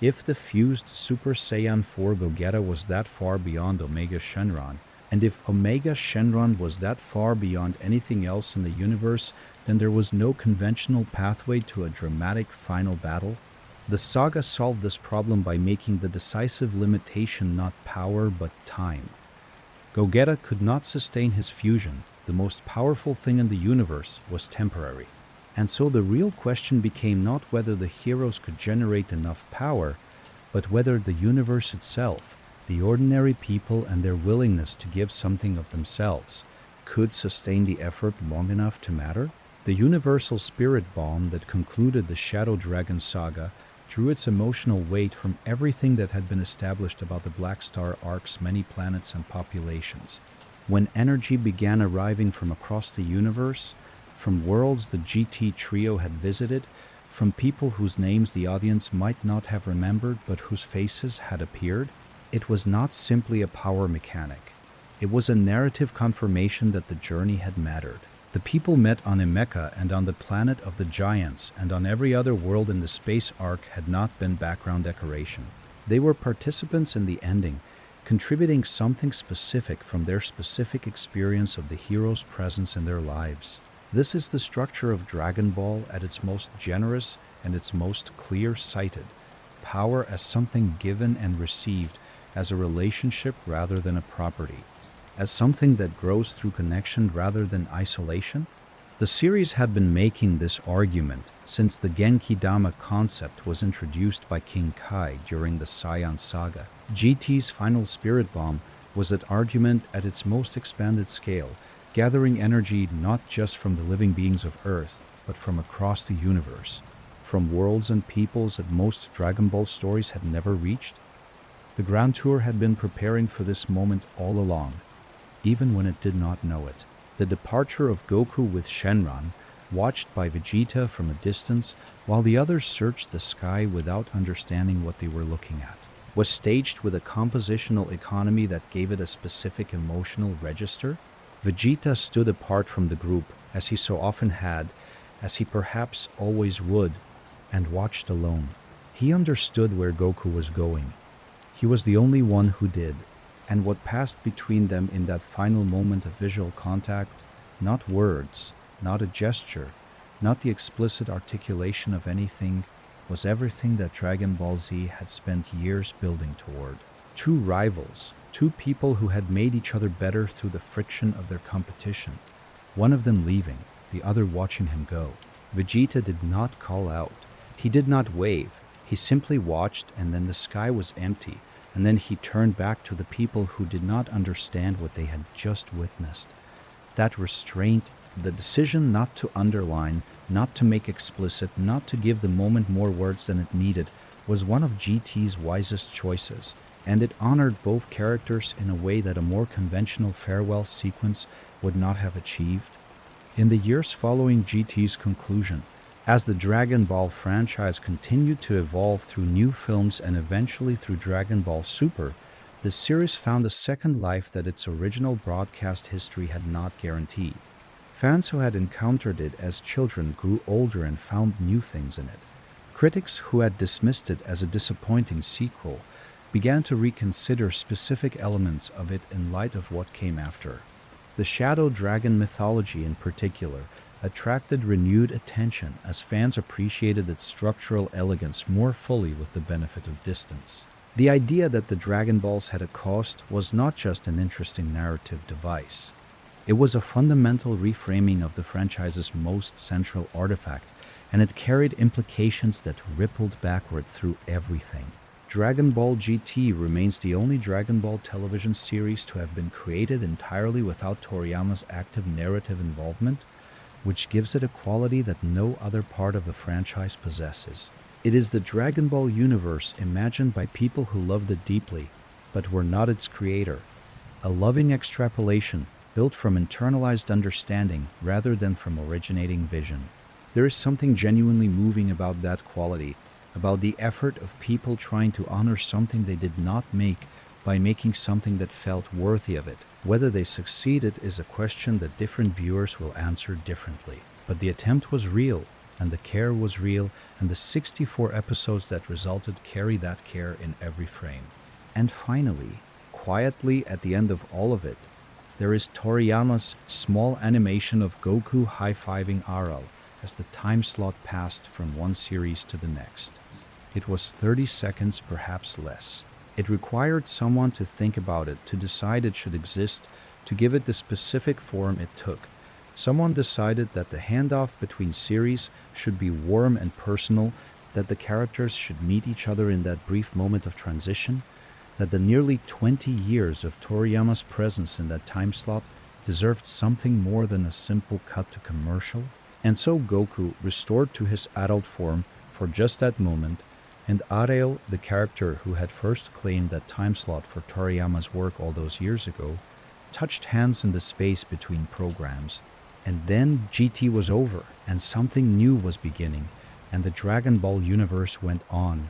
If the fused Super Saiyan 4 Gogeta was that far beyond Omega Shenron, and if Omega Shenron was that far beyond anything else in the universe, then there was no conventional pathway to a dramatic final battle. The saga solved this problem by making the decisive limitation not power but time. Gogeta could not sustain his fusion. The most powerful thing in the universe was temporary. And so the real question became not whether the heroes could generate enough power, but whether the universe itself, the ordinary people and their willingness to give something of themselves, could sustain the effort long enough to matter. The universal spirit bomb that concluded the Shadow Dragon saga drew its emotional weight from everything that had been established about the Black Star Arc's many planets and populations. When energy began arriving from across the universe, from worlds the GT trio had visited, from people whose names the audience might not have remembered but whose faces had appeared, it was not simply a power mechanic. It was a narrative confirmation that the journey had mattered. The people met on Emeka and on the planet of the giants and on every other world in the space arc had not been background decoration. They were participants in the ending, contributing something specific from their specific experience of the hero's presence in their lives. This is the structure of Dragon Ball at its most generous and its most clear-sighted. Power as something given and received, as a relationship rather than a property, as something that grows through connection rather than isolation. The series had been making this argument since the Genki Dama concept was introduced by King Kai during the Saiyan saga. GT's final spirit bomb was that argument at its most expanded scale, gathering energy not just from the living beings of Earth, but from across the universe, from worlds and peoples that most Dragon Ball stories had never reached. The Grand Tour had been preparing for this moment all along, even when it did not know it. The departure of Goku with Shenron, watched by Vegeta from a distance while the others searched the sky without understanding what they were looking at, was staged with a compositional economy that gave it a specific emotional register. Vegeta stood apart from the group, as he so often had, as he perhaps always would, and watched alone. He understood where Goku was going. He was the only one who did, and what passed between them in that final moment of visual contact, not words, not a gesture, not the explicit articulation of anything, was everything that Dragon Ball Z had spent years building toward. Two rivals, two people who had made each other better through the friction of their competition, one of them leaving, the other watching him go. Vegeta did not call out. He did not wave. He simply watched, and then the sky was empty, and then he turned back to the people who did not understand what they had just witnessed. That restraint, the decision not to underline, not to make explicit, not to give the moment more words than it needed, was one of GT's wisest choices, and it honored both characters in a way that a more conventional farewell sequence would not have achieved. In the years following GT's conclusion, as the Dragon Ball franchise continued to evolve through new films and eventually through Dragon Ball Super, the series found a second life that its original broadcast history had not guaranteed. Fans who had encountered it as children grew older and found new things in it. Critics who had dismissed it as a disappointing sequel began to reconsider specific elements of it in light of what came after. The Shadow Dragon mythology in particular attracted renewed attention as fans appreciated its structural elegance more fully with the benefit of distance. The idea that the Dragon Balls had a cost was not just an interesting narrative device. It was a fundamental reframing of the franchise's most central artifact, and it carried implications that rippled backward through everything. Dragon Ball GT remains the only Dragon Ball television series to have been created entirely without Toriyama's active narrative involvement, which gives it a quality that no other part of the franchise possesses. It is the Dragon Ball universe imagined by people who loved it deeply, but were not its creator. A loving extrapolation built from internalized understanding rather than from originating vision. There is something genuinely moving about that quality, about the effort of people trying to honor something they did not make by making something that felt worthy of it. Whether they succeeded is a question that different viewers will answer differently. But the attempt was real, and the care was real, and the 64 episodes that resulted carry that care in every frame. And finally, quietly at the end of all of it, there is Toriyama's small animation of Goku high-fiving Aral as the time slot passed from one series to the next. It was 30 seconds, perhaps less. It required someone to think about it, to decide it should exist, to give it the specific form it took. Someone decided that the handoff between series should be warm and personal, that the characters should meet each other in that brief moment of transition, that the nearly 20 years of Toriyama's presence in that time slot deserved something more than a simple cut to commercial. And so Goku, restored to his adult form for just that moment, and Arale, the character who had first claimed that time slot for Toriyama's work all those years ago, touched hands in the space between programs. And then GT was over, and something new was beginning, and the Dragon Ball universe went on.